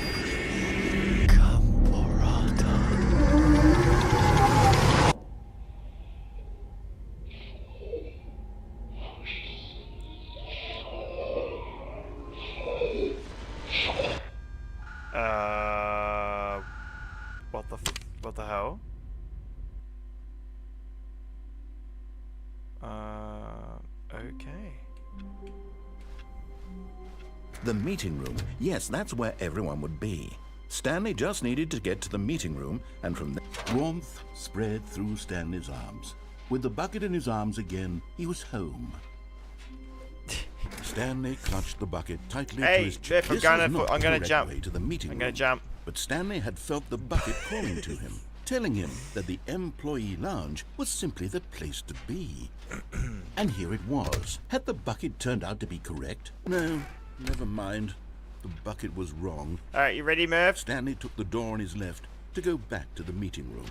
What the hell? Okay. The meeting room. Yes, that's where everyone would be. Stanley just needed to get to the meeting room, and from there, warmth spread through Stanley's arms. With the bucket in his arms again, he was home. Stanley clutched the bucket tightly to his chest. Biff, I'm gonna jump. Way to the meeting I'm room. gonna jump. But Stanley had felt the bucket calling to him, telling him that the employee lounge was simply the place to be. And here it was. Had the bucket turned out to be correct? No, never mind. The bucket was wrong. Alright, you ready, Merv? Stanley took the door on his left to go back to the meeting room.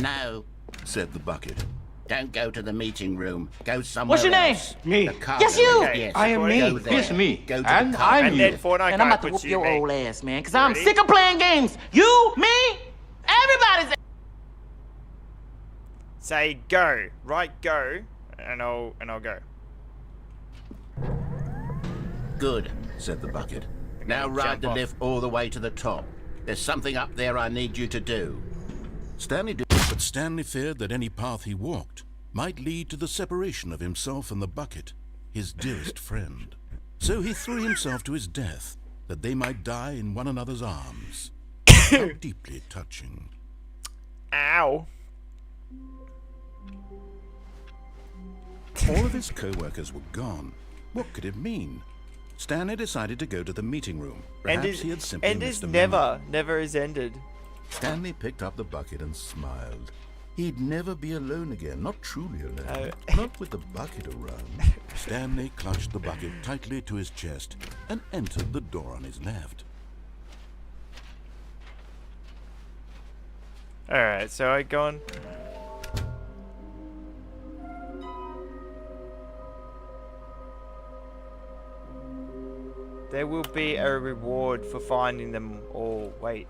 No, said the bucket. Don't go to the meeting room. Go somewhere What's your name? else. Me. The cargo Yes, you. lift, yes. I am me. Go there. Here's me. Go to And the cargo I'm And you. then Fortnite And guy I'm about to puts whoop you your me. old ass, man, because I'm Ready? sick of playing games. You, me, everybody's. Say go. Right, go. And I'll go. Good, said the bucket. Now ride the lift all the way to the top. There's something up there I need you to do. Stanley did, but Stanley feared that any path he walked might lead to the separation of himself and the bucket, his dearest friend. So he threw himself to his death, that they might die in one another's arms. How deeply touching. Ow. All of his co-workers were gone. What could it mean? Stanley decided to go to the meeting room. Perhaps he had simply missed a moment. never has ended. Stanley picked up the bucket and smiled. He'd never be alone again, not truly alone. Not with the bucket around. Stanley clutched the bucket tightly to his chest and entered the door on his left. Alright, so I go on. There will be a reward for finding them all. Wait.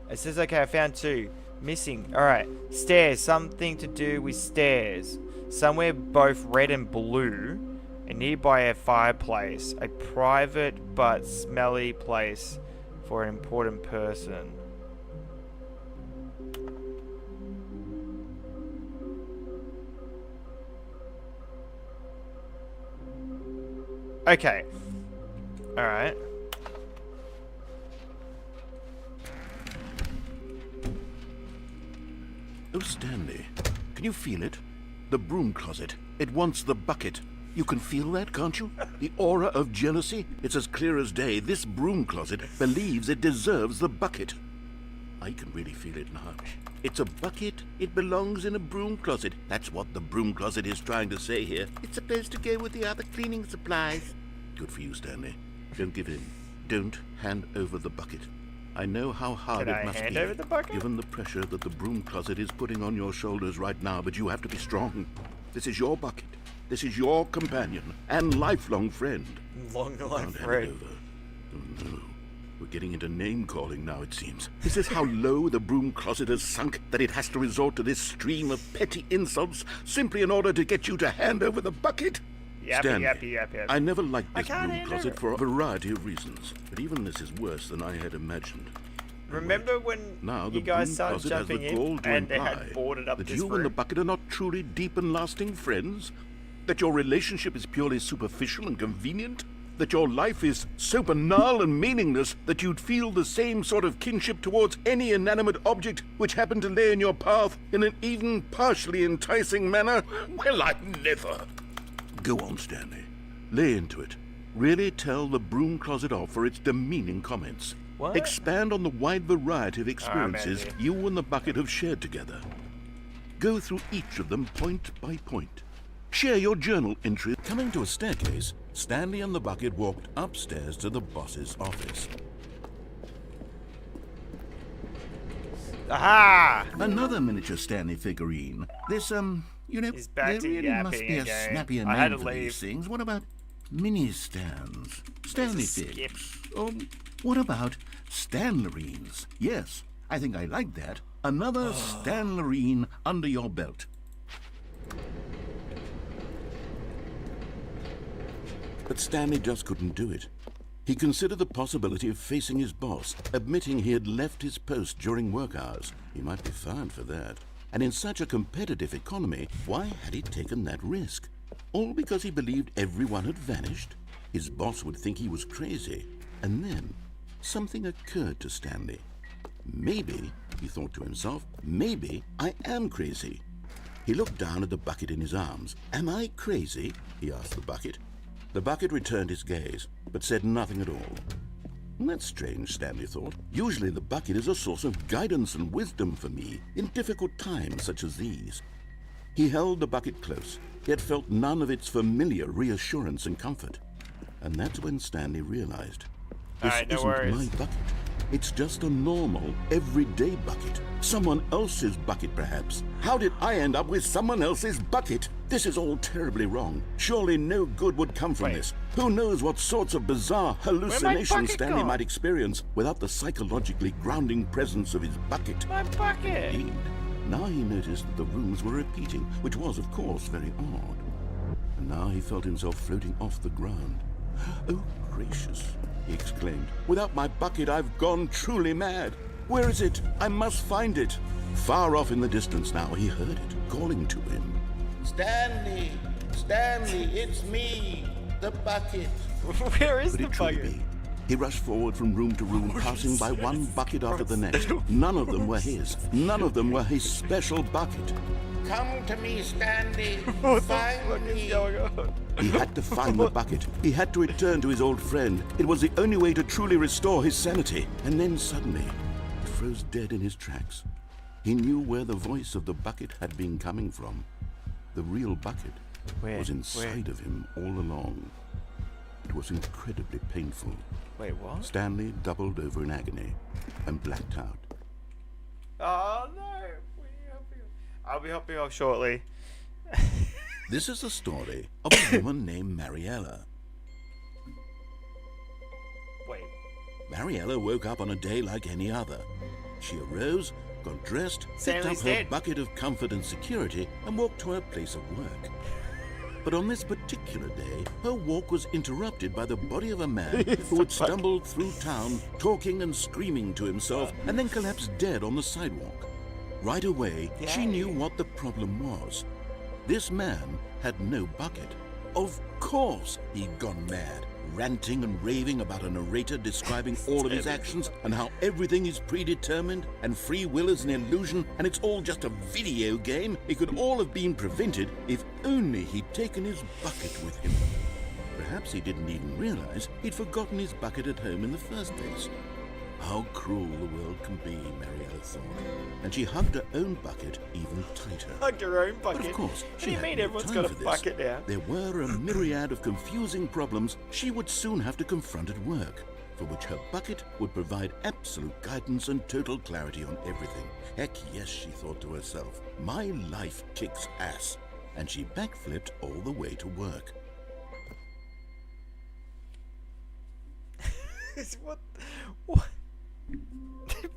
It says, okay, I found 2. Missing. Alright. Stairs. Something to do with stairs. Somewhere both red and blue. And nearby a fireplace. A private but smelly place for an important person. Okay. Alright. Oh, Stanley, can you feel it? The broom closet. It wants the bucket. You can feel that, can't you? The aura of jealousy? It's as clear as day. This broom closet believes it deserves the bucket. I can really feel it now. It's a bucket. It belongs in a broom closet. That's what the broom closet is trying to say here. It's supposed to go with the other cleaning supplies. Good for you, Stanley. Don't give in. Don't hand over the bucket. I know how hard Can it I must hand be, over the bucket? given the pressure that the broom closet is putting on your shoulders right now, but you have to be strong. This is your bucket. This is your companion and lifelong friend. Long You life can't hand it friend. over. Oh, no. We're getting into name-calling now, it seems. Is this how low the broom closet has sunk, that it has to resort to this stream of petty insults simply in order to get you to hand over the bucket? Stanley, I never liked this can't broom hand closet over. for a variety of reasons, but even this is worse than I had imagined. Remember when Now you the guys broom started closet has the jumping gall in to and they imply had boarded up that this you and the room? bucket are not truly deep and lasting friends? That your relationship is purely superficial and convenient? That your life is so banal and meaningless that you'd feel the same sort of kinship towards any inanimate object which happened to lay in your path in an even partially enticing manner? Well, I never. Go on, Stanley. Lay into it. Really tell the broom closet off for its demeaning comments. What? Expand on the wide variety of experiences man. you and the bucket have shared together. Go through each of them point by point. Share your journal entry. Coming to a staircase, Stanley and the bucket walked upstairs to the boss's office. Aha! Another miniature Stanley figurine. This, you know, He's back there to really must yapping be a again. snappier I had name to for leave. these things. What about mini stands? Stanley skip. figs. What about Stanlerines? Yes, I think I like that. Another Stanlerine under your belt. But Stanley just couldn't do it. He considered the possibility of facing his boss, admitting he had left his post during work hours. He might be fired for that. And in such a competitive economy, why had he taken that risk? All because he believed everyone had vanished? His boss would think he was crazy. And then something occurred to Stanley. Maybe, he thought to himself, maybe I am crazy. He looked down at the bucket in his arms. Am I crazy? He asked the bucket. The bucket returned his gaze, but said nothing at all. That's strange, Stanley thought. Usually the bucket is a source of guidance and wisdom for me in difficult times such as these. He held the bucket close, yet felt none of its familiar reassurance and comfort. And that's when Stanley realized, this Alright, no isn't worries. my bucket. It's just a normal, everyday bucket. Someone else's bucket, perhaps. How did I end up with someone else's bucket? This is all terribly wrong. Surely no good would come from this. Who knows what sorts of bizarre hallucinations Stanley might experience without the psychologically grounding presence of his bucket. My bucket! Indeed. Now he noticed that the rooms were repeating, which was, of course, very odd. And now he felt himself floating off the ground. Oh, gracious, he exclaimed. Without my bucket, I've gone truly mad. Where is it? I must find it. Far off in the distance now, he heard it, calling to him. Stanley! Stanley, it's me! The bucket! Where is Could the it truly bucket? be? He rushed forward from room to room, passing by one bucket after the next. None of them were his. None of them were his special bucket. Come to me, Stanley! What the Find fuck is me! going on? He had to find the bucket. He had to return to his old friend. It was the only way to truly restore his sanity. And then suddenly, he froze dead in his tracks. He knew where the voice of the bucket had been coming from. The real bucket was inside of him all along. It was incredibly painful. Wait, what? Stanley doubled over in agony and blacked out. Oh no! I'll be helping you off shortly. This is the story of a woman named Mariella. Wait. Mariella woke up on a day like any other. She arose, got dressed, picked up Stanley's her dead. bucket of comfort and security, and walked to her place of work. But on this particular day, her walk was interrupted by the body of a man who had stumbled through town, talking and screaming to himself, and then collapsed dead on the sidewalk. Right away, she knew what the problem was. This man had no bucket. Of course he'd gone mad, ranting and raving about a narrator describing all of his actions and how everything is predetermined and free will is an illusion and it's all just a video game. It could all have been prevented if only he'd taken his bucket with him. Perhaps he didn't even realize he'd forgotten his bucket at home in the first place. How cruel the world can be, Mariella thought, and she hugged her own bucket even tighter. Hugged her own bucket? But of course, What she do you had mean no everyone's time got a for this. bucket now? There were a myriad of confusing problems she would soon have to confront at work, for which her bucket would provide absolute guidance and total clarity on everything. Heck yes, she thought to herself, my life kicks ass. And she backflipped all the way to work. What?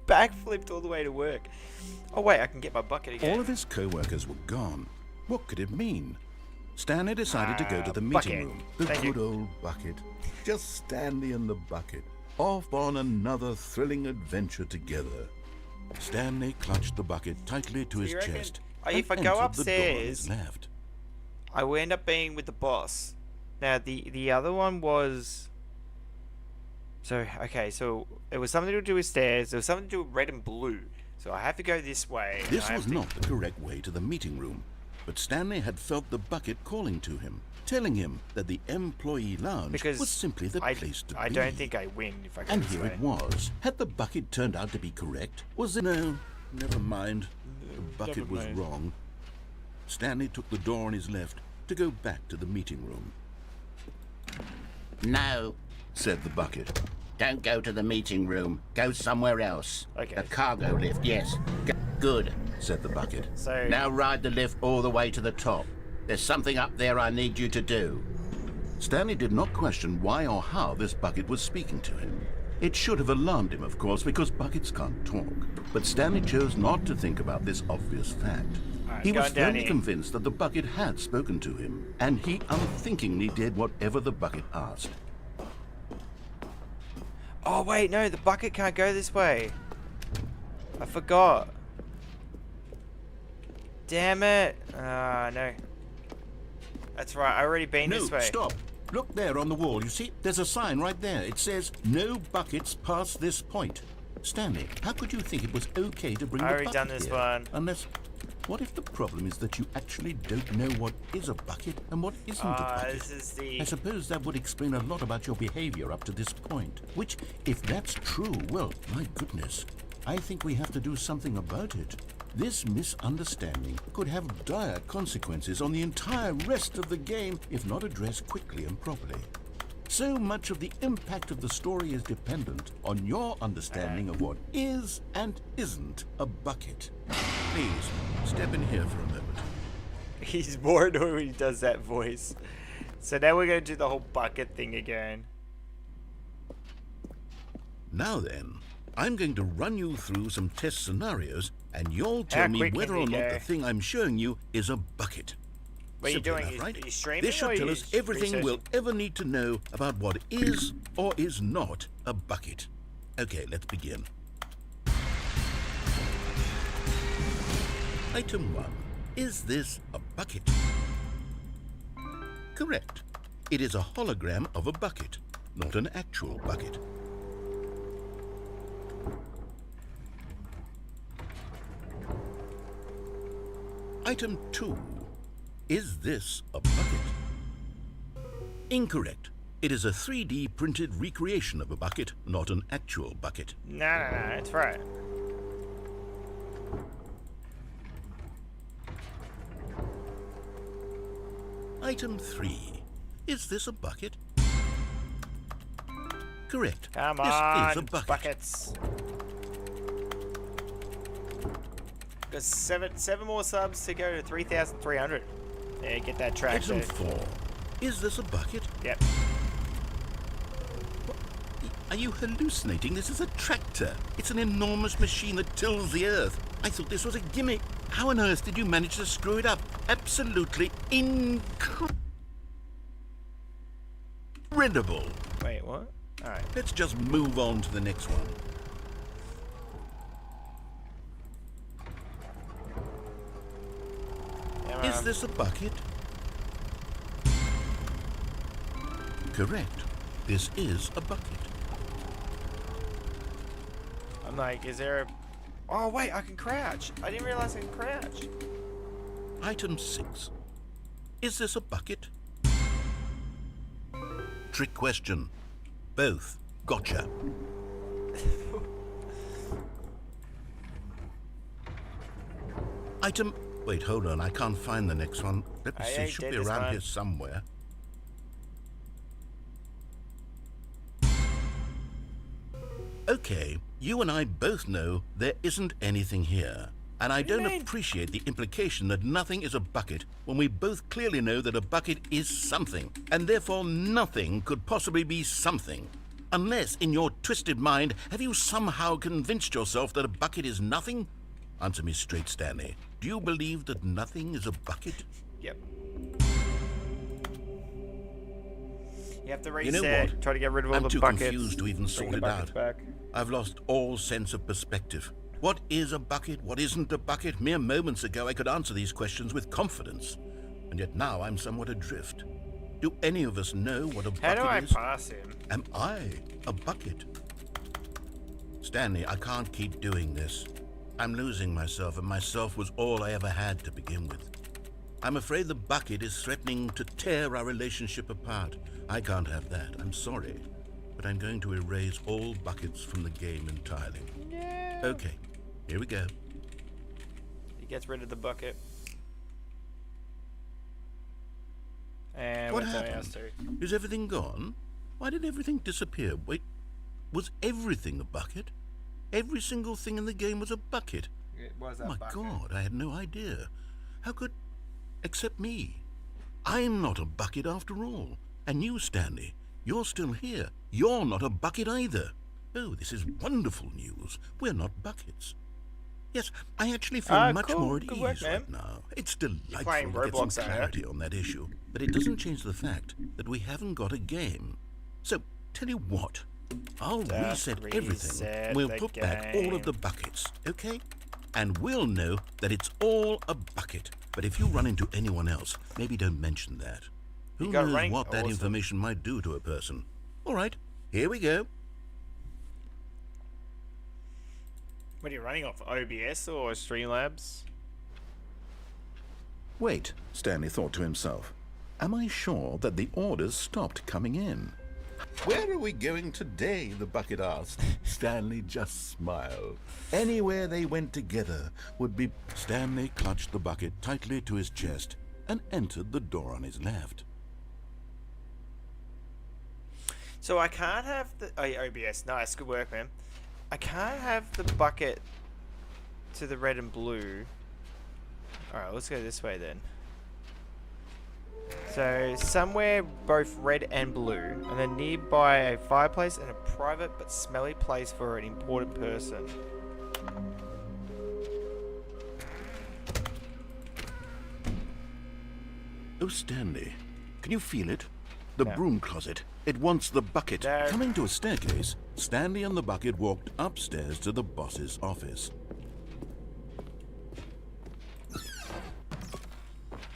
Backflipped all the way to work. Oh wait, I can get my bucket again. All of his co-workers were gone. What could it mean? Stanley decided to go to the meeting bucket. room. The Thank good you. old bucket. Just Stanley and the bucket. Off on another thrilling adventure together. Stanley clutched the bucket tightly to his you reckon- chest. if I and go entered the door on upstairs- his left. I will end up being with the boss. Now the other one was. So okay, so it was something to do with stairs. There was something to do with red and blue. So I have to go this way. and This I was have to- not the correct way to the meeting room, but Stanley had felt the bucket calling to him, telling him that the employee lounge because was simply the I place to I be. don't think I win if I go And this here way. it was. Had the bucket turned out to be correct? Was it no? Never mind. The bucket never was mind. wrong. Stanley took the door on his left to go back to the meeting room. No, said the bucket. don't go to the meeting room. Go somewhere else. Okay. The cargo lift, yes. Good, said the bucket. So Now ride the lift all the way to the top. There's something up there I need you to do. Stanley did not question why or how this bucket was speaking to him. It should have alarmed him, of course, because buckets can't talk. But Stanley chose not to think about this obvious fact. Alright, He was going down firmly here. convinced that the bucket had spoken to him, and he unthinkingly did whatever the bucket asked. Oh wait, no, the bucket can't go this way. I forgot. Damn it. No. That's right, I already been No, this way. stop. Look there on the wall. You see, there's a sign right there. It says, no buckets past this point. Stanley, how could you think it was okay to bring I the already bucket done this here? one. Unless, what if the problem is that you actually don't know what is a bucket and what isn't a bucket? This is the... I suppose that would explain a lot about your behavior up to this point. Which, if that's true, well, my goodness, I think we have to do something about it. This misunderstanding could have dire consequences on the entire rest of the game if not addressed quickly and properly. So much of the impact of the story is dependent on your understanding of what is and isn't a bucket. Please, step in here for a moment. He's more annoying when he does that voice. So now we're going to do the whole bucket thing again. Now then, I'm going to run you through some test scenarios, and you'll tell me quick whether can or we not go? the thing I'm showing you is a bucket. What are you Simple doing? enough, right? Are you streaming This or should tell are us you everything we'll researching? ever need to know about what is or is not a bucket. Okay, let's begin. Item 1. Is this a bucket? Correct. It is a hologram of a bucket, not an actual bucket. Item 2. Is this a bucket? Incorrect. It is a 3D printed recreation of a bucket, not an actual bucket. No, that's right. Item 3. Is this a bucket? Correct. Come This on, is a bucket. buckets. Got seven more subs to go to 3,300. Yeah, get that track. Item 4. Is this a bucket? Yep. Are you hallucinating? This is a tractor. It's an enormous machine that tills the earth. I thought this was a gimmick. How on earth did you manage to screw it up? Absolutely incredible. Wait, what? Alright. Let's just move on to the next one. Is this a bucket? Correct. This is a bucket. I'm like, is there a... Oh, wait, I can crouch. I didn't realize I can crouch. Item 6. Is this a bucket? Trick question. Both. Gotcha. Item... Wait, hold on. I can't find the next one. Let me see. It should be around here somewhere. Okay, you and I both know there isn't anything here. And I don't appreciate the implication that nothing is a bucket when we both clearly know that a bucket is something, and therefore nothing could possibly be something. Unless, in your twisted mind, have you somehow convinced yourself that a bucket is nothing? Answer me straight, Stanley. Do you believe that nothing is a bucket? Yep. You have to You reset, know what? try to get rid of all I'm the too buckets. confused to even bring sort the it buckets out. back. I've lost all sense of perspective. What is a bucket? What isn't a bucket? Mere moments ago I could answer these questions with confidence. And yet now I'm somewhat adrift. Do any of us know what a How bucket do I is? pass him? Am I a bucket? Stanley, I can't keep doing this. I'm losing myself, and myself was all I ever had to begin with. I'm afraid the bucket is threatening to tear our relationship apart. I can't have that. I'm sorry. But I'm going to erase all buckets from the game entirely. No. Okay, here we go. He gets rid of the bucket. And What what's happened? else to? Is everything gone? Why did everything disappear? Wait, was everything a bucket? Every single thing in the game was a bucket. It was Oh my God, I had no idea. How could... Except me. I'm not a bucket after all. And you, Stanley, you're still here. You're not a bucket either. Oh, this is wonderful news. We're not buckets. Yes, I actually feel much cool. more at Good ease work, right man. now. It's delightful playing to get some Roblox, aren't you? clarity on that issue. But it doesn't change the fact that we haven't got a game. So, tell you what. I'll Just reset everything. reset We'll the put back all of the game. buckets, okay? And we'll know that it's all a bucket. But if you run into anyone else, maybe don't mention that. Who got knows rank what that also. information might do to a person? All right, here we go. What are you running off? OBS or Streamlabs? Wait, Stanley thought to himself. Am I sure that the orders stopped coming in? Where are we going today? The bucket asked. Stanley just smiled. Anywhere they went together would be... Stanley clutched the bucket tightly to his chest and entered the door on his left. So I can't have the OBS. Nice, good work, man. I can't have the bucket to the red and blue. All right, let's go this way then. So somewhere both red and blue, and then nearby a fireplace and a private but smelly place for an important person. Oh, Stanley, can you feel it? The broom closet. It wants the bucket. Coming to a staircase, Stanley and the bucket walked upstairs to the boss's office.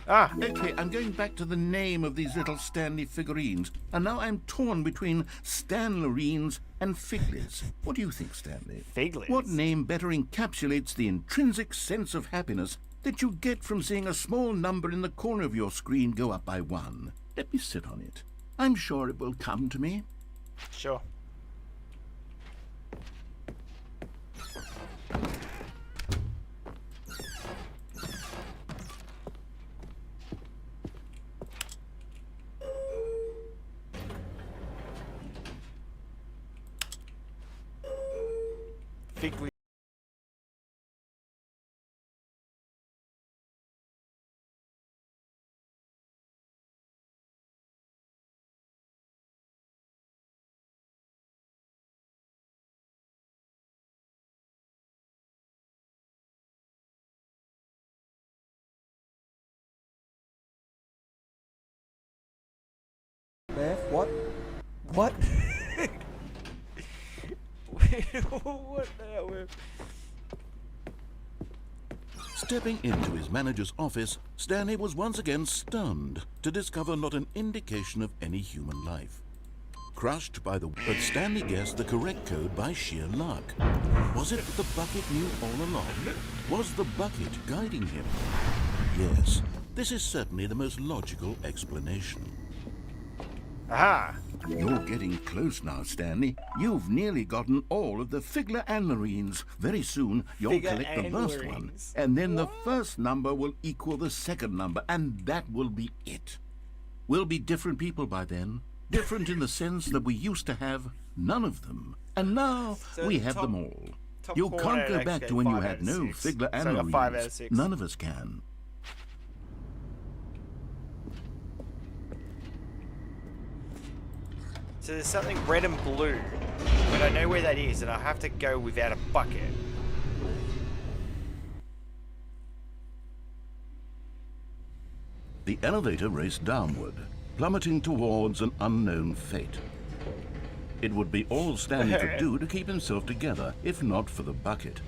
Okay, I'm going back to the name of these little Stanley figurines, and now I'm torn between Stanlerines and Figlets. What do you think, Stanley? Figlets? What name better encapsulates the intrinsic sense of happiness that you get from seeing a small number in the corner of your screen go up by 1? Let me sit on it. I'm sure it will come to me. Sure. Figly. Beth, what? What? What the hell? Stepping into his manager's office, Stanley was once again stunned to discover not an indication of any human life. Crushed by the... But Stanley guessed the correct code by sheer luck. Was it that the bucket knew all along? Was the bucket guiding him? Yes, this is certainly the most logical explanation. Aha! You're getting close now, Stanley. You've nearly gotten all of the Figler and Marines. Very soon, you'll Figure collect the and last one. Marines. And then the first number will equal the second number, and that will be it. We'll be different people by then. Different in the sense that we used to have none of them. And now So we the have top- them all. top You corner can't go actually back got to when you 5 had out of no 6. Figler and So I got 5 out of Marines. 6. None of us can. So there's something red and blue, but I know where that is, and I have to go without a bucket. The elevator raced downward, plummeting towards an unknown fate. It would be all Stanley could do to keep himself together, if not for the bucket.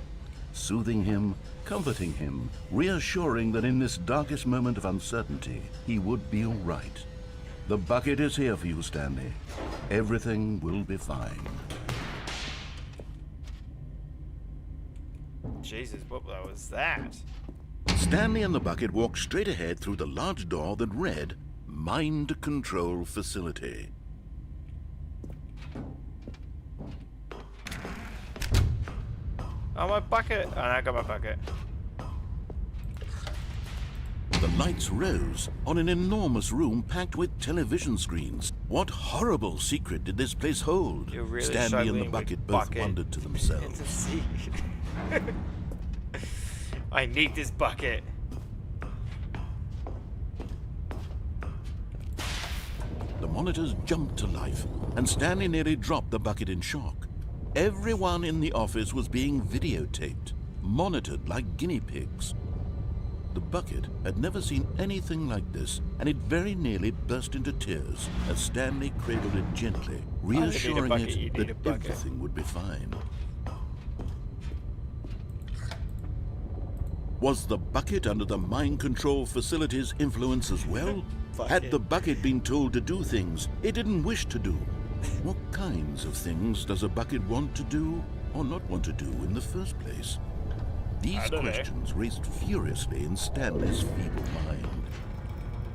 Soothing him, comforting him, reassuring that in this darkest moment of uncertainty, he would be all right. The bucket is here for you, Stanley. Everything will be fine. Jesus, what was that? Stanley and the bucket walked straight ahead through the large door that read, Mind Control Facility. Oh, my bucket! Oh, no, I got my bucket. The lights rose on an enormous room packed with television screens. What horrible secret did this place hold? You're really Stanley and the struggling bucket with both bucket. wondered to It's a themselves. secret. I need this bucket. The monitors jumped to life, and Stanley nearly dropped the bucket in shock. Everyone in the office was being videotaped, monitored like guinea pigs. The bucket had never seen anything like this, and it very nearly burst into tears as Stanley cradled it gently, reassuring bucket, it you need that a bucket. everything would be fine. Was the bucket under the mind control facility's influence as well? Had the bucket been told to do things it didn't wish to do? What kinds of things does a bucket want to do or not want to do in the first place? These questions raced furiously in Stanley's feeble mind.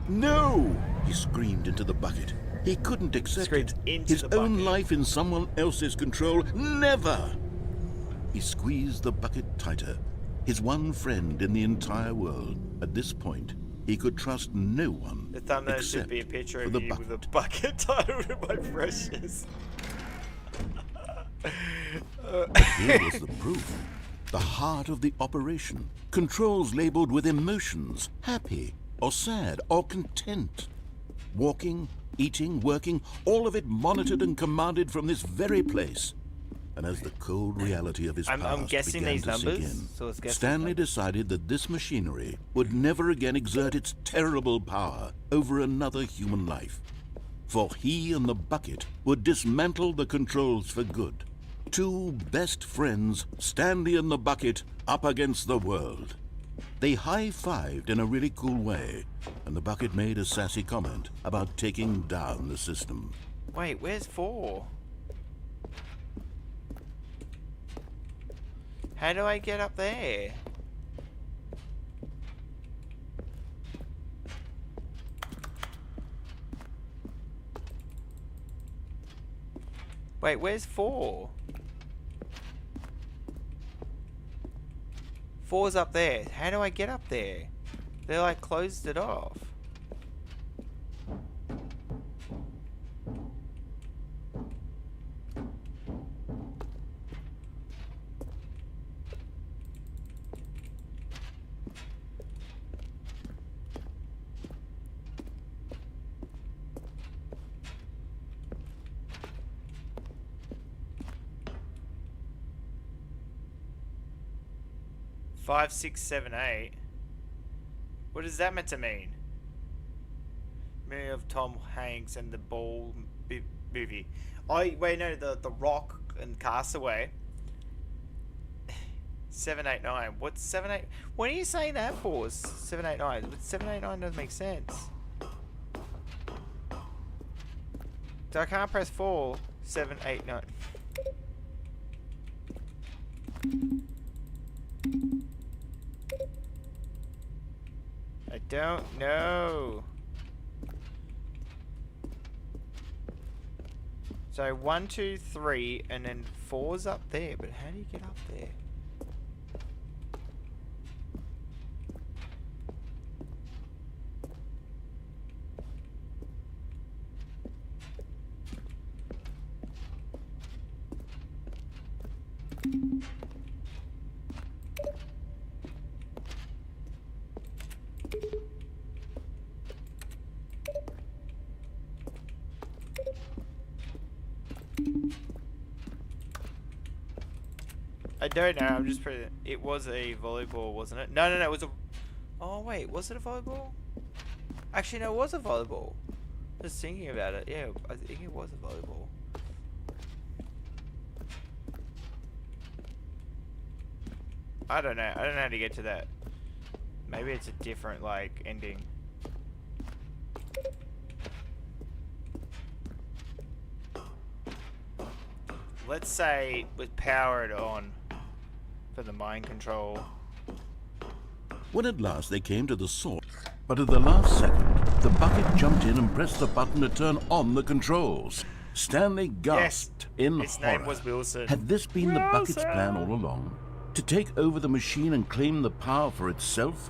No! He screamed into the bucket. He couldn't accept it. His own life in someone else's control. Never! He squeezed the bucket tighter. His one friend in the entire world. At this point, he could trust no one The thumbnail except should be a picture for of the you bucket. with a bucket titled "My Precious." Here was the proof. The heart of the operation. Controls labeled with emotions, happy or sad or content. Walking, eating, working, all of it monitored and commanded from this very place. And as the cold reality of his I'm past guessing began these to sink numbers, in, so let's guess these Stanley numbers. decided that this machinery would never again exert its terrible power over another human life. For he and the bucket would dismantle the controls for good. Two best friends, Stanley and the bucket, up against the world. They high-fived in a really cool way, and the bucket made a sassy comment about taking down the system. Wait, where's 4? How do I get up there? Wait, where's 4? 4's up there. How do I get up there? They like closed it off. Five, 6, 7, 8. What is that meant to mean? Memory of Tom Hanks and the Ball movie. Oh wait, no, the Rock and Castaway. 7, 8, 9. What's 7, 8? What are you saying that for? 7, 8, 9. 7, 8, 9 doesn't make sense. So I can't press 4, 7, 8, 9. I don't know. So 1, 2, 3, and then 4's up there. But how do you get up there? I don't know, I'm just pretty... It was a volleyball, wasn't it? No, it was a... Oh, wait, was it a volleyball? Actually, no, it was a volleyball. Just thinking about it, yeah, I think it was a volleyball. I don't know how to get to that. Maybe it's a different, like, ending. Let's say with powered on for the mind control. When at last they came to the source, but at the last second, the bucket jumped in and pressed the button to turn on the controls. Stanley gasped in His horror. name was Wilson. Had this been the bucket's plan all along? To take over the machine and claim the power for itself?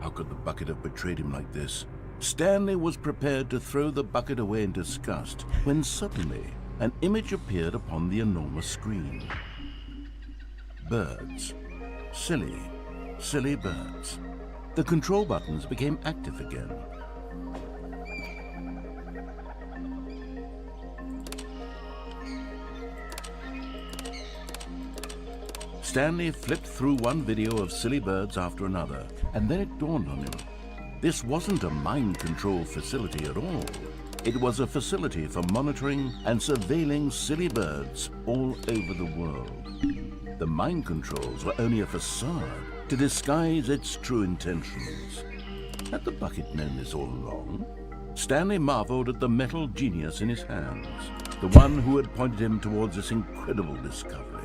How could the bucket have betrayed him like this? Stanley was prepared to throw the bucket away in disgust when suddenly an image appeared upon the enormous screen. Birds. Silly, silly birds. The control buttons became active again. Stanley flipped through one video of silly birds after another, and then it dawned on him. This wasn't a mind control facility at all. It was a facility for monitoring and surveilling silly birds all over the world. The mind controls were only a facade to disguise its true intentions. Had the bucket known this all along? Stanley marveled at the metal genius in his hands, the one who had pointed him towards this incredible discovery.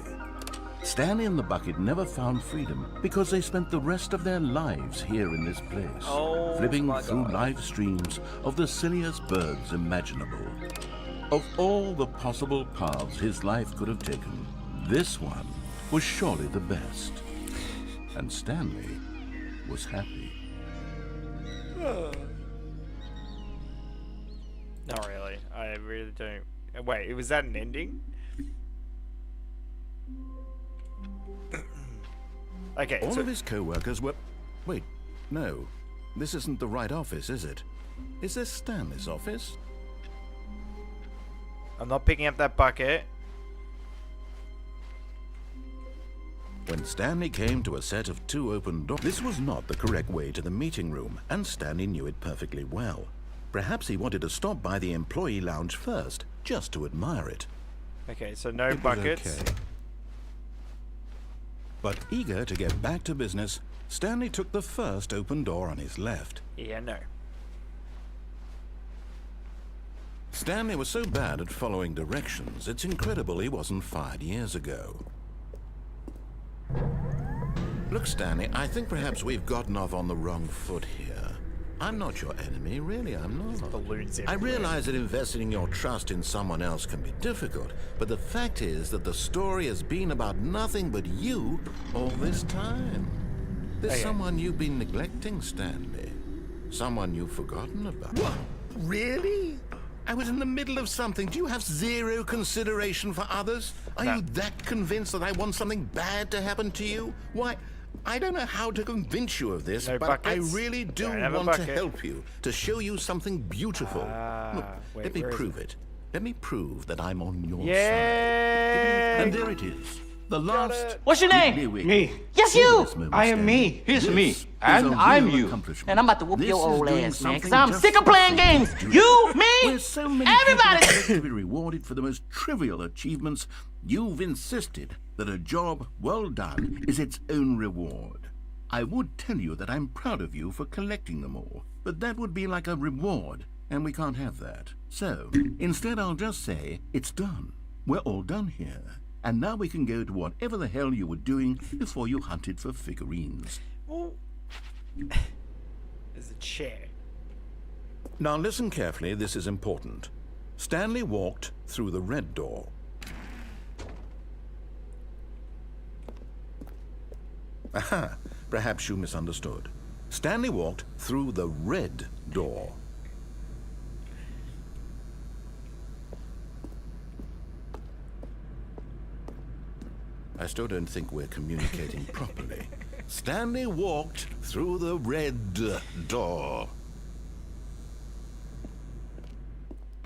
Stanley and the bucket never found freedom because they spent the rest of their lives here in this place, flipping through live streams of the silliest birds imaginable. Of all the possible paths his life could have taken, this one was surely the best. And Stanley was happy. Not really. I really don't. Wait, was that an ending? Okay. All So of his co-workers were... Wait, no. This isn't the right office, is it? Is this Stanley's office? I'm not picking up that bucket. When Stanley came to a set of 2 open doors, this was not the correct way to the meeting room, and Stanley knew it perfectly well. Perhaps he wanted to stop by the employee lounge first, just to admire it. Okay, so no It was buckets. okay. But eager to get back to business, Stanley took the first open door on his left. Yeah, no. Stanley was so bad at following directions, it's incredible he wasn't fired years ago. Look, Stanley, I think perhaps we've gotten off on the wrong foot here. I'm not your enemy, really, I'm not. Balloons I everywhere. realize that investing your trust in someone else can be difficult, but the fact is that the story has been about nothing but you all this time. There's Okay. someone you've been neglecting, Stanley. Someone you've forgotten about. What? Really? I was in the middle of something. Do you have zero consideration for others? Are No. you that convinced that I want something bad to happen to you? Why, I don't know how to convince you of this, No but buckets? I really do Don't have a want to bucket. help you, to show you something beautiful. Look, wait, let me where is prove it. Let me prove that I'm on your Yay! side. And there it is. The last... What's your name? Me. Yes, Savor you! this moment, I am Stanley. me. He's This me. is And a I'm real you. accomplishment. And I'm about to whoop This your is old doing ass, man, something because I'm just sick of playing games. fantastic. You, me, Where so many everybody. people expect to be rewarded for the most trivial achievements, you've insisted that a job well done is its own reward. I would tell you that I'm proud of you for collecting them all, but that would be like a reward, and we can't have that. So, instead I'll just say, it's done. We're all done here. And now we can go to whatever the hell you were doing before you hunted for figurines. Well, there's a chair. Now listen carefully, this is important. Stanley walked through the red door. Aha, perhaps you misunderstood. Stanley walked through the red door. I still don't think we're communicating properly. Stanley walked through the red door.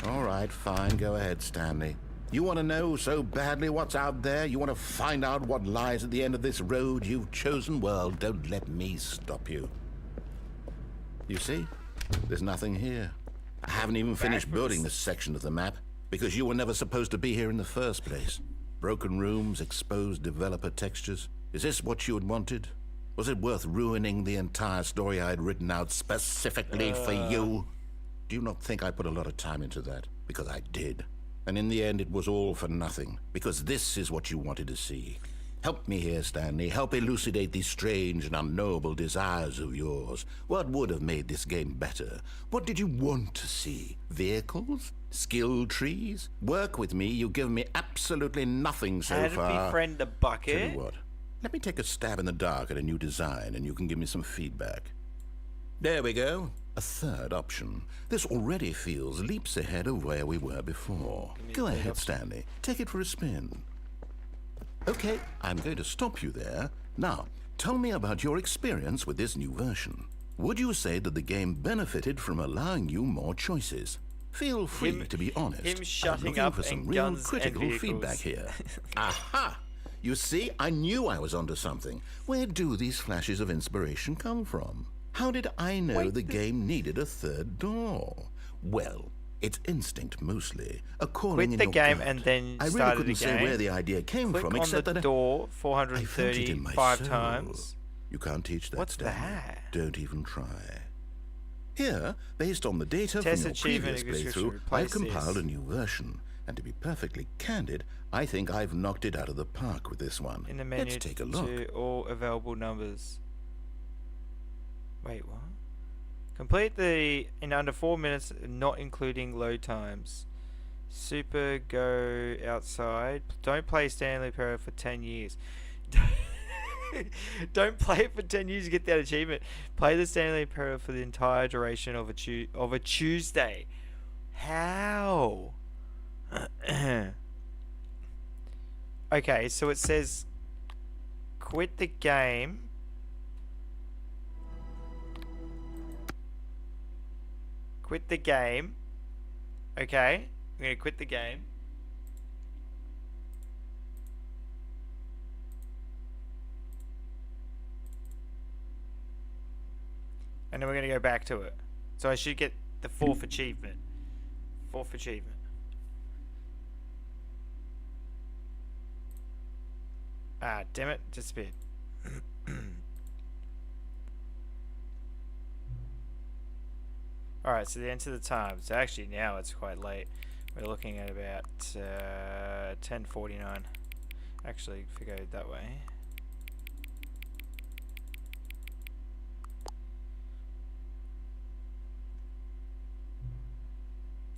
All right, fine. Go ahead, Stanley. You want to know so badly what's out there? You want to find out what lies at the end of this road you've chosen? Well, don't let me stop you. You see? There's nothing here. I haven't even finished building this section of the map because you were never supposed to be here in the first place. Broken rooms, exposed developer textures. Is this what you had wanted? Was it worth ruining the entire story I had written out specifically for you? Do you not think I put a lot of time into that? Because I did. And in the end, it was all for nothing. Because this is what you wanted to see. Help me here, Stanley. Help elucidate these strange and unknowable desires of yours. What would have made this game better? What did you want to see? Vehicles? Skill trees? Work with me. You've given me absolutely nothing so How to far. befriend a bucket? Tell you what. Let me take a stab in the dark at a new design, and you can give me some feedback. There we go. A third option. This already feels leaps ahead of where we were before. Go ahead, Stanley. Take it for a spin. Okay, I'm going to stop you there. Now, tell me about your experience with this new version. Would you say that the game benefited from allowing you more choices? Feel free to be honest. him I'm shutting looking up for some and real guns and critical vehicles. feedback here. Aha! You see, I knew I was onto something. Where do these flashes of inspiration come from? How did I know the game needed a third door? Well, it's instinct mostly. A calling Quit in the your game gut. and then I really start it couldn't say again. where the idea came Click from, on except the that door I felt it in my 435 soul. times. You can't teach that, What's Stanley. that? Don't even try. Here, based on the data Test from your achievement previous description. playthrough, Replace I've compiled this. a new version. And to be perfectly candid, I think I've knocked it out of the park with this one. In the menu Let's take a look. to all available numbers. Wait, what? Complete in under 4 minutes, not including load times. Super go outside. Don't play Stanley Parable for 10 years. Don't play it for 10 years to get that achievement. Play the Stanley Parable for the entire duration of a Tuesday. How? Okay, so it says quit the game. Quit the game. Okay, I'm gonna quit the game. And then we're gonna go back to it. So I should get the fourth achievement. Fourth achievement. Ah, damn it, disappeared. Alright, so the end of the time. So actually now it's quite late. We're looking at about 10:49. Actually, if we go that way.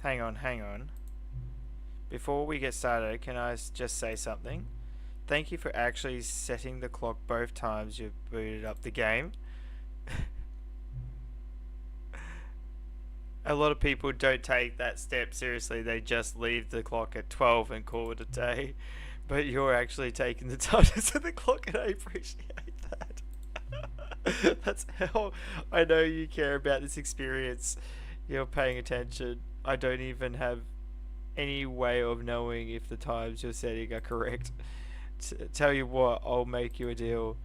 Hang on. Before we get started, can I just say something? Thank you for actually setting the clock both times you booted up the game. A lot of people don't take that step seriously. They just leave the clock at 12 and call it a day. But you're actually taking the time to set the clock, and I appreciate that. That's how I know you care about this experience. You're paying attention. I don't even have any way of knowing if the times you're setting are correct. Tell you what, I'll make you a deal.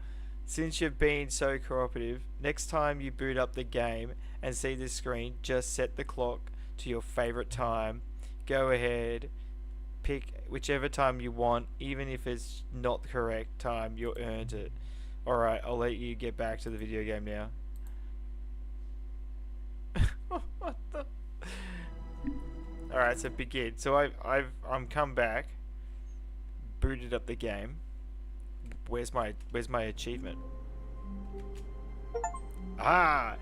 Since you've been so cooperative, next time you boot up the game and see this screen, just set the clock to your favorite time. Go ahead, pick whichever time you want, even if it's not the correct time, you earned it. Alright, I'll let you get back to the video game now. What the? Alright, so begin. So I'm come back, booted up the game. Where's my achievement? Ah,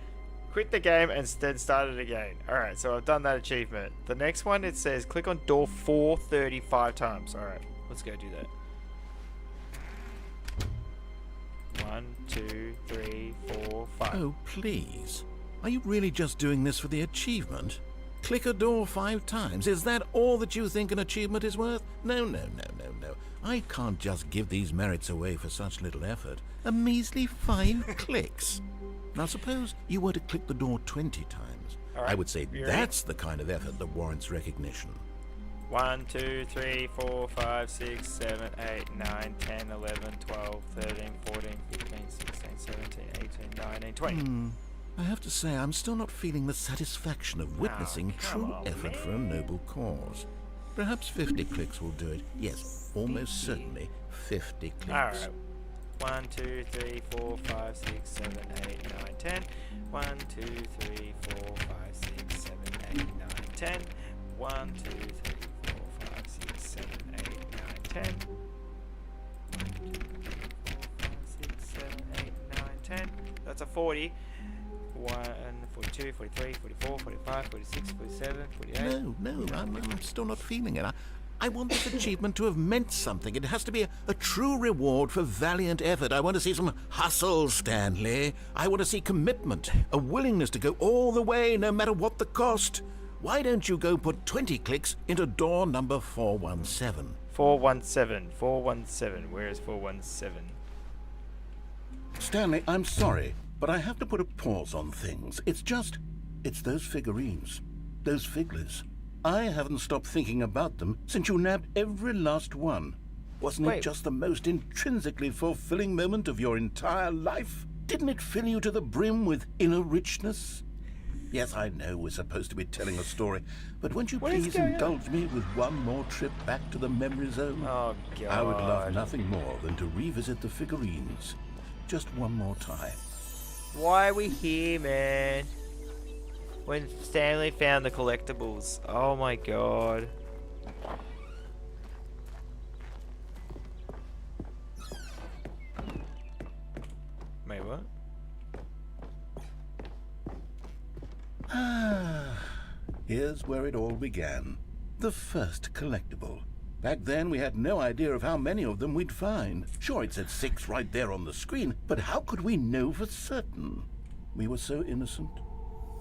quit the game and then start it again. Alright, so I've done that achievement. The next one, it says click on door 435 times. Alright, let's go do that. 1, 2, 3, 4, 5. Oh, please. Are you really just doing this for the achievement? Click a door 5 times. Is that all that you think an achievement is worth? No. I can't just give these merits away for such little effort. A measly 5 clicks. Now suppose you were to click the door 20 times. All right, I would say that's the kind of effort that warrants recognition. 1, 2, 3, 4, 5, 6, 7, 8, 9, 10, 11, 12, 13, 14, 15, 16, 17, 18, 19, 20. I have to say, I'm still not feeling the satisfaction of witnessing true effort for a noble cause. Perhaps 50 clicks will do it. Yes, almost certainly 50 clicks. Alright. 1, 2, 3, 4, 5, 6, 7, 8, 9, 10. 1, 2, 3, 4, 5, 6, 7, 8, 9, 10. 1, 2, 3, 4, 5, 6, 7, 8, 9, 10. 1, 2, 3, 4, 5, 6, 7, 8, 9, 10. That's a 40. 1, 42, 43, 44, 45, 46, 47, 48. No, I'm still not feeling it. I want this achievement to have meant something. It has to be a true reward for valiant effort. I want to see some hustle, Stanley. I want to see commitment, a willingness to go all the way, no matter what the cost. Why don't you go put 20 clicks into door number 417? 417. Where is 417? Stanley, I'm sorry, but I have to put a pause on things. It's those figurines, those figglers. I haven't stopped thinking about them since you nabbed every last one. Wasn't it just the most intrinsically fulfilling moment of your entire life? Didn't it fill you to the brim with inner richness? Yes, I know we're supposed to be telling a story, but won't you please indulge me with one more trip back to the memory zone? Oh, God. I would love nothing more than to revisit the figurines. Just one more time. Why are we here, man? When Stanley found the collectibles. Oh my god. Wait, what? Here's where it all began. The first collectible. Back then, we had no idea of how many of them we'd find. Sure, it said 6 right there on the screen, but how could we know for certain? We were so innocent.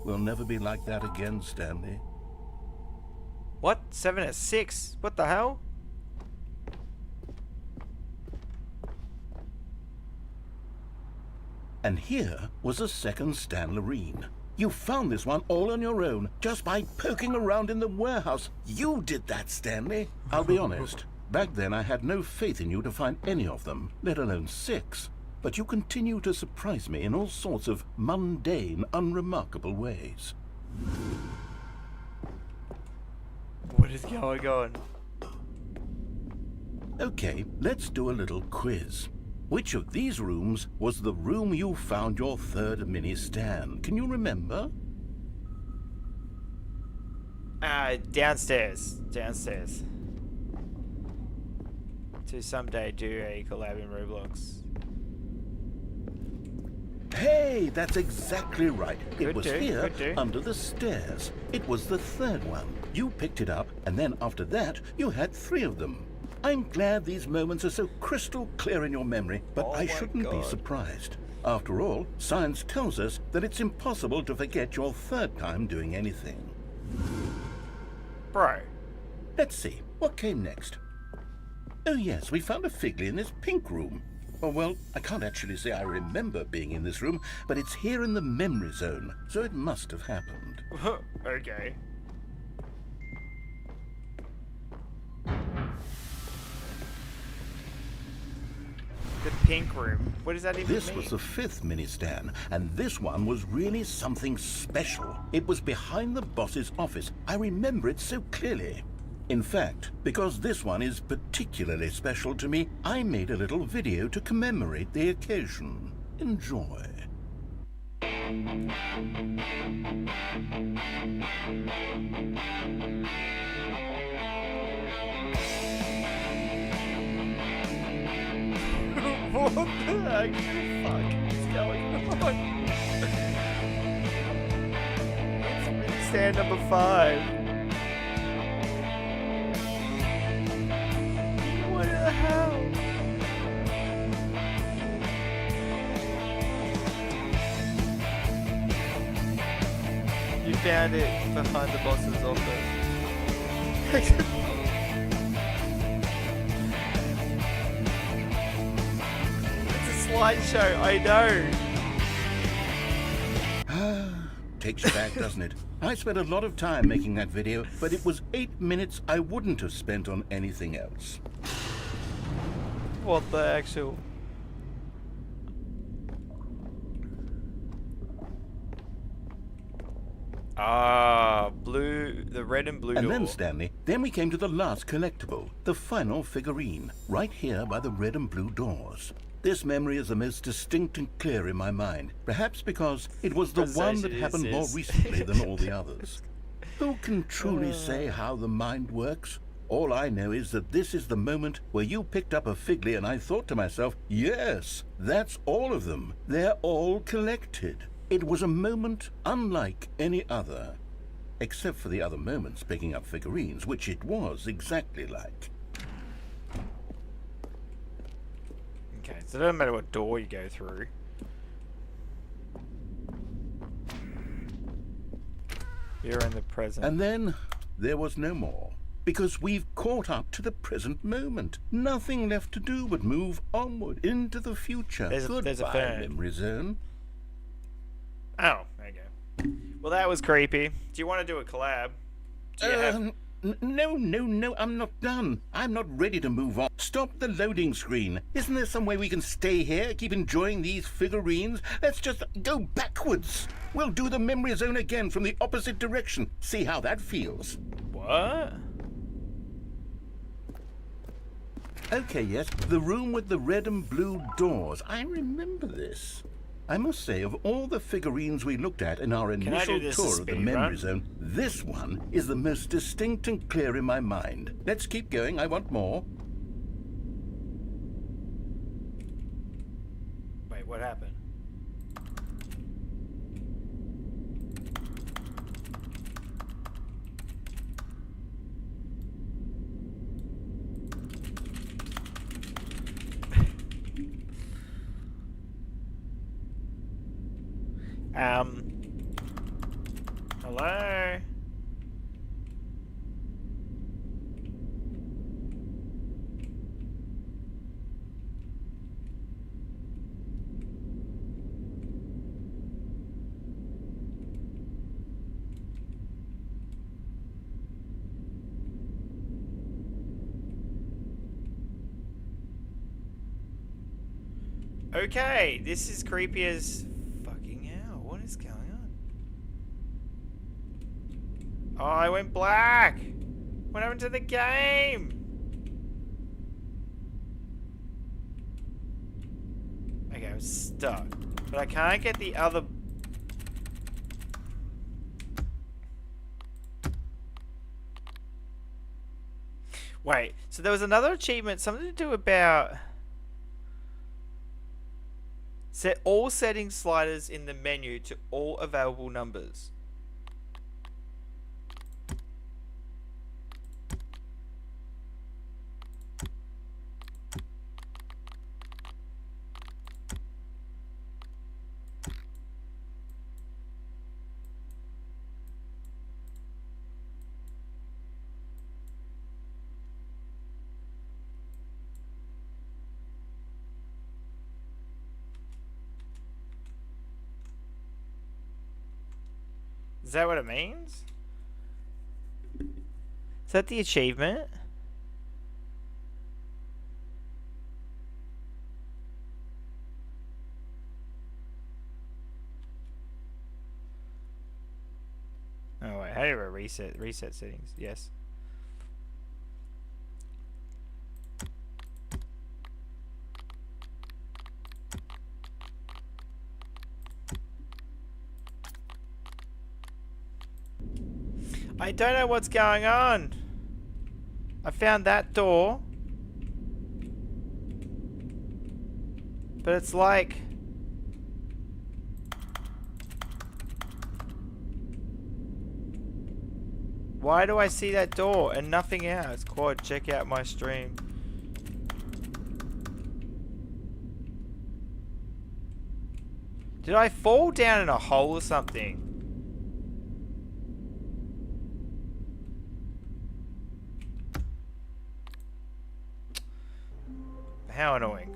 We'll never be like that again, Stanley. What? 7 at 6? What the hell? And here was a second Stanlerine. You found this one all on your own, just by poking around in the warehouse. You did that, Stanley. I'll be honest. Back then, I had no faith in you to find any of them, let alone 6. But you continue to surprise me in all sorts of mundane, unremarkable ways. What is going on? Okay, let's do a little quiz. Which of these rooms was the room you found your third mini Stan? Can you remember? Downstairs. Downstairs. To someday do a collab in Roblox. Hey, that's exactly right. It was here, good do. under the stairs. It was the third one. You picked it up, and then after that, you had 3 of them. I'm glad these moments are so crystal clear in your memory, but I shouldn't be surprised. After all, science tells us that it's impossible to forget your third time doing anything. Bro. Let's see, what came next? Oh yes, we found a Figley in this pink room. Oh well, I can't actually say I remember being in this room, but it's here in the memory zone, so it must have happened. Okay. The pink room. What does that even mean? This was the 5th mini Stan, and this one was really something special. It was behind the boss's office. I remember it so clearly. In fact, because this one is particularly special to me, I made a little video to commemorate the occasion. Enjoy. What the heck? Fuck is going on? It's stand number 5. What the hell? You found it behind the boss's office. Slideshow, I know. Takes you back, doesn't it? I spent a lot of time making that video, but it was 8 minutes I wouldn't have spent on anything else. What the actual? Blue, the red and blue And door. then, Stanley, then we came to the last collectible, the final figurine, right here by the red and blue doors. This memory is the most distinct and clear in my mind, perhaps because it was the one that happened more recently than all the others. Who can truly say how the mind works? All I know is that this is the moment where you picked up a Figley and I thought to myself, yes, that's all of them. They're all collected. It was a moment unlike any other, except for the other moments picking up figurines, which it was exactly like. Okay, so it doesn't matter what door you go through. You're in the present. And then there was no more, because we've caught up to the present moment. Nothing left to do but move onward into the future. There's a fan. Memory zone. Oh, there you go. Well, that was creepy. Do you want to do a collab? Do you have... No, I'm not done. I'm not ready to move on. Stop the loading screen. Isn't there some way we can stay here, keep enjoying these figurines? Let's just go backwards. We'll do the memory zone again from the opposite direction. See how that feels. What? Okay, yes, the room with the red and blue doors. I remember this. I must say, of all the figurines we looked at in our initial tour of the memory zone, this one is the most distinct and clear in my mind. Let's keep going. I want more. Wait, what happened? Hello? Okay, this is creepy as fucking hell. What is going on? Oh, I went black. What happened to the game? Okay, I'm stuck. But I can't get the other... Wait, so there was another achievement, something to do about... Set all setting sliders in the menu to all available numbers. Is that what it means? Is that the achievement? Oh wait, how do I reset settings? Yes. I don't know what's going on. I found that door. But it's like... Why do I see that door and nothing else? Quad, check out my stream. Did I fall down in a hole or something? How annoying.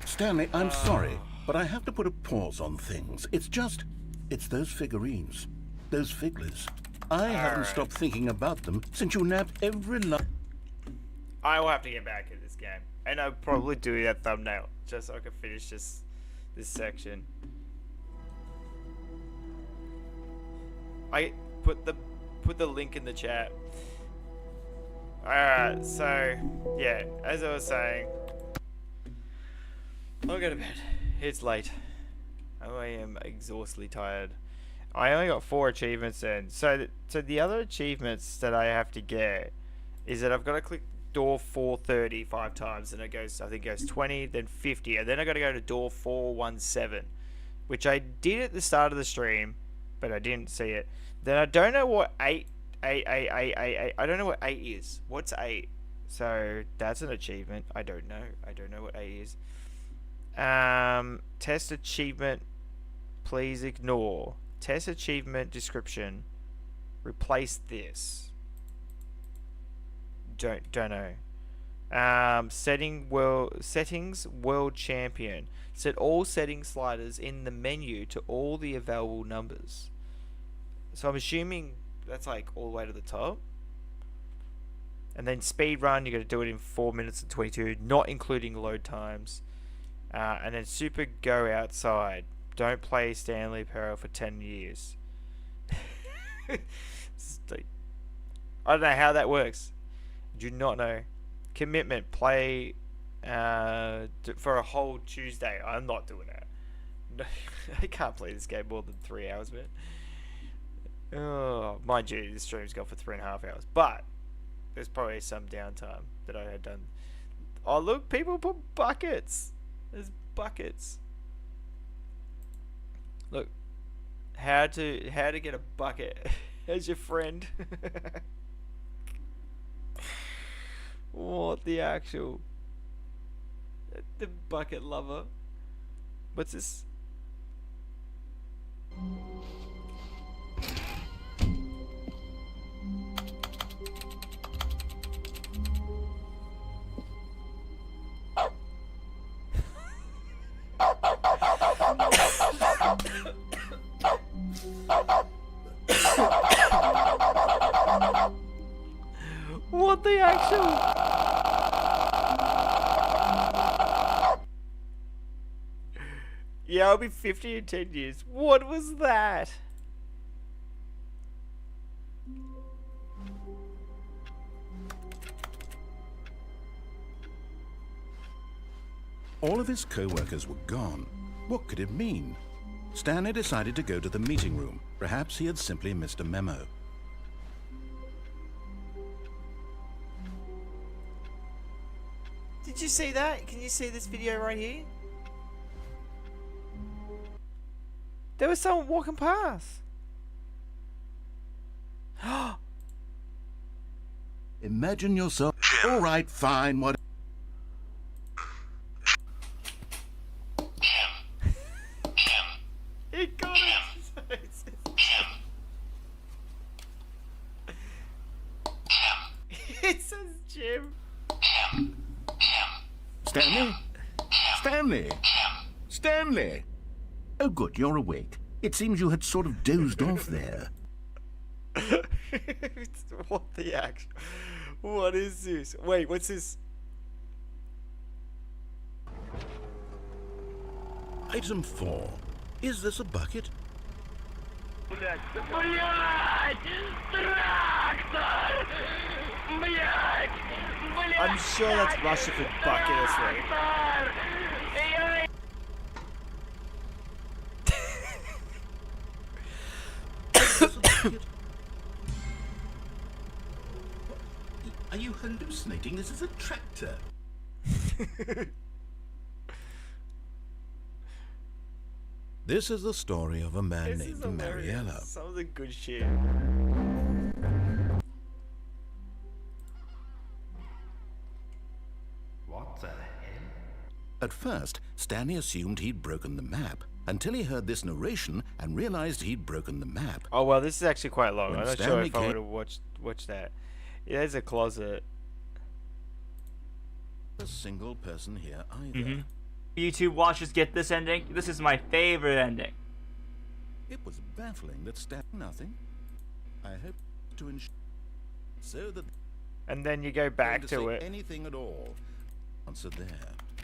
Stanley, I'm sorry, but I have to put a pause on things. It's those figurines, those figglers. I haven't stopped thinking about them since you nabbed every I will have to get back at this game. And I'll probably do that thumbnail, just so I can finish this section. I put the link in the chat. Alright, so yeah, as I was saying, I'll go to bed. It's late. I am exhaustively tired. I only got 4 achievements in. So the other achievements that I have to get is that I've got to click door 430 5 times, and it goes, I think it goes 20, then 50, and then I got to go to door 417, which I did at the start of the stream, but I didn't see it. Then I don't know what 8. I don't know what 8 is. What's 8? So that's an achievement. I don't know what 8 is. Test achievement, please ignore. Test achievement description, replace this. Don't know. Settings world champion. Set all setting sliders in the menu to all the available numbers. So I'm assuming that's like all the way to the top. And then speed run, you got to do it in 4 minutes and 22, not including load times. And then super go outside. Don't play Stanley Parable for 10 years. I don't know how that works. Do not know. Commitment, play for a whole Tuesday. I'm not doing that. I can't play this game more than 3 hours, man. Oh, mind you, this stream's gone for 3.5 hours, but there's probably some downtime that I had done. Oh look, people put buckets. There's buckets. Look, how to get a bucket as your friend. What the actual? The bucket lover. What's this? What the actual? Yeah, I'll be 50 in 10 years. What was that? All of his co-workers were gone. What could it mean? Stanley decided to go to the meeting room. Perhaps he had simply missed a memo. Did you see that? Can you see this video right here? There was someone walking past. Imagine yourself. All right, fine. What? He got it. It says Jim. Stanley? Stanley? Stanley? Oh, good, you're awake. It seems you had sort of dozed off there. What the actual? What is this? Wait, what's this? Item 4. Is this a bucket? I'm sure that's Russian for bucket or something. Are you hallucinating? This is a tractor. This is the story of a man This is named hilarious. Mariella. Some of the good shit. What the hell? At first, Stanley assumed he'd broken the map, until he heard this narration and realized he'd broken the map. Oh well, this is actually quite long. When I'm not sure Stanley if I came- would have watched that. Yeah, there's a closet. A single person here either. YouTube watchers get this ending. This is my favorite ending. It was baffling that nothing. I hope to ensure so that And then you go back to to say it. anything at all. Answer there.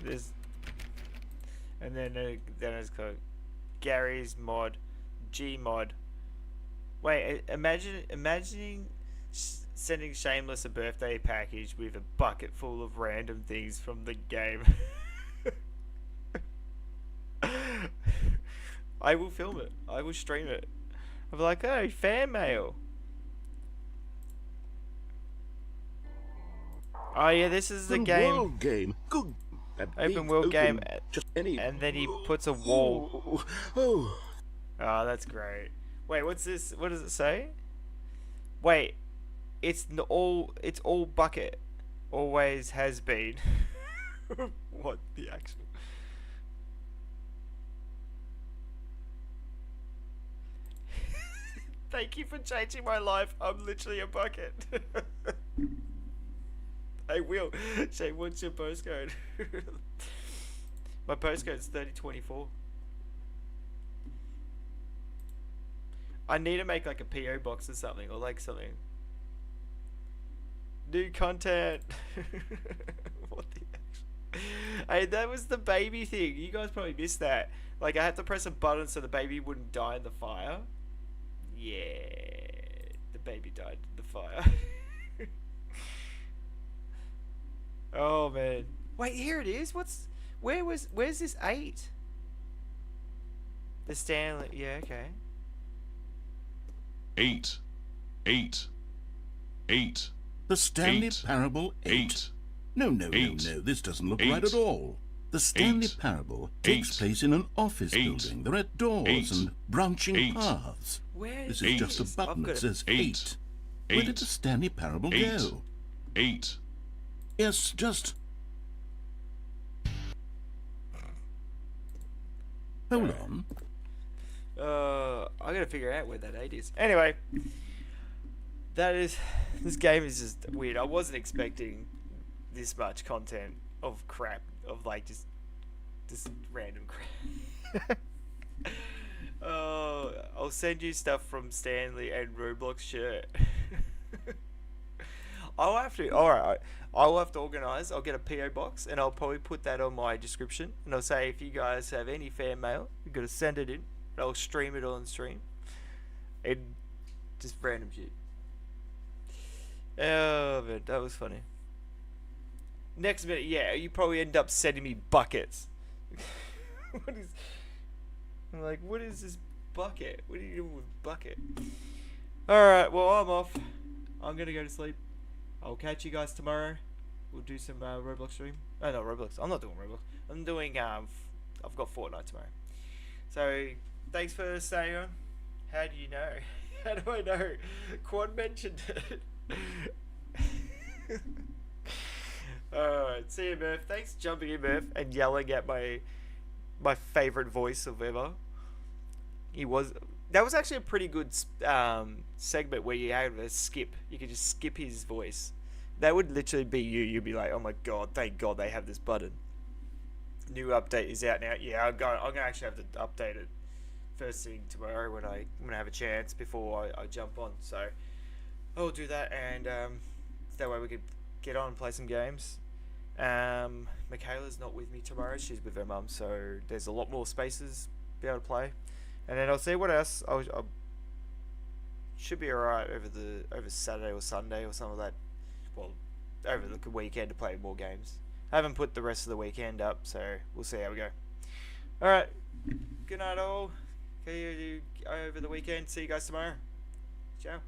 There's, and then it's called Gary's mod, G mod. Wait, imagining sending Shameless a birthday package with a bucket full of random things from the game. I will film it. I will stream it. I'll be like, oh, fan mail. Oh yeah, this is the Open game. world game. Good. A Open big world game. Just any. And then he puts a wall. Oh. Oh, that's great. Wait, what's this? What does it say? Wait, it's all bucket. Always has been. What the actual? Thank you for changing my life. I'm literally a bucket. I will. Say, what's your postcode? My postcode's 3024. I need to make like a PO box or something, or like something. New content. What the actual? Hey, that was the baby thing. You guys probably missed that. Like, I had to press a button so the baby wouldn't die in the fire. Yeah, the baby died in the fire. Oh man. Wait, here it is. Where's this 8? The Stanley. Yeah, okay. 8. 8. 8. The Stanley 8. Parable 8. No, 8. this doesn't look 8. right at all. The Stanley 8. Parable takes 8. place in an office 8. building. There are doors 8. and branching 8. paths. Where This is is just a this? button I've got that says 8. 8. Where did the Stanley Parable 8. go? 8. Yes, just... Hold on. I gotta figure out where that 8 is. Anyway, this game is just weird. I wasn't expecting this much content of crap, of like just random crap. I'll send you stuff from Stanley and Roblox shirt. I'll have to. Alright, I'll have to organise. I'll get a PO box and I'll probably put that on my description. And I'll say if you guys have any fan mail, you've got to send it in. I'll stream it on stream. And just random shit. Oh man, that was funny. Next minute, yeah, you probably end up sending me buckets. I'm like, what is this bucket? What are you doing with bucket? Alright, well, I'm off. I'm gonna go to sleep. I'll catch you guys tomorrow. We'll do some Roblox stream. Oh, no, Roblox. I'm not doing Roblox. I'm doing, I've got Fortnite tomorrow. So, thanks for staying on. How do you know? How do I know? Quad mentioned it. Alright, see you, Murph. Thanks for jumping in, Murph, and yelling at my favourite voice of ever. That was actually a pretty good segment where you had a skip. You could just skip his voice. That would literally be you. You'd be like, oh my god, thank god they have this button. New update is out now. Yeah, I'm gonna actually have to update it first thing tomorrow when I'm gonna have a chance before I jump on. So I'll do that, and that way we could get on and play some games. Michaela's not with me tomorrow. She's with her mum, so there's a lot more spaces to be able to play. And then I'll see what else. I should be alright over Saturday or Sunday or something like that. Well, over the weekend to play more games. I haven't put the rest of the weekend up, so we'll see how we go. Alright, good night all. Okay, over the weekend. See you guys tomorrow. Ciao.